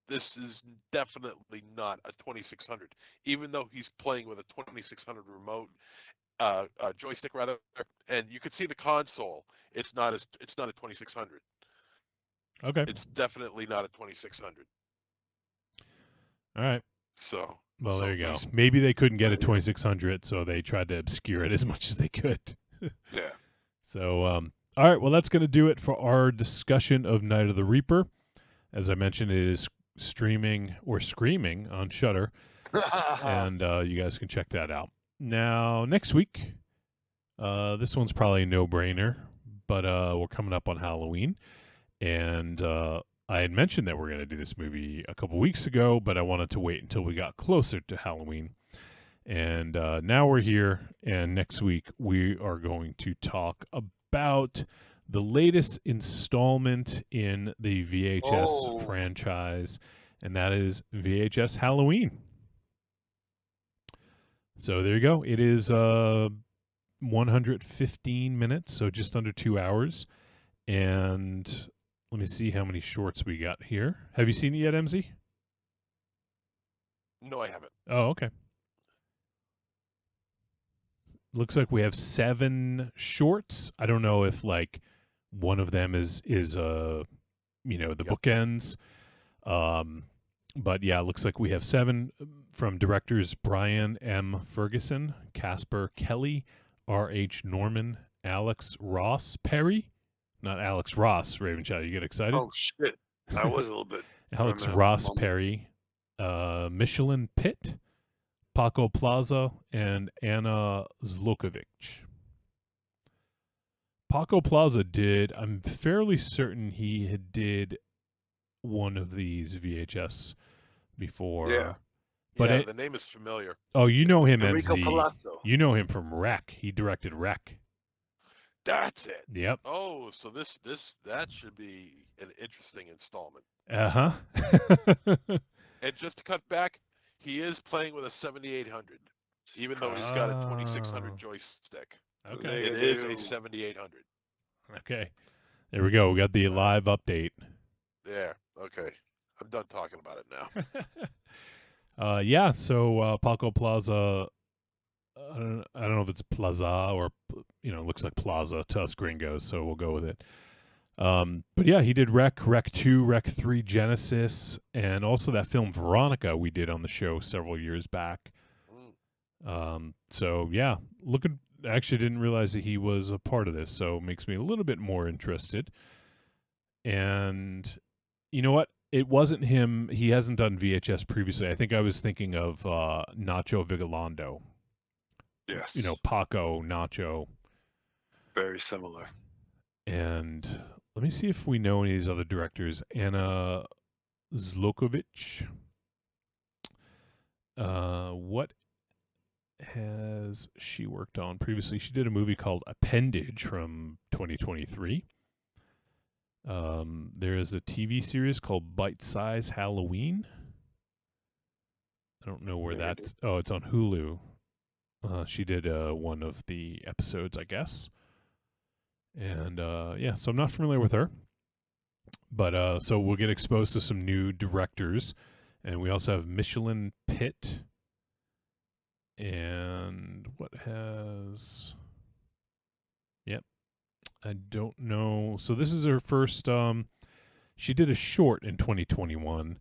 is definitely not a 2600, even though he's playing with a 2600 remote. Joystick rather, and you could see the console. It's not a 2600. Okay. It's definitely not a 2600. All right. So. Well, there you go. Maybe they couldn't get a 2600, so they tried to obscure it as much as they could. Yeah. So, all right. Well, that's going to do it for our discussion of Night of the Reaper. As I mentioned, it is streaming or screaming on Shudder. and you guys can check that out. Now, next week, this one's probably a no-brainer, but we're coming up on Halloween, and I had mentioned that we're going to do this movie a couple weeks ago, but I wanted to wait until we got closer to Halloween. And now we're here, and next week we are going to talk about the latest installment in the VHS franchise, and that is VHS Halloween. So there you go. It is 115 minutes, so just under 2 hours. And let me see how many shorts we got here. Have you seen it yet, MZ? No, I haven't. Oh, okay. Looks like we have 7 shorts. I don't know if like one of them is the bookends. But yeah, it looks like we have 7 from directors Brian M. Ferguson, Casper Kelly, R.H. Norman, Alex Ross Perry. Not Alex Ross, Ravenchild. You get excited? Oh, shit. I was a little bit. Alex Ross Perry, Michelin Pitt, Paco Plaza, and Anna Zlokovic. Paco Plaza I'm fairly certain he did one of these VHS before. Yeah. But the name is familiar. Oh, you know him, Enrico MZ. Palazzo. You know him from Wreck. He directed Wreck. That's it. Yep. Oh, so that should be an interesting installment. Uh-huh. And just to cut back, he is playing with a 7800, even though he's got a 2600 joystick. Okay. It is a 7800. Okay. There we go. We got the live update. There. Okay. I'm done talking about it now. Yeah, so Paco Plaza, I don't know if it's Plaza or, looks like Plaza to us gringos, so we'll go with it. But yeah, he did Rec 2, Rec 3, Genesis, and also that film Veronica we did on the show several years back. So yeah, I actually didn't realize that he was a part of this, so it makes me a little bit more interested. And you know what? It wasn't him. He hasn't done VHS previously. I think I was thinking of Nacho Vigalondo. Yes. Paco, Nacho. Very similar. And let me see if we know any of these other directors. Anna Zlokovic. What has she worked on previously? She did a movie called Appendage from 2023. There is a TV series called Bite Size Halloween. I don't know where that's... Oh, it's on Hulu. She did one of the episodes, I guess. And, yeah, so I'm not familiar with her. But, so we'll get exposed to some new directors. And we also have Michelin Pitt. And what has... Yep. I don't know. So this is her first... she did a short in 2021.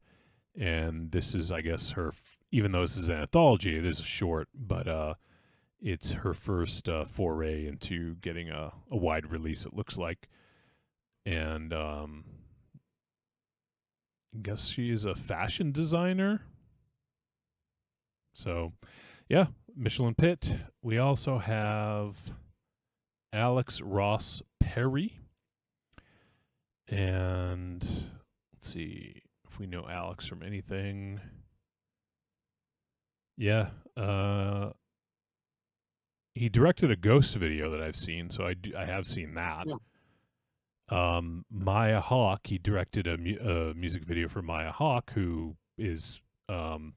And this is, I guess, her... Even though this is an anthology, it is a short. But it's her first foray into getting a wide release, it looks like. And I guess she is a fashion designer. So, yeah, Michelin Pitt. We also have Alex Ross Perry. And let's see if we know Alex from anything. Yeah, he directed a Ghost video that I've seen, so I have seen that. Yeah. Maya Hawke, he directed a music video for Maya Hawke, who is holy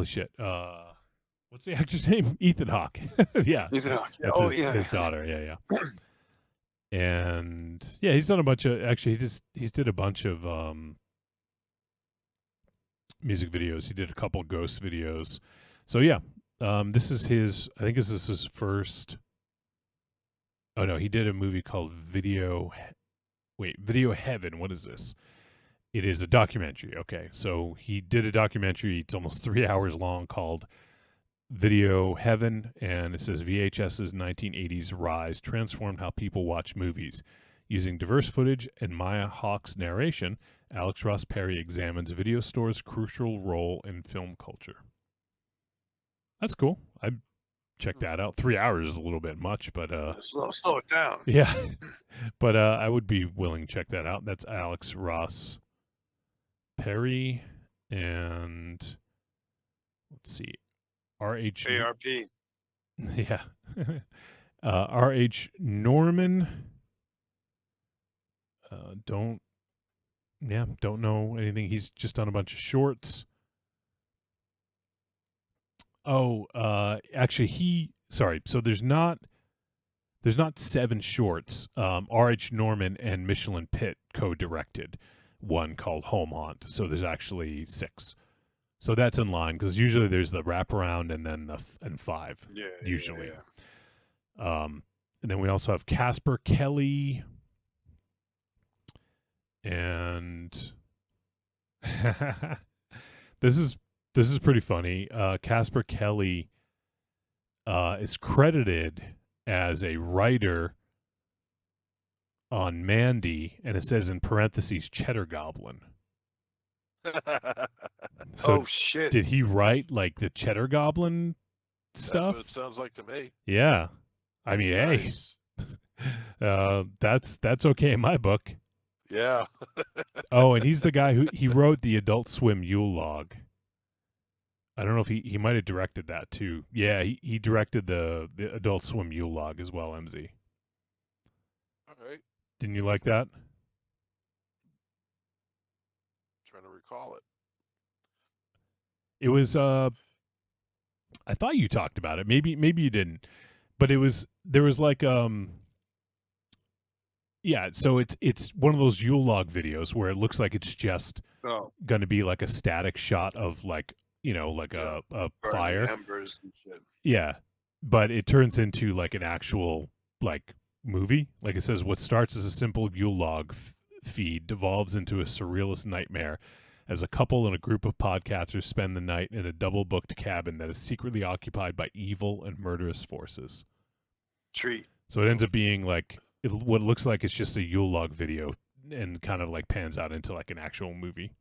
shit. What's the actor's name? Ethan Hawke. Yeah, Ethan Hawke. That's his daughter. Yeah. And yeah, he's done a bunch of. Actually, he's did a bunch of music videos. He did a couple Ghost videos. So yeah. This is his, I think this is his first, oh no, he did a movie called Video Heaven. What is this? It is a documentary. Okay. So he did a documentary. It's almost 3 hours long called Video Heaven. And it says VHS's 1980s rise transformed how people watch movies. Using diverse footage and Maya Hawke's narration, Alex Ross Perry examines video store's crucial role in film culture. That's cool. I'd check that out. 3 hours is a little bit much, but slow it down. yeah. But I would be willing to check that out. That's Alex Ross Perry and let's see. R.H. ARP. Yeah. R.H. Norman. Don't know anything. He's just done a bunch of shorts. Oh, actually so there's not 7 shorts. R.H. Norman and Michelin Pitt co-directed one called Home Haunt. So there's actually 6. So that's in line because usually there's the wraparound and then and 5 usually. Yeah. And then we also have Casper Kelly and this is pretty funny. Casper Kelly is credited as a writer on Mandy, and it says in parentheses Cheddar Goblin. So oh shit! Did he write like the Cheddar Goblin stuff? That's what it sounds like to me. Yeah, I mean, Nice. hey, that's okay in my book. Yeah. Oh, and he's the guy who wrote the Adult Swim Yule log. I don't know if he might have directed that too. Yeah, he directed the Adult Swim Yule log as well, MZ. All right. Didn't you like that? Trying to recall it. It was I thought you talked about it. Maybe you didn't. But there was like yeah, so it's one of those Yule log videos where it looks like it's just going to be like a static shot of like, you know, like a fire. Embers and shit. Yeah, but it turns into like an actual like movie. Like it says, what starts as a simple Yule log feed devolves into a surrealist nightmare as a couple and a group of podcasters spend the night in a double-booked cabin that is secretly occupied by evil and murderous forces. Treat. So it ends up being like what looks like it's just a Yule log video and kind of like pans out into like an actual movie.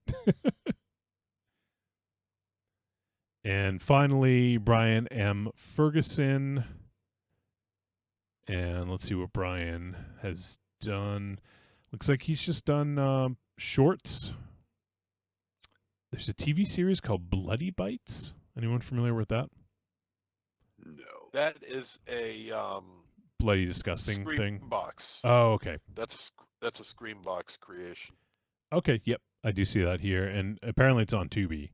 And finally, Brian M. Ferguson. And let's see what Brian has done. Looks like he's just done shorts. There's a TV series called Bloody Bites. Anyone familiar with that? No. That is a Bloody Disgusting thing? Screambox. Oh, okay. That's a Screambox creation. Okay, yep. I do see that here. And apparently it's on Tubi.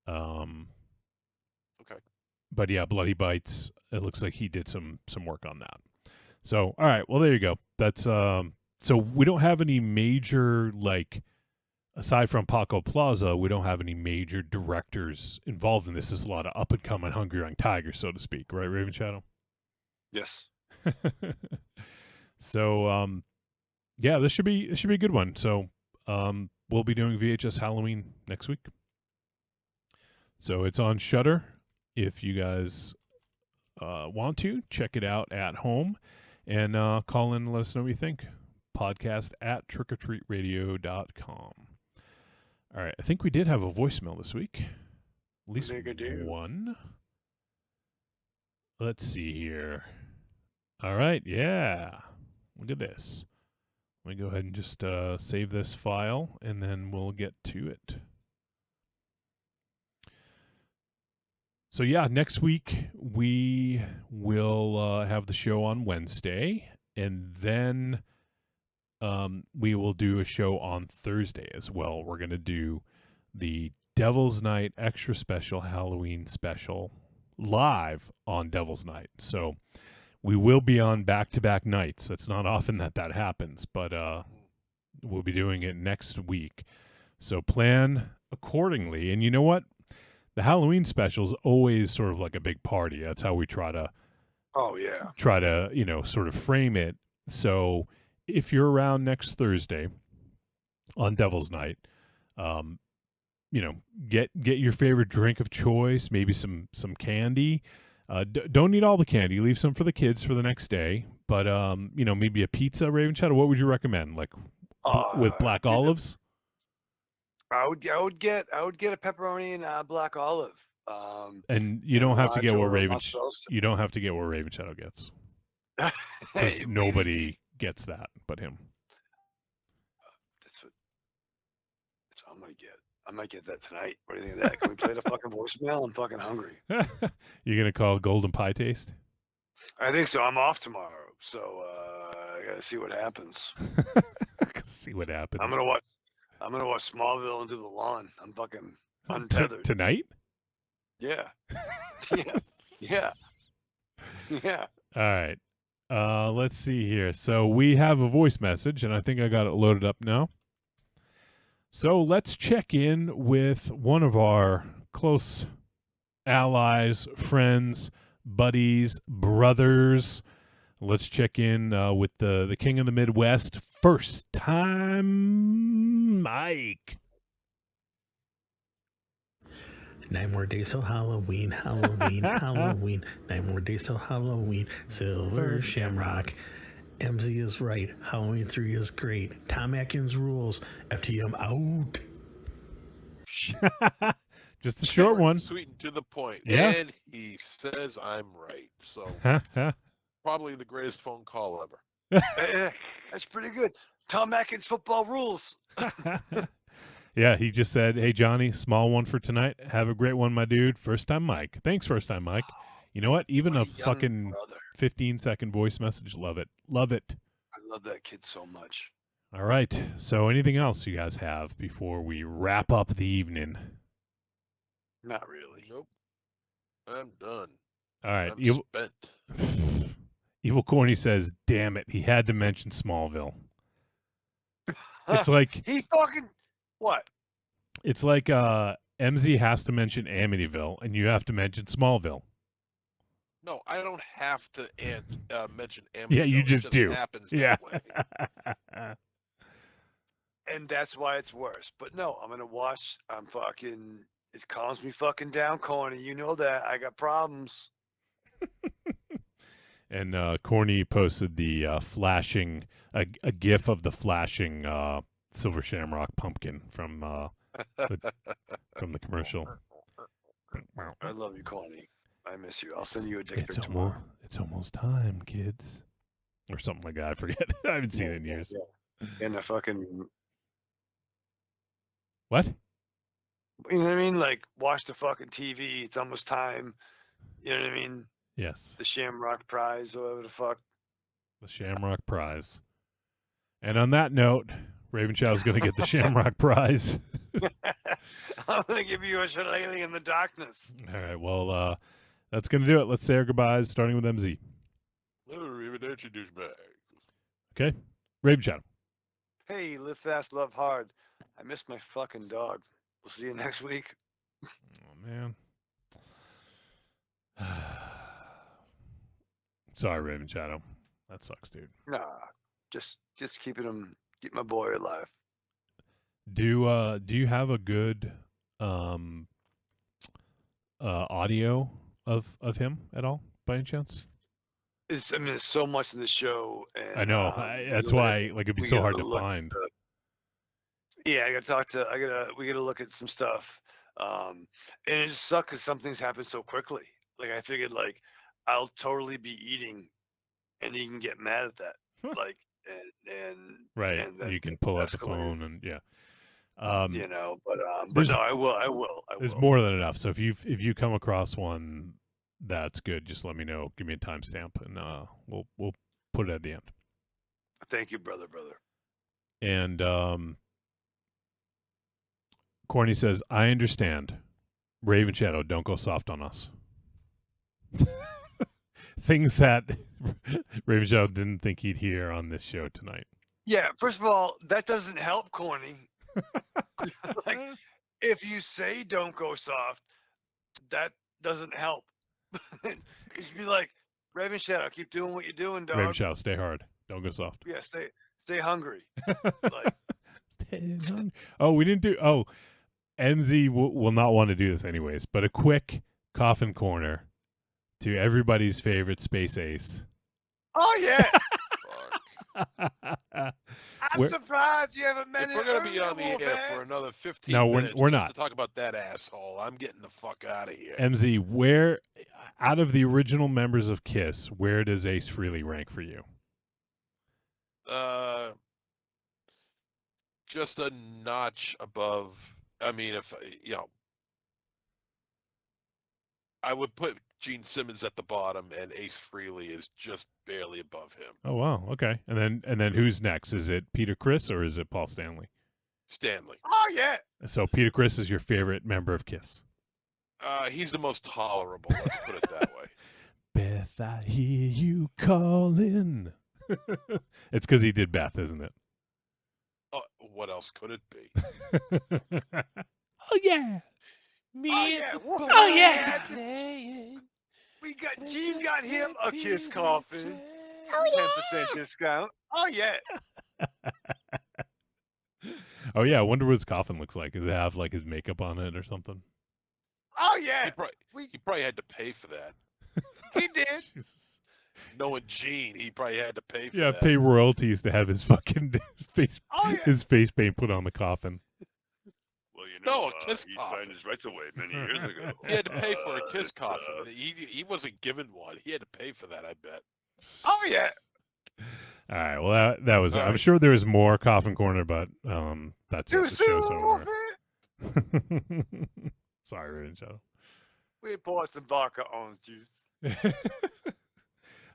Okay. But yeah, Bloody Bites. It looks like he did some work on that. So, all right. Well, there you go. That's so we don't have any major, like, aside from Paco Plaza, we don't have any major directors involved in this. There's a lot of up and coming Hungry Young Tigers, so to speak, right, Raven Shadow? Yes. So, yeah, this should be a good one. So, we'll be doing VHS Halloween next week. So it's on Shudder. If you guys want to, check it out at home and call in and let us know what you think. Podcast at trickortreatradio.com. All right, I think we did have a voicemail this week. At least one. Let's see here. All right, yeah. Look at this. Let me go ahead and just save this file, and then we'll get to it. So, yeah, next week we will have the show on Wednesday, and then we will do a show on Thursday as well. We're going to do the Devil's Night Extra Special Halloween Special live on Devil's Night. So we will be on back-to-back nights. It's not often that happens, but we'll be doing it next week. So plan accordingly. And you know what? The Halloween special is always sort of like a big party. That's how we try to you know, sort of frame it. So if you're around next Thursday on Devil's Night, you know, get your favorite drink of choice, maybe some candy. Don't eat all the candy. Leave some for the kids for the next day. But maybe a pizza, Raven Shadow. What would you recommend? Like with black olives? I would get a pepperoni and black olive. And you don't have to get what Raven. mozzarella. You don't have to get what Raven Shadow gets. Because nobody gets that but him. That's what I'm gonna get. I might get that tonight. What do you think of that? Can we play the fucking voicemail? I'm fucking hungry. You're gonna call Golden Pie Taste? I think so. I'm off tomorrow, so I gotta see what happens. See what happens. I'm gonna watch Smallville and do the lawn. I'm fucking untethered. Tonight? Yeah. Yeah. All right. Let's see here. So we have a voice message, and I think I got it loaded up now. So let's check in with one of our close allies, friends, buddies, brothers. Let's check in with the king of the Midwest, First Time Mike. 9 more days till Halloween, Halloween, Halloween. 9 more days till Halloween. Silver Shamrock. MZ is right. Halloween 3 is great. Tom Atkins rules. FTM out. Just a short one. Sweet and to the point. Yeah. And he says I'm right. So probably the greatest phone call ever. That's pretty good. Tom Atkins football rules. Yeah, he just said, "Hey Johnny, small one for tonight. Have a great one, my dude. First time Mike. Thanks, First Time Mike. You know what? Even a fucking 15-second voice message. Love it. Love it. I love that kid so much. All right. So anything else you guys have before we wrap up the evening? Not really. Nope. I'm done. All right. I'm spent. Evil Corny says, "Damn it, he had to mention Smallville." It's like he fucking what? It's like MZ has to mention Amityville, and you have to mention Smallville. No, I don't have to mention Amityville. Yeah, you just do. Happens Yeah. that way. And that's why it's worse. But no, I'm gonna watch. It calms me fucking down, Corny. You know that I got problems. And Corny posted the flashing a gif of the flashing Silver Shamrock pumpkin from the commercial. I love you, Corny. I miss you. I'll send you a dick pic tomorrow. It's almost time, kids, or something like that. I forget. I haven't seen it in years. Yeah. And the fucking what? You know what I mean? Like, watch the fucking TV. It's almost time. You know what I mean? Yes. The Shamrock Prize, or whatever the fuck. The Shamrock Prize. And on that note, Raven Shadow's going to get the Shamrock Prize. I'm going to give you a shillelagh in the darkness. All right. Well, that's going to do it. Let's say our goodbyes, starting with MZ. Arrivederci, douchebag. Okay. Raven Shadow. Hey, live fast, love hard. I missed my fucking dog. We'll see you next week. Oh, man. Sorry, Raven Shadow. That sucks, dude. Nah, just keep my boy alive. Do you have a good audio of him at all, by any chance? There's so much in the show. And, I know. That's why it'd be so hard to find. Yeah, we gotta look at some stuff. And it just sucks because some things happen so quickly. Like, I figured, like, I'll totally be eating and you can get mad at that. Like, and right. And then you can pull out the escalate. phone and yeah. You know, but no, I will. There's more than enough. So if you come across one that's good, just let me know. Give me a timestamp and we'll put it at the end. Thank you, brother. And Corny says, "I understand. Raven Shadow, don't go soft on us." Things that Raven Shadow didn't think he'd hear on this show tonight. Yeah, first of all, that doesn't help, Corny. Like, if you say don't go soft, that doesn't help. You should be like, Raven Shadow, keep doing what you're doing, dog. Raven Shadow, stay hard. Don't go soft. Yeah, stay hungry. Like, stay hungry. Oh, we didn't do. Oh, MZ will not want to do this anyways. But a quick coffin corner to everybody's favorite space ace, Oh yeah. I'm We're- surprised you haven't met If we're gonna be on the air for another 15 No, we're- minutes we're just not. to talk about that asshole, I'm getting the fuck out of here. MZ, where out of the original members of Kiss, where does Ace Frehley rank for you? Just a notch above. I mean, if I would put Gene Simmons at the bottom, and Ace Frehley is just barely above him. Oh wow, okay. And then who's next? Is it Peter Criss or is it Paul Stanley? Stanley. Oh yeah. So Peter Criss is your favorite member of Kiss. He's the most tolerable. Let's put it that way. Beth, I hear you calling. It's because he did Beth, isn't it? What else could it be? Oh yeah. Me Oh yeah. We got Gene got him a Kiss coffin. Oh yeah. 10% discount. Oh yeah. Oh yeah, I wonder what his coffin looks like. Does it have like his makeup on it or something? Oh yeah. He probably had to pay for that. He did. Knowing Gene, he probably had to pay for Yeah, that. pay royalties to have his fucking face Oh, yeah. his face paint put on the coffin. Well, you No, a Kiss he coffin. signed his rights away many years ago. He had to pay for a Kiss It's, coffin. He wasn't given one. He had to pay for that, I bet. Oh yeah. All right, well that was. All I'm right. sure there was more coffin corner, but that's Too it. The show's soon. over. Sorry, Raven Shadow. We bought some vodka orange juice.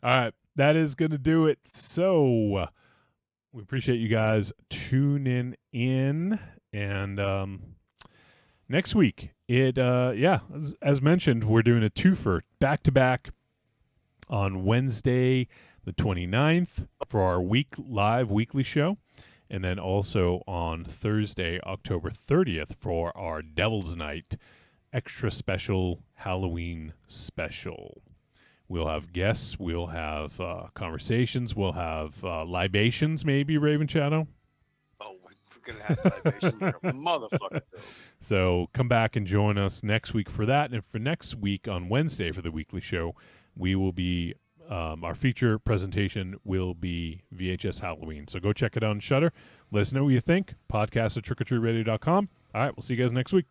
All right, that is going to do it. So we appreciate you guys tuning in. And next week, as mentioned, we're doing a twofer back-to-back on Wednesday the 29th for our live weekly show. And then also on Thursday, October 30th for our Devil's Night extra special Halloween special. We'll have guests. We'll have conversations. We'll have libations, maybe, Raven Shadow. Oh, we're going to have libations like a motherfucker. So come back and join us next week for that. And for next week on Wednesday for the weekly show, we will be, our feature presentation will be VHS Halloween. So go check it out on Shudder. Let us know what you think. Podcast at trickortreatradio.com. All right, we'll see you guys next week.